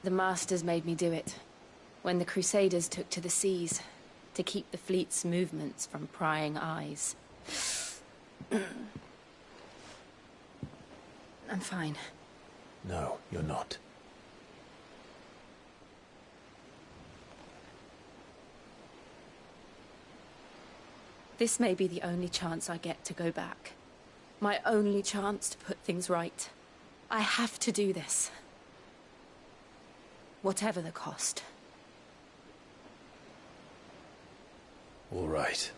The Masters made me do it. When the Crusaders took to the seas, to keep the fleet's movements from prying eyes. I'm fine. No, you're not. This may be the only chance I get to go back. My only chance to put things right. I have to do this. Whatever the cost. All right.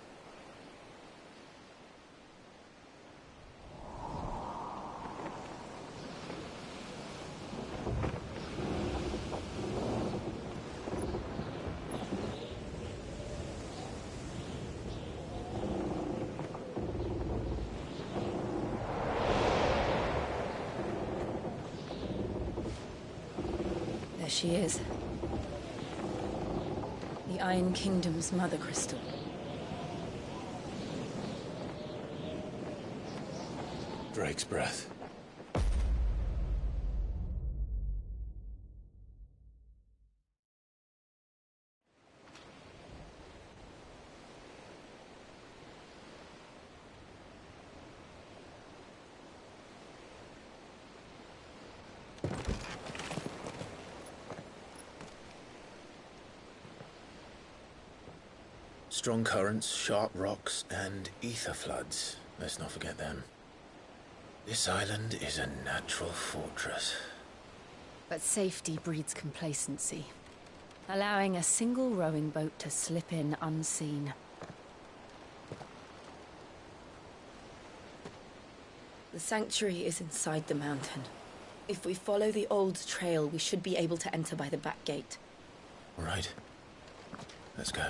She is. The Iron Kingdom's Mother Crystal. Drake's breath. Strong currents, sharp rocks, and ether floods. Let's not forget them. This island is a natural fortress. But safety breeds complacency. Allowing a single rowing boat to slip in unseen. The sanctuary is inside the mountain. If we follow the old trail, we should be able to enter by the back gate. All right. Let's go.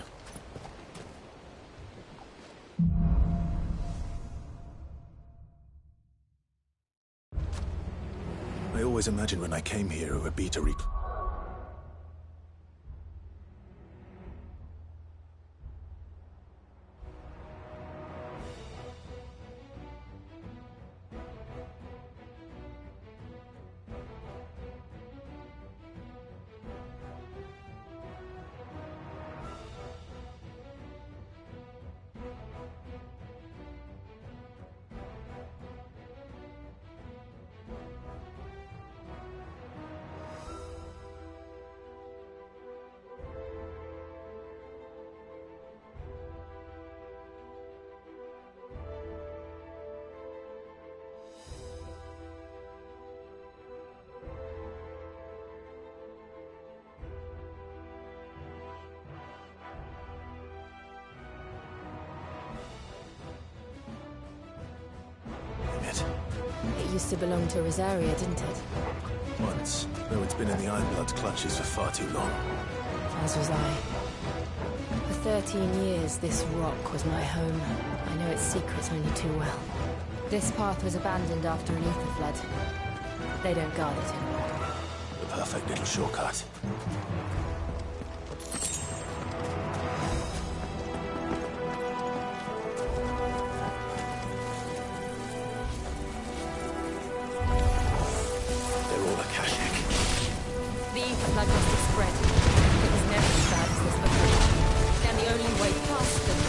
I always imagined when I came here it would be to It used to belong to Rosaria, didn't it? Once, though it's been in the Ironblood's clutches for far too long. As was I. The 13 years, this rock was my home. I know its secrets only too well. This path was abandoned after an ether flood. They don't guard it anymore. The perfect little shortcut. They're all Akashic. The ether flood must have spread. It was never as bad as this before. And the only way past them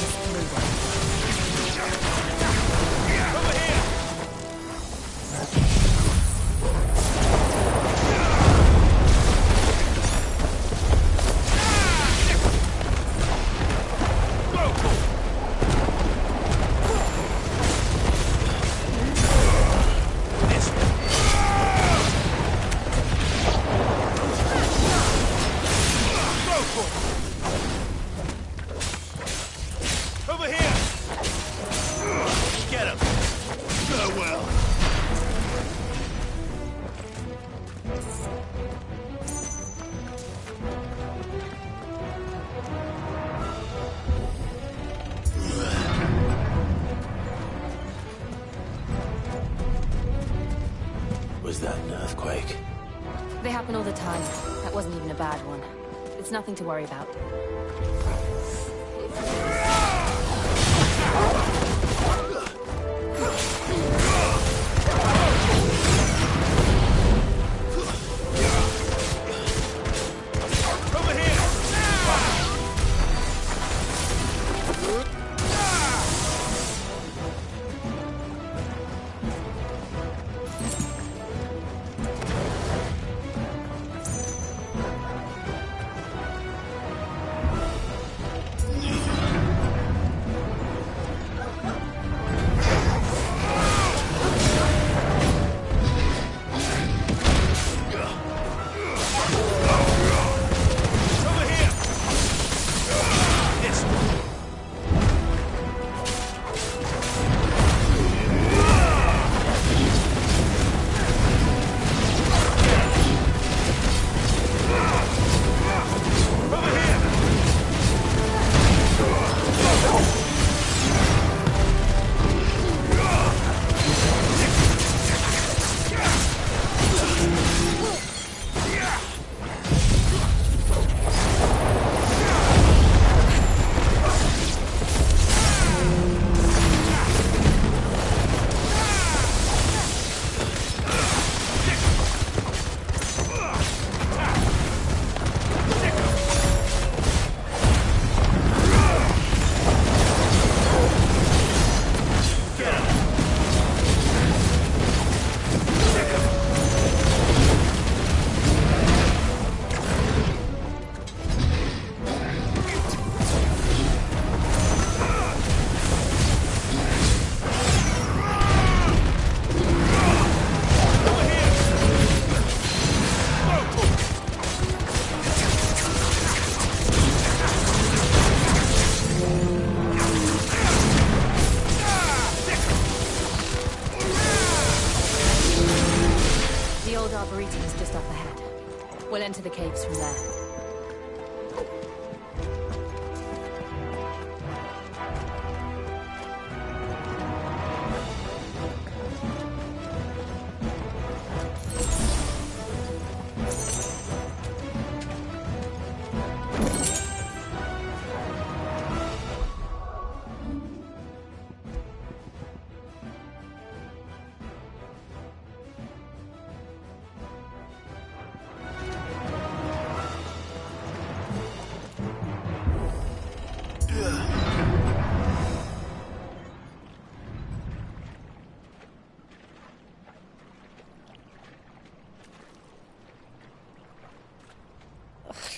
is through them. Over here! Over here! Get him! Farewell! Was that an earthquake? They happen all the time. That wasn't even a bad one. It's nothing to worry about. Over here! Arboretum is just up ahead. We'll enter the caves from there.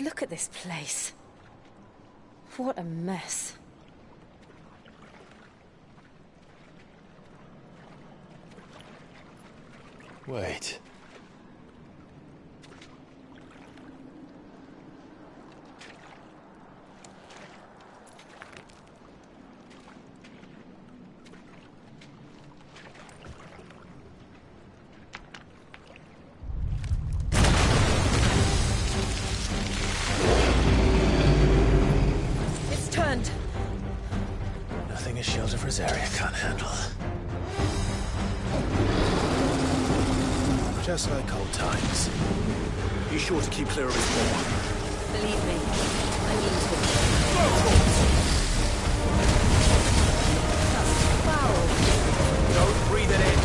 Look at this place. What a mess. Wait. handle. Just like old times. Be sure to keep clear of his paw. Believe me, I mean to. That's foul. Don't breathe it in.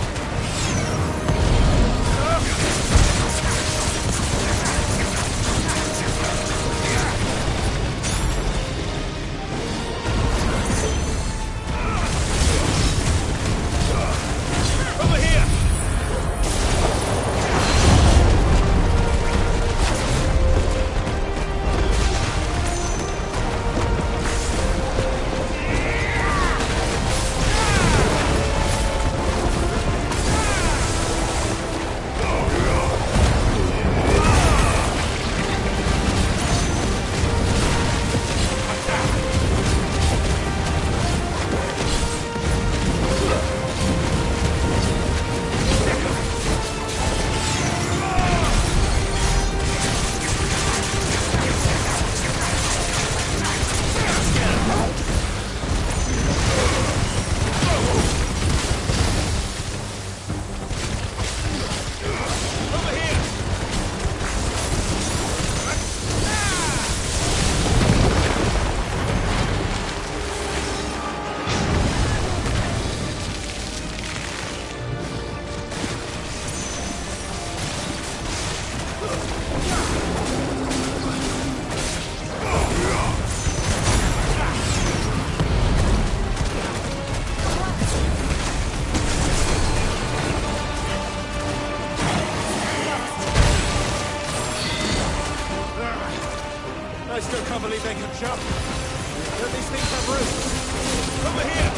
I still can't believe they can jump. Don't these things have roots? Over here!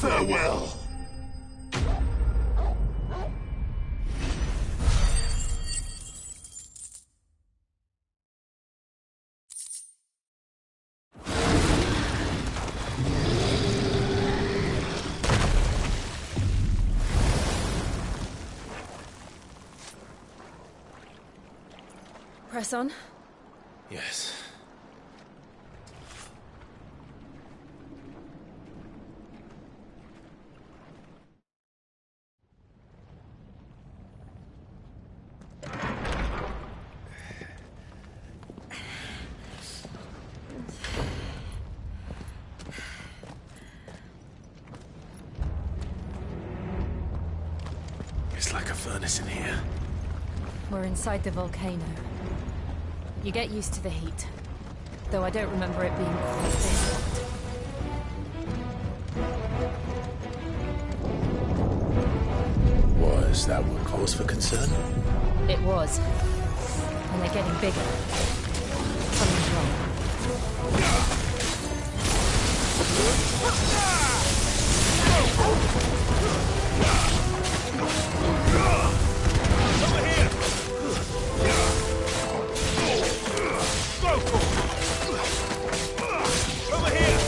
Farewell. Press on. Yes. It's like a furnace in here. We're inside the volcano. You get used to the heat. Though I don't remember it being quite this hot. Was that what cause for concern? It was. And they're getting bigger. Something's Over here! Over here!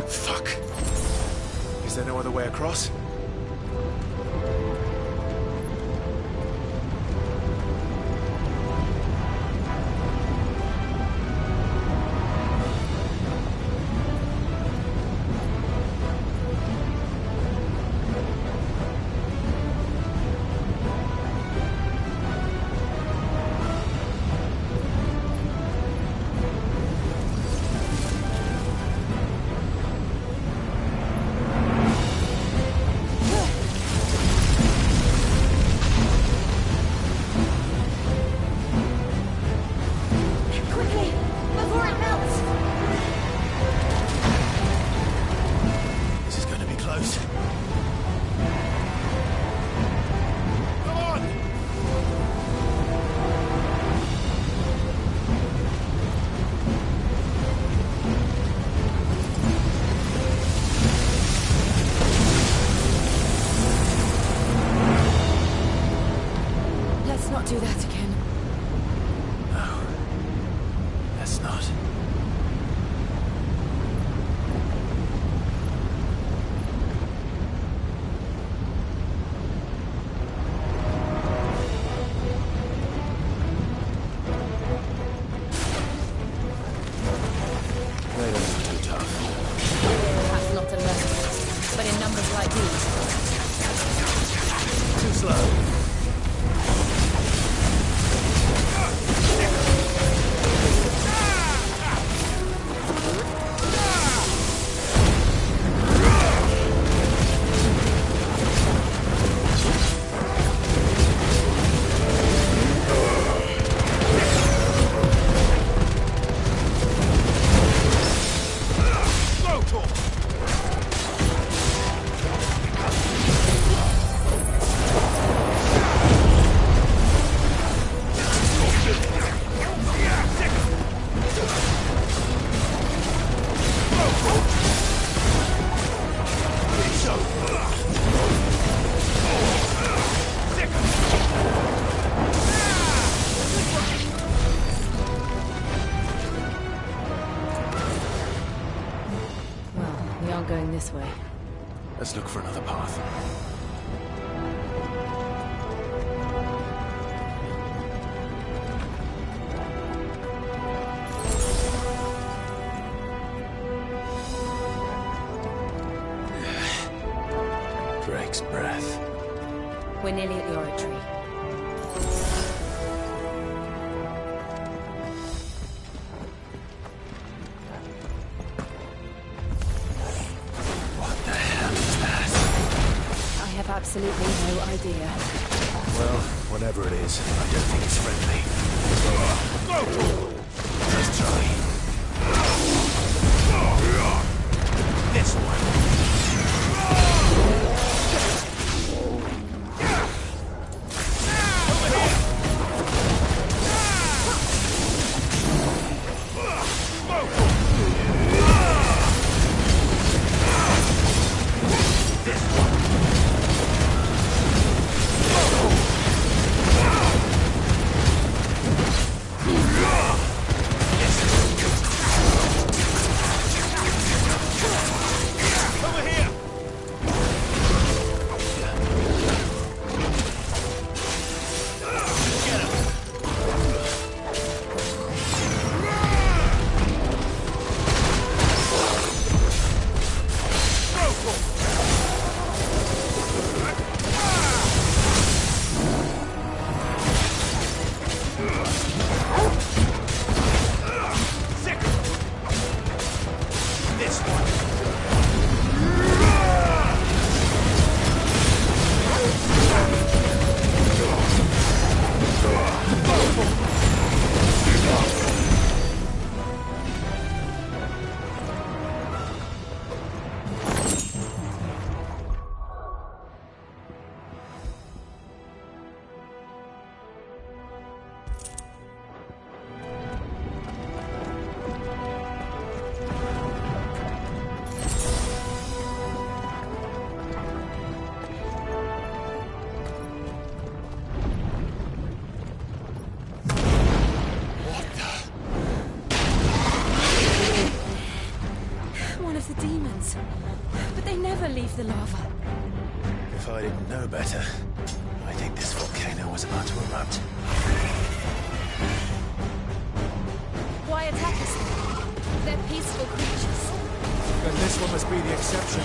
Fuck. Is there no other way across? Do that again. No. Let's not. They don't look too tough. Perhaps not in numbers, but in numbers like these. Too slow. Going this way. Let's look for another path. Drake's breath. We're nearly at the oratory. Absolutely no idea. Well, whatever it is, I don't think it's friendly. Let's try. This one. one of the demons. But they never leave the lava. If I didn't know better, I think this volcano was about to erupt. Why attack us then? They're peaceful creatures. Then this one must be the exception.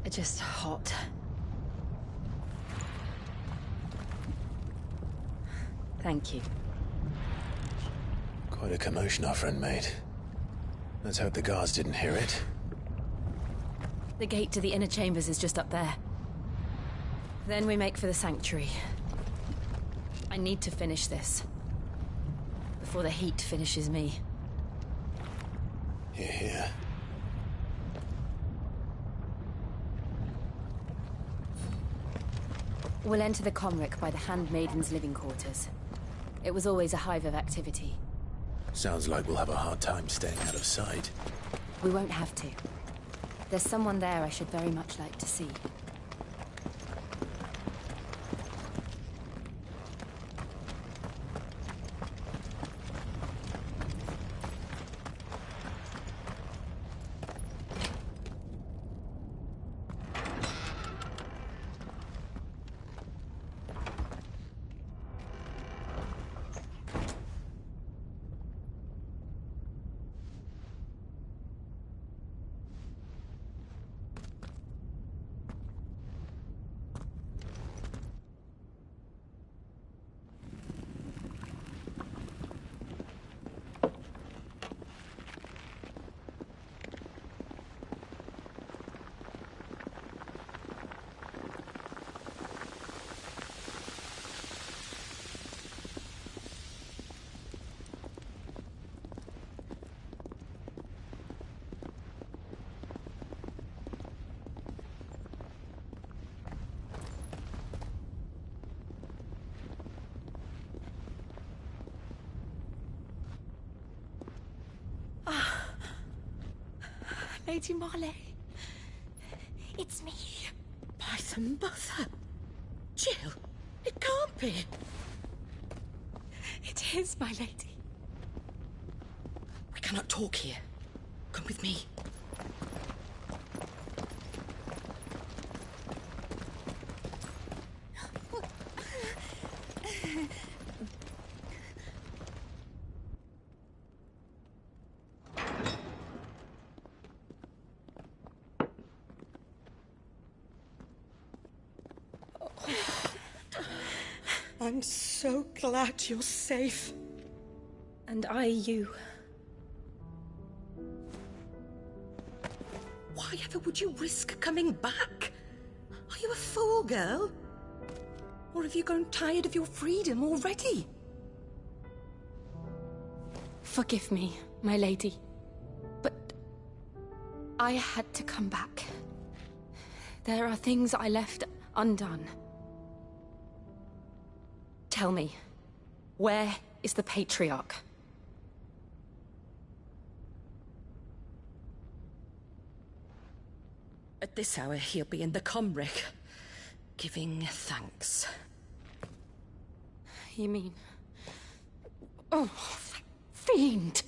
Just hot. Thank you. Quite a commotion our friend made. Let's hope the guards didn't hear it. The gate to the inner chambers is just up there. Then we make for the sanctuary. I need to finish this. Before the heat finishes me. Hear, hear. We'll enter the Comric by the Handmaiden's living quarters. It was always a hive of activity. Sounds like we'll have a hard time staying out of sight. We won't have to. There's someone there I should very much like to see. Lady Marley. It's me. By the mother. Jill, it can't be. It is, my lady. We cannot talk here. Come with me. I'm so glad you're safe. And I you. Why ever would you risk coming back? Are you a fool, girl? Or have you grown tired of your freedom already? Forgive me, my lady. But I had to come back. There are things I left undone. Tell me, where is the Patriarch? At this hour, he'll be in the Comric, giving thanks. You mean... Oh, fiend!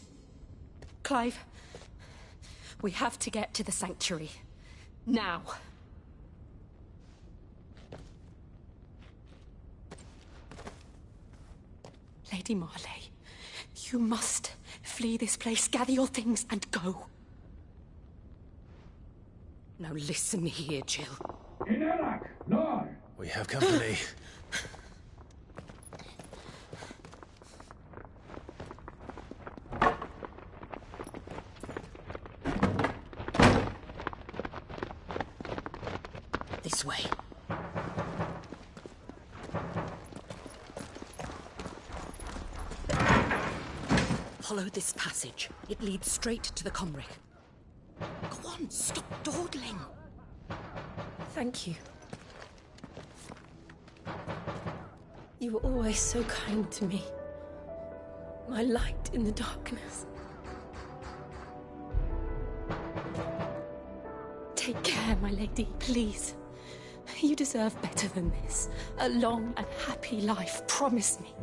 Clive, we have to get to the Sanctuary. Now. Lady Marley, you must flee this place, gather your things, and go. Now listen here, Jill. We have company. This way. Follow this passage. It leads straight to the Comric. Go on, stop dawdling. Thank you. You were always so kind to me. My light in the darkness. Take care, my lady, please. You deserve better than this. A long and happy life, promise me.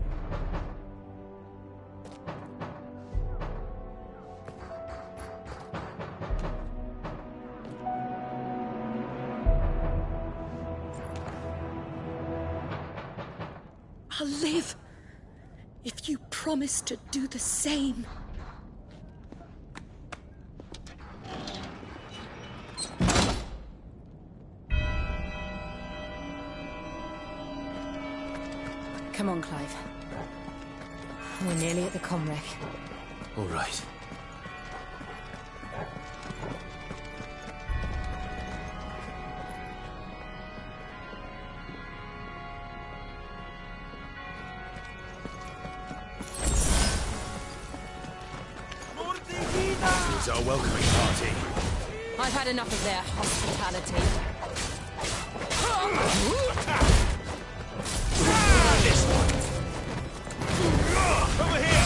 I'll live if you promise to do the same. Come on, Clive. We're nearly at the Comric. All right. Here's our welcoming party. I've had enough of their hospitality. This one. Over here!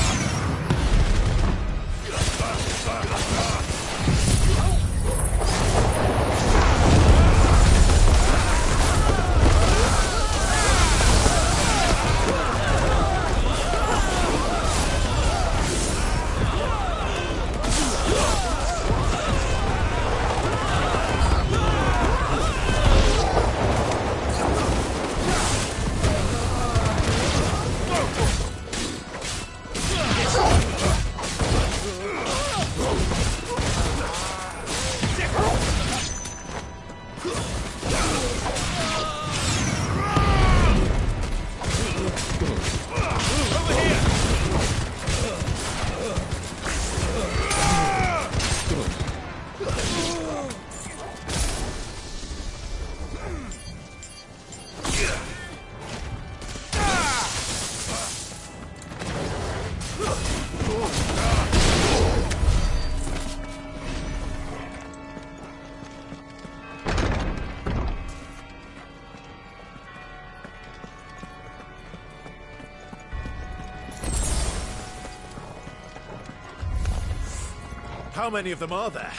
How many of them are there?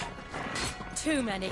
too many.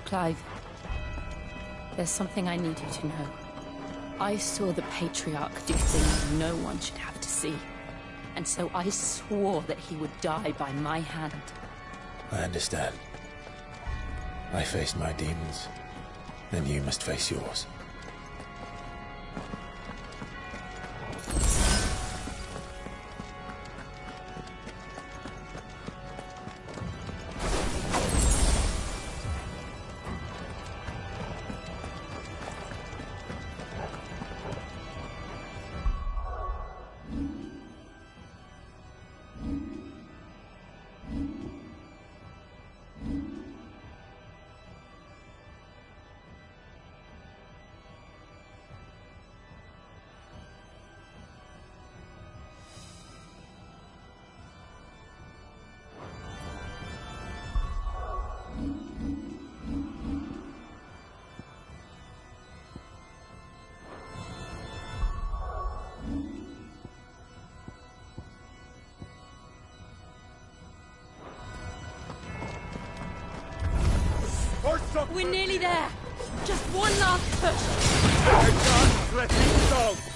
Clive, there's something I need you to know. I saw the Patriarch do things no one should have to see. And so I swore that he would die by my hand. I understand. I faced my demons, then you must face yours. We're nearly there. Just one last push. Let me go.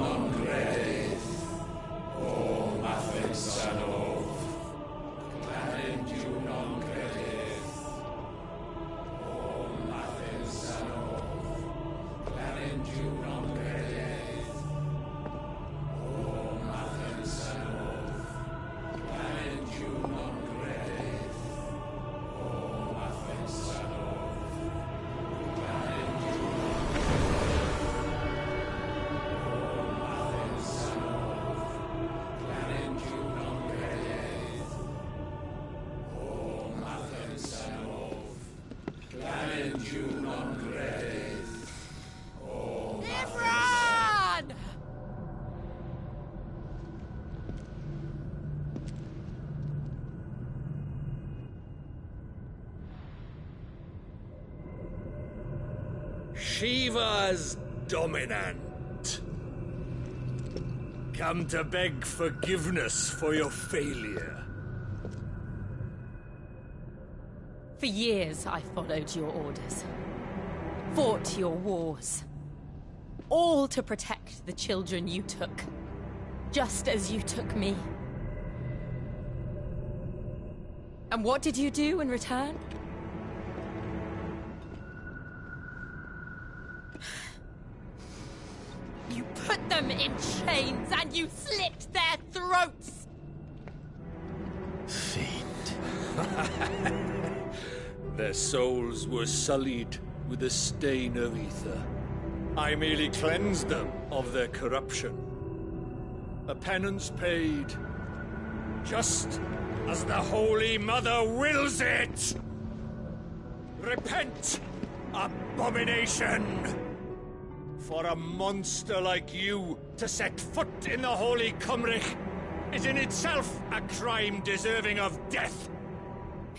non credith, o Mathen Sanov. Clarin you non credith, o Mathen Sanov. Clarin you non credith, o Mathen Sanov. Clarin you non credith, o Mathen Sanov. Clarin you Imran! Shiva's dominant. Come to beg forgiveness for your failure. For years, I followed your orders. Fought your wars. All to protect the children you took. Just as you took me. And what did you do in return? You put them in chains and you slit their throats! Their souls were sullied with a stain of ether. I merely cleansed them of their corruption. A penance paid, just as the Holy Mother wills it! Repent, abomination! For a monster like you to set foot in the Holy Cymrich is in itself a crime deserving of death.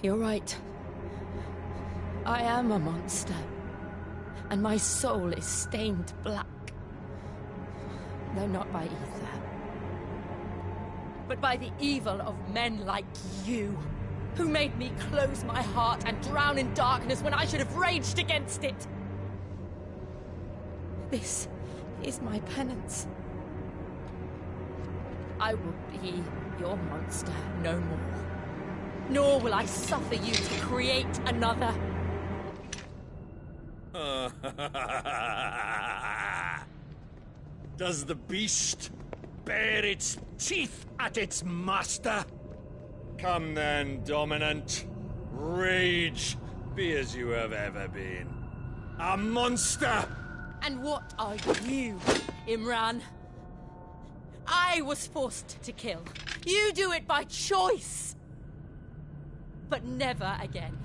You're right. I am a monster. And my soul is stained black. Though not by ether. But by the evil of men like you, who made me close my heart and drown in darkness when I should have raged against it. This is my penance. I will be your monster no more. Nor will I suffer you to create another. Does the beast bare its teeth at its master? Come then, dominant. Rage, be as you have ever been. A monster! And what are you, Imran? I was forced to kill. You do it by choice. But never again.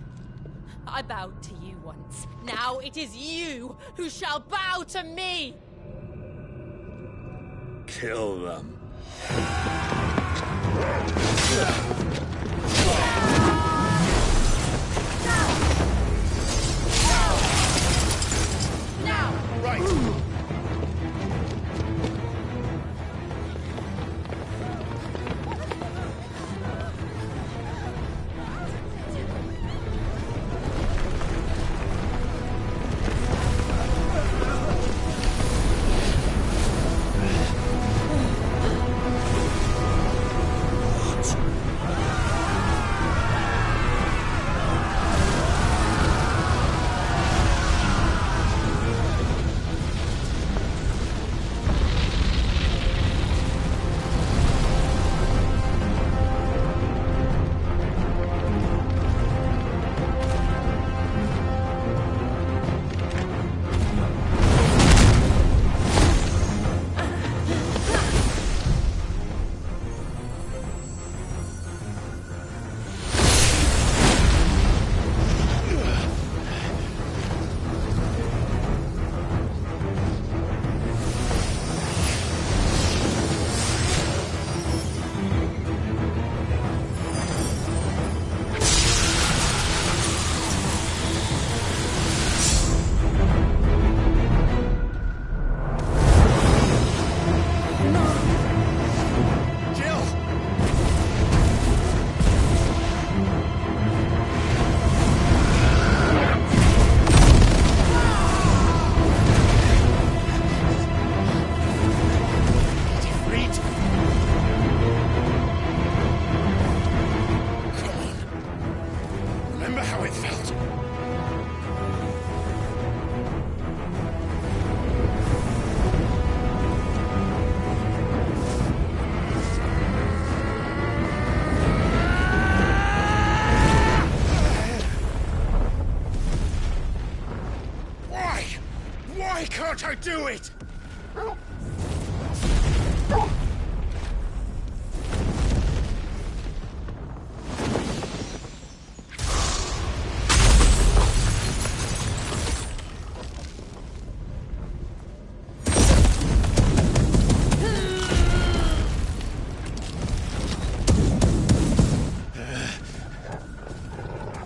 I bowed to you once. Now it is you who shall bow to me! Kill them. Now! Right! Why can't I do it?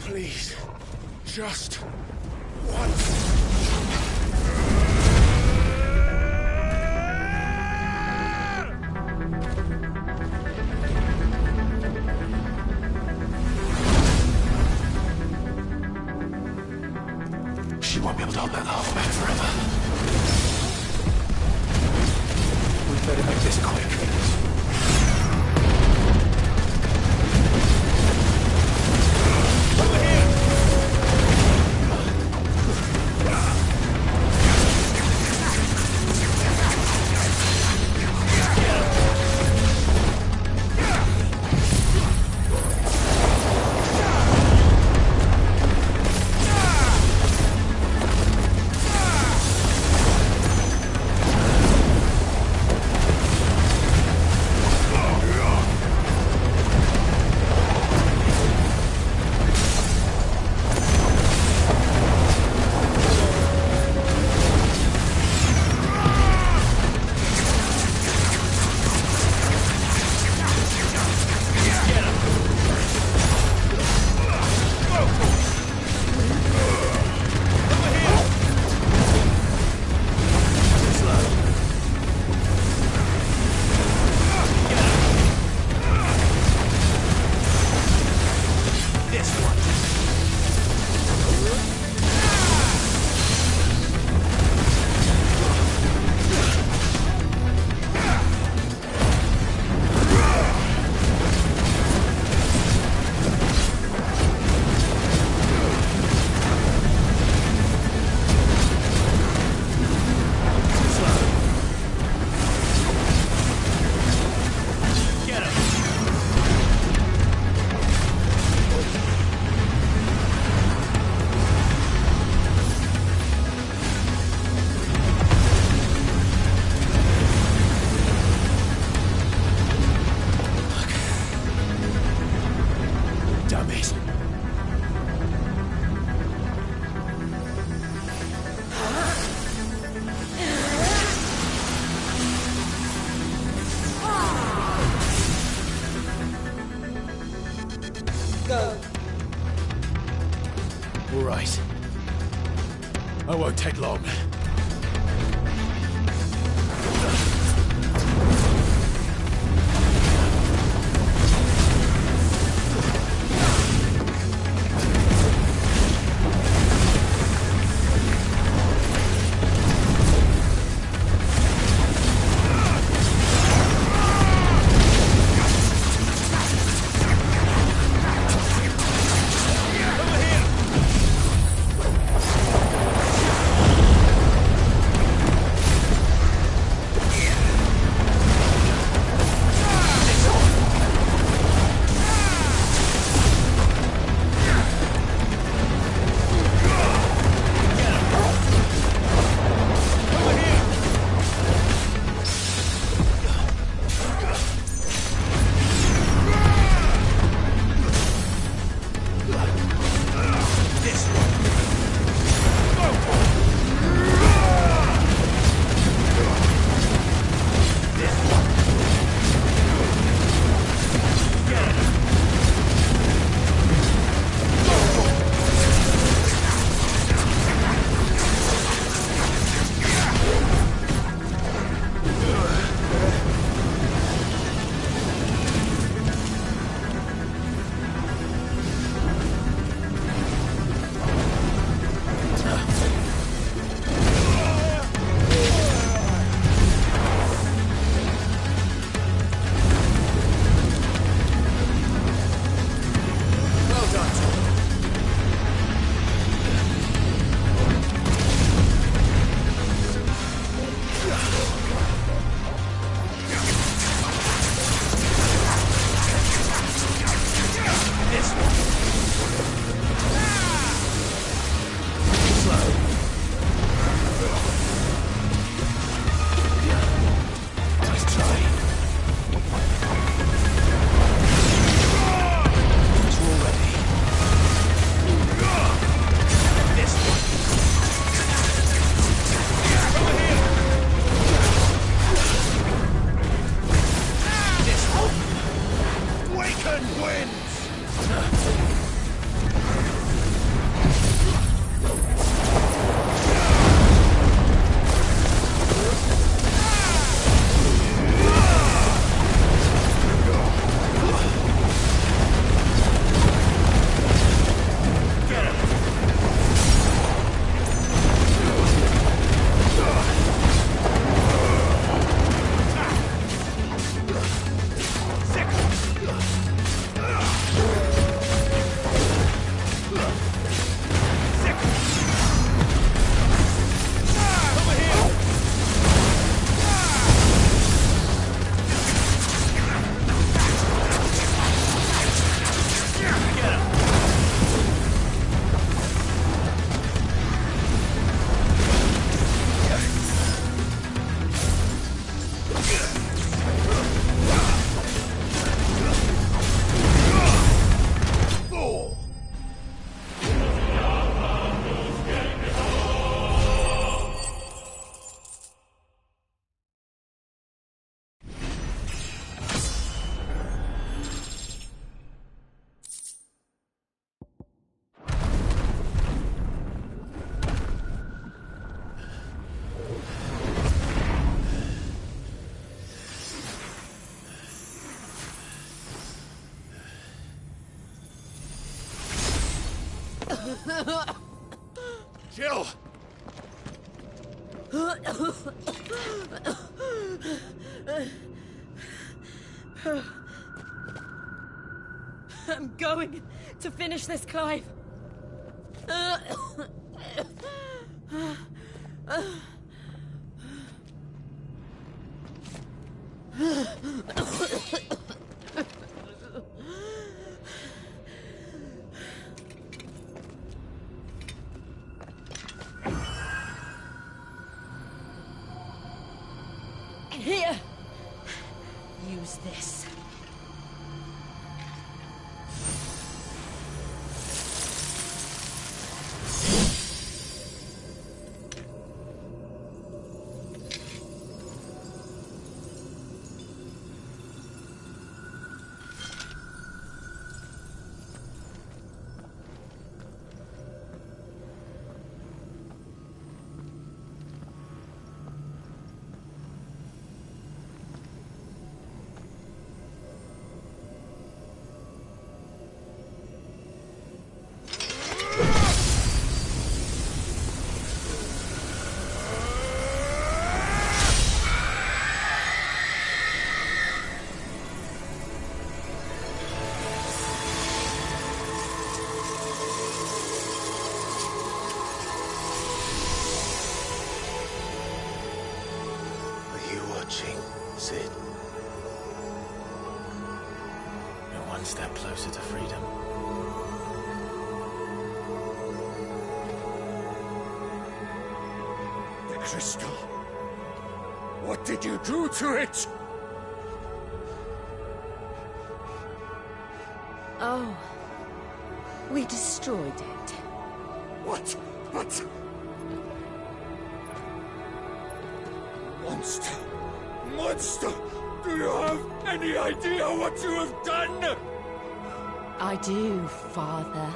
Please, just once. She won't be able to hold that half back forever. We better make this quick. All right. I won't take long. Jill! I'm going to finish this, Clive. Here! Use this. Sid. You're one step closer to freedom. The crystal. What did you do to it? Oh. We destroyed it. What? Monster! Monster! Do you have any idea what you have done? I do, Father.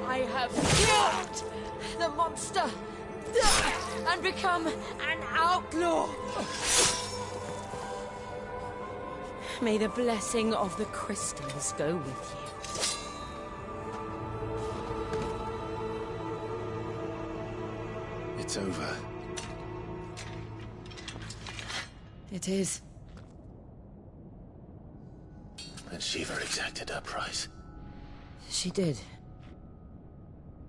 I have killed the monster and become an outlaw. May the blessing of the crystals go with you. It's over. It is. And Shiva exacted her price. She did.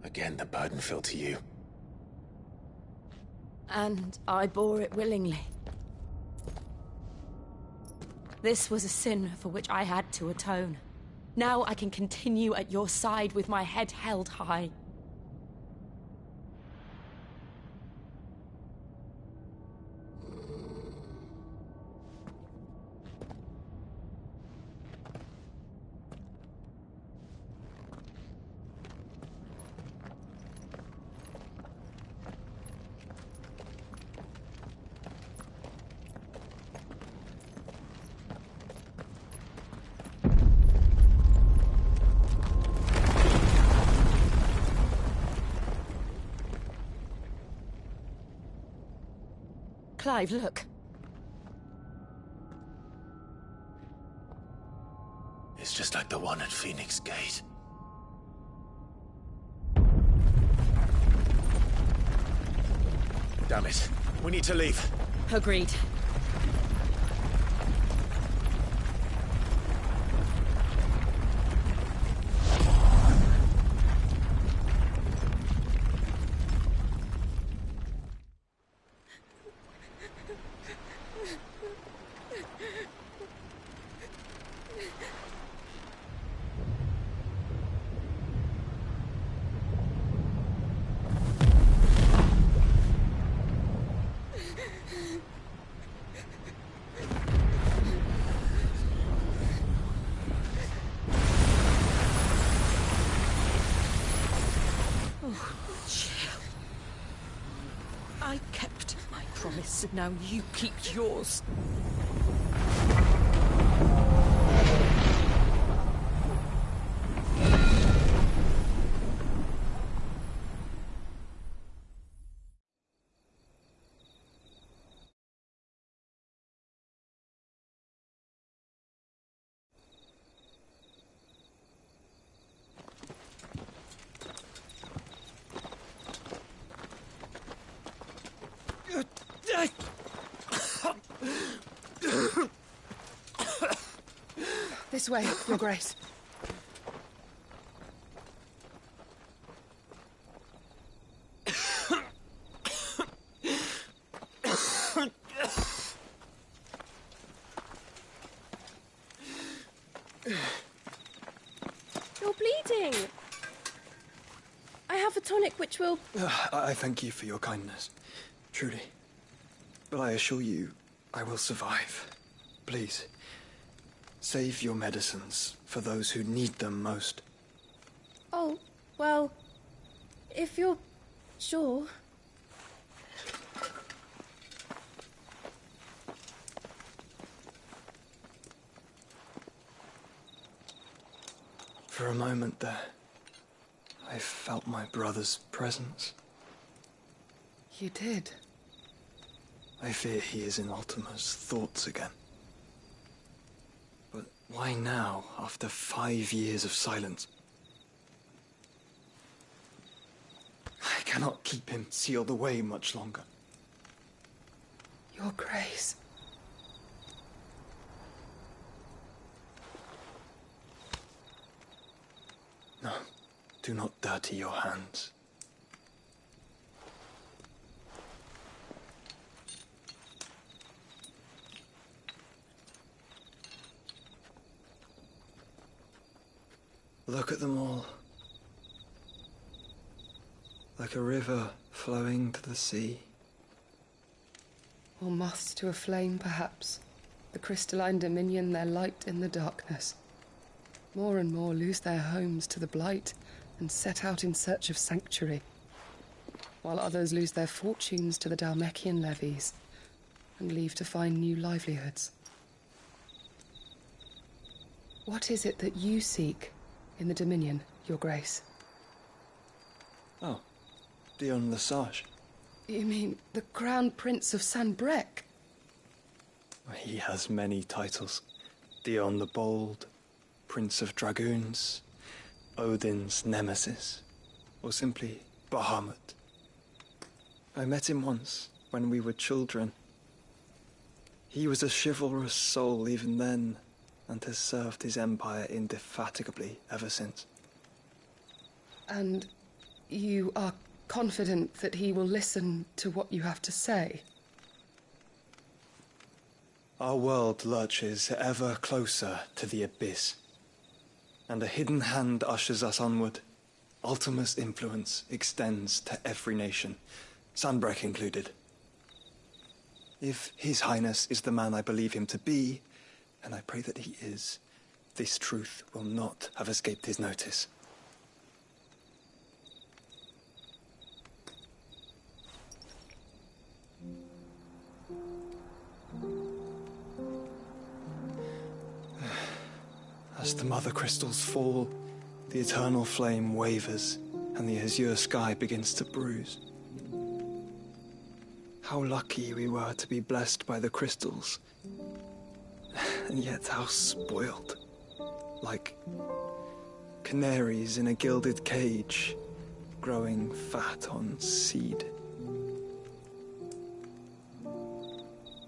Again, the burden fell to you. And I bore it willingly. This was a sin for which I had to atone. Now I can continue at your side with my head held high. Clive, look. It's just like the one at Phoenix Gate. Damn it. We need to leave. Agreed. I kept my promise, and now you keep yours. This way, Your Grace. You're bleeding. I have a tonic which will... I thank you for your kindness, truly. But I assure you, I will survive. Please, save your medicines for those who need them most. Oh, well, if you're sure. For a moment there, I felt my brother's presence. You did? I fear he is in Ultima's thoughts again. But why now, after 5 years of silence? I cannot keep him sealed away much longer. Your Grace. No, do not dirty your hands. Look at them all. Like a river flowing to the sea. Or moths to a flame, perhaps. The crystalline dominion, their light in the darkness. More and more lose their homes to the blight and set out in search of sanctuary, while others lose their fortunes to the Dhalmekian levies and leave to find new livelihoods. What is it that you seek in the Dominion, Your Grace? Oh, Dion Lesage. You mean the Crown Prince of Sanbreque? He has many titles. Dion the Bold, Prince of Dragoons, Odin's Nemesis, or simply Bahamut. I met him once, when we were children. He was a chivalrous soul even then, and has served his empire indefatigably ever since. And you are confident that he will listen to what you have to say? Our world lurches ever closer to the abyss, and a hidden hand ushers us onward. Ultima's influence extends to every nation, Sanbreque included. If His Highness is the man I believe him to be, and I pray that he is, this truth will not have escaped his notice. As the mother crystals fall, the eternal flame wavers, and the azure sky begins to bruise. How lucky we were to be blessed by the crystals, and yet how spoiled. Like canaries in a gilded cage, growing fat on seed.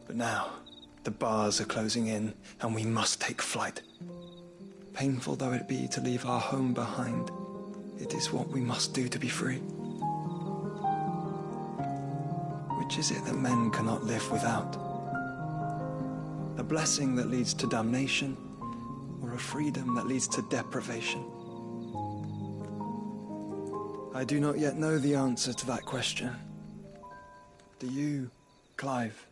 But now, the bars are closing in, and we must take flight. Painful though it be to leave our home behind, it is what we must do to be free. Which is it that men cannot live without? A blessing that leads to damnation, or a freedom that leads to deprivation? I do not yet know the answer to that question. Do you, Clive?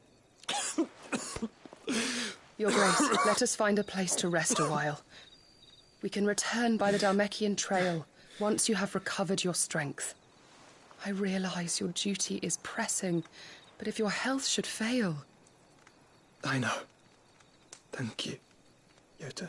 Your Grace, let us find a place to rest a while. We can return by the Dhalmekian trail once you have recovered your strength. I realize your duty is pressing, but if your health should fail... I know. Thank you, Yote.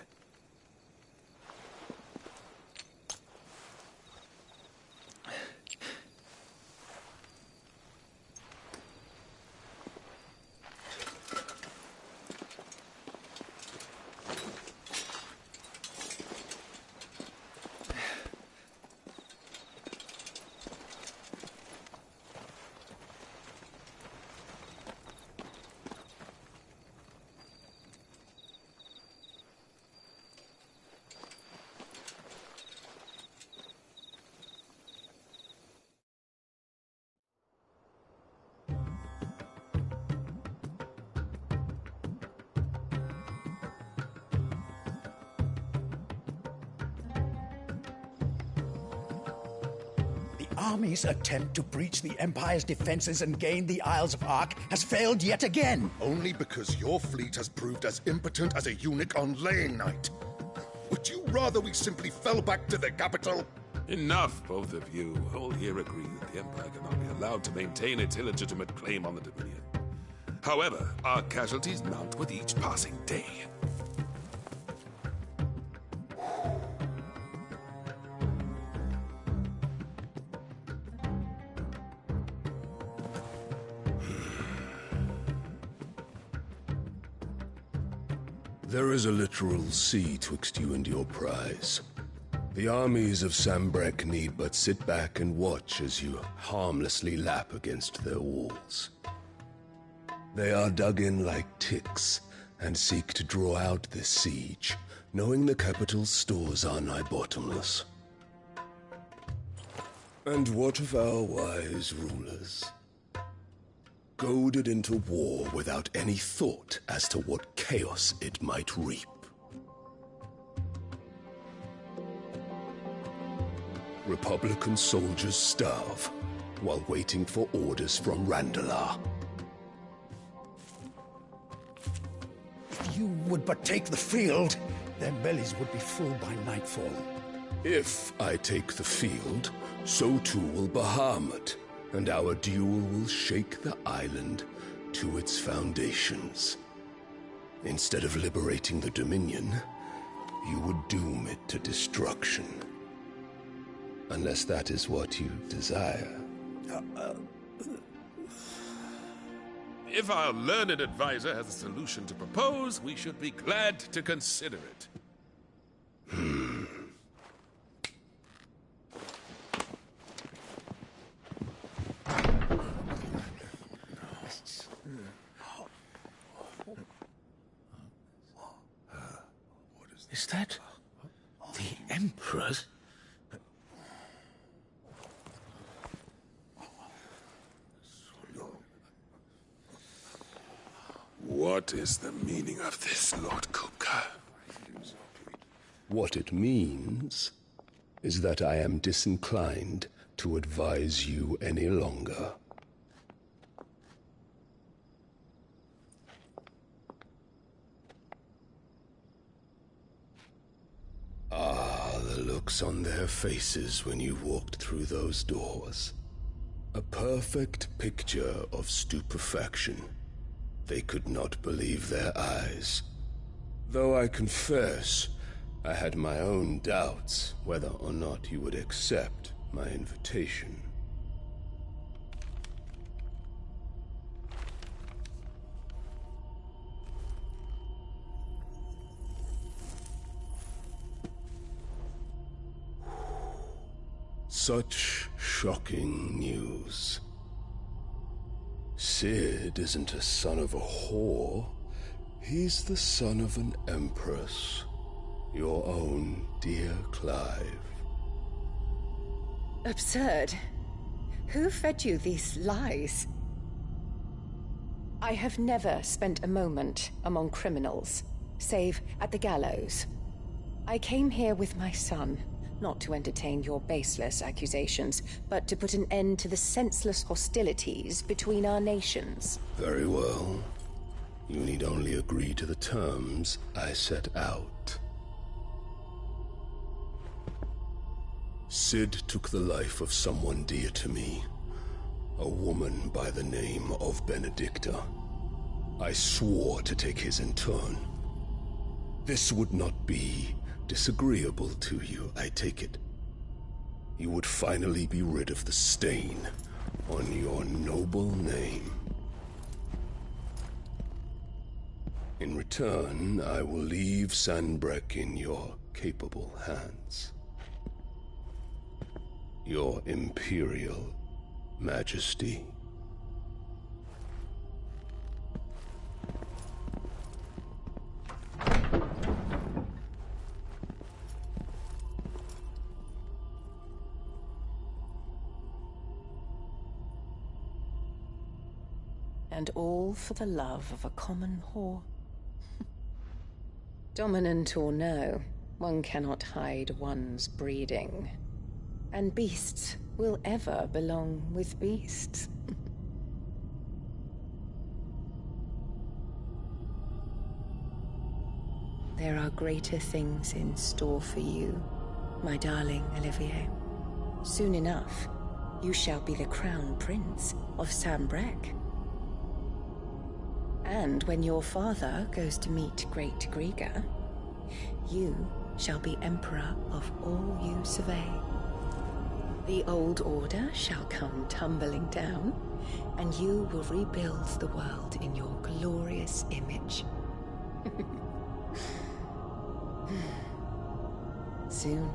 army's attempt to breach the Empire's defenses and gain the Isles of Ark has failed yet again. Only because your fleet has proved as impotent as a eunuch on laying night. Would you rather we simply fell back to the capital? Enough, both of you. All here agree that the Empire cannot be allowed to maintain its illegitimate claim on the Dominion. However, our casualties mount with each passing day. There is a literal sea twixt you and your prize. The armies of Sambrek need but sit back and watch as you harmlessly lap against their walls. They are dug in like ticks and seek to draw out this siege, knowing the capital's stores are nigh bottomless. And what of our wise rulers? Goaded into war without any thought as to what chaos it might reap. Republican soldiers starve while waiting for orders from Randalar. If you would but take the field, their bellies would be full by nightfall. If I take the field, so too will Bahamut, and our duel will shake the island to its foundations. Instead of liberating the Dominion, you would doom it to destruction. Unless that is what you desire. If our learned advisor has a solution to propose, we should be glad to consider it. Is that the Emperor's? What is the meaning of this, Lord Kupka? What it means is that I am disinclined to advise you any longer. Ah, the looks on their faces when you walked through those doors. A perfect picture of stupefaction. They could not believe their eyes. Though I confess, I had my own doubts whether or not you would accept my invitation. Such shocking news. Sid isn't a son of a whore. He's the son of an empress. Your own dear Clive. Absurd. Who fed you these lies? I have never spent a moment among criminals, save at the gallows. I came here with my son, not to entertain your baseless accusations, but to put an end to the senseless hostilities between our nations. Very well. You need only agree to the terms I set out. Sid took the life of someone dear to me, a woman by the name of Benedicta. I swore to take his in turn. This would not be disagreeable to you, I take it. You would finally be rid of the stain on your noble name. In return, I will leave Sanbrek in your capable hands. Your Imperial Majesty. And all for the love of a common whore. Dominant or no, one cannot hide one's breeding. And beasts will ever belong with beasts. There are greater things in store for you, my darling Olivier. Soon enough, you shall be the crown prince of Sambrec. And when your father goes to meet Great Griga, you shall be emperor of all you survey. The old order shall come tumbling down, and you will rebuild the world in your glorious image. Soon.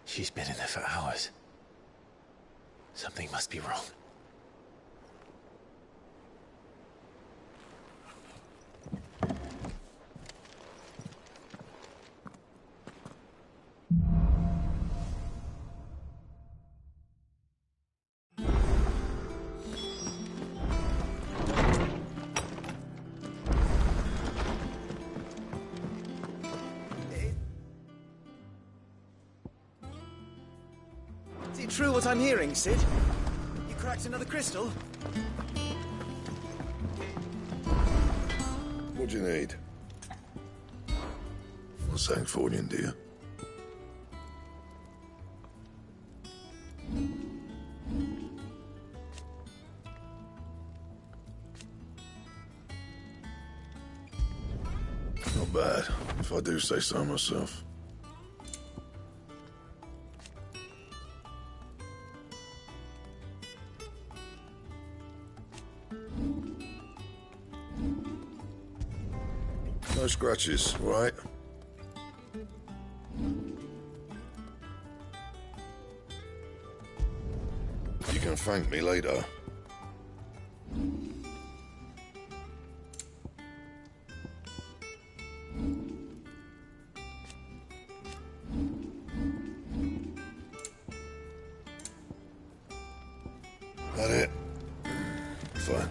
She's been in there for hours. Something must be wrong. Is it true what I'm hearing, Sid? You cracked another crystal? What do you need? For Sanktfordian, do you? Not bad, if I do say so myself. No scratches, right? You can thank me later. That it? Fine.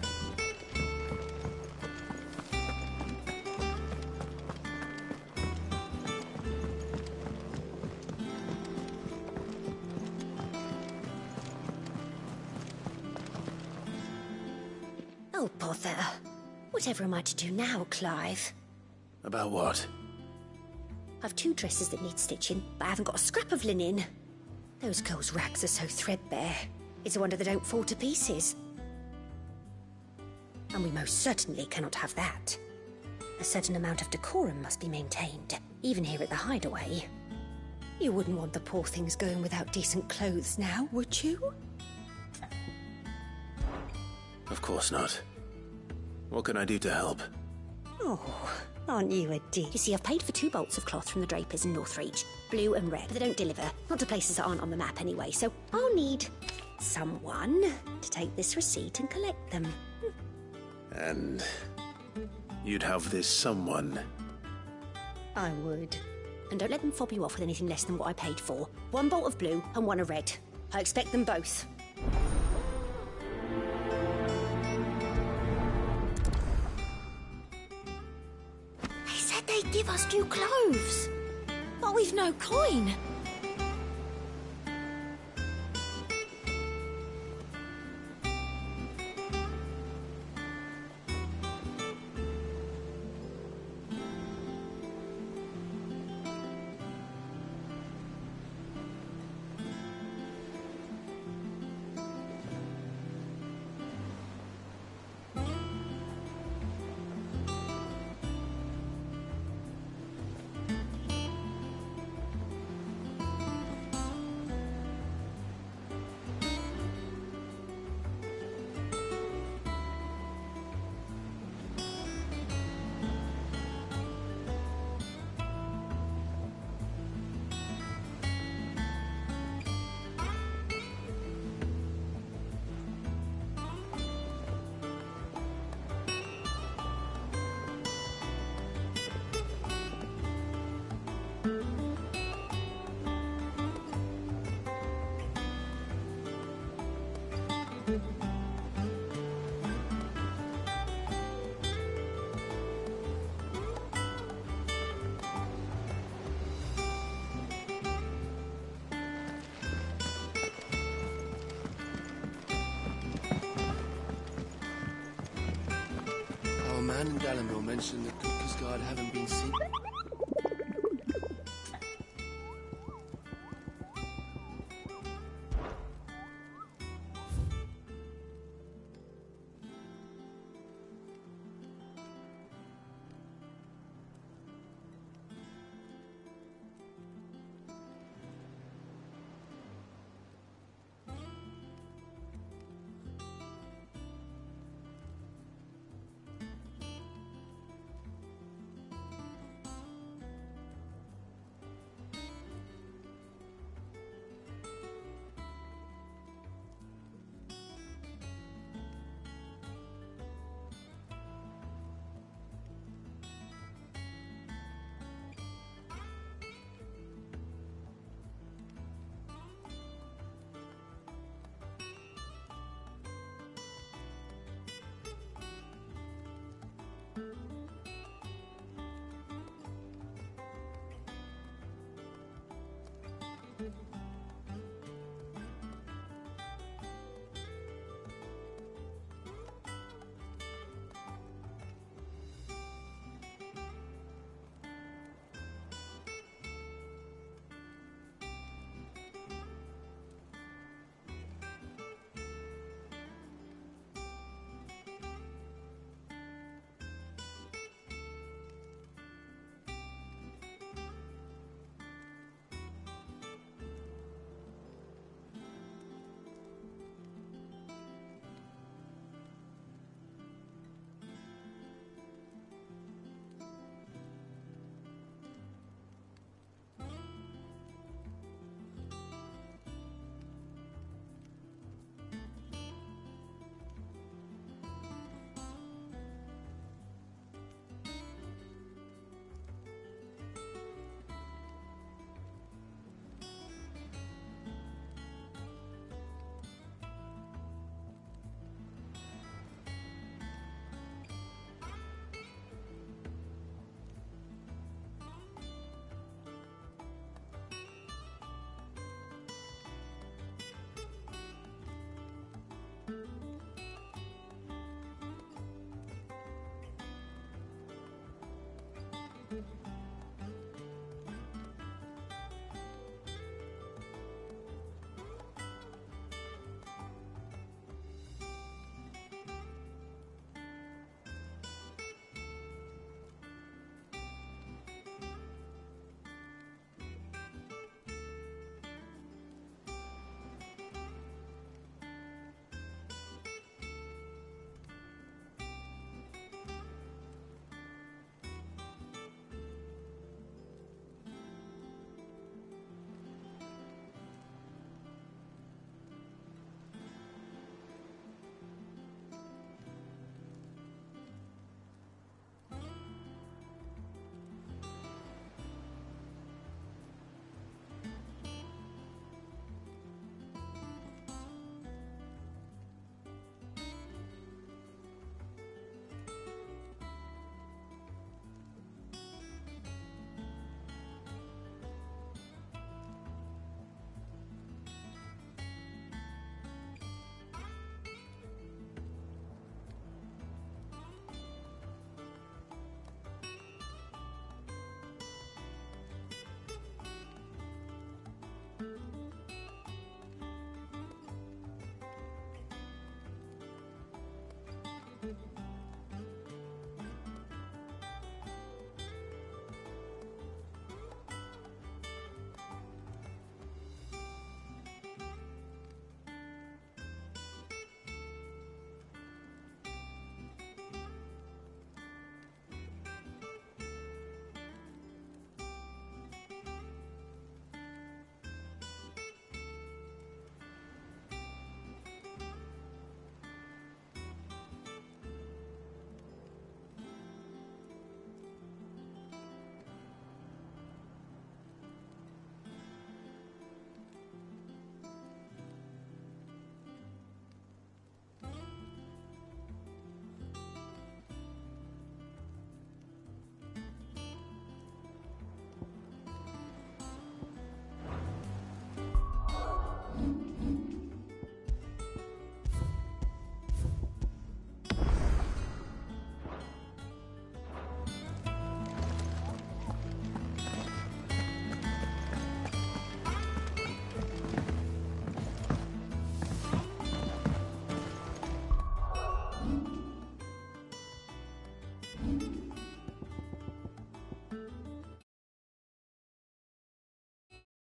Oh, bother. Whatever am I to do now, Clive? About what? I've 2 dresses that need stitching, but I haven't got a scrap of linen. Those girls' rags are so threadbare. It's a wonder they don't fall to pieces. And we most certainly cannot have that. A certain amount of decorum must be maintained, even here at the Hideaway. You wouldn't want the poor things going without decent clothes now, would you? Of course not. What can I do to help? Oh, aren't you a dear? You see, I've paid for 2 bolts of cloth from the drapers in Northreach, blue and red, but they don't deliver. Not to places that aren't on the map anyway, so I'll need someone to take this receipt and collect them. And you'd have this someone? I would. And don't let them fob you off with anything less than what I paid for. 1 bolt of blue and 1 of red. I expect them both. They said they'd give us new clothes. But we've no coin. Our man in Dalamil mentioned that Kutka's guard haven't been seen.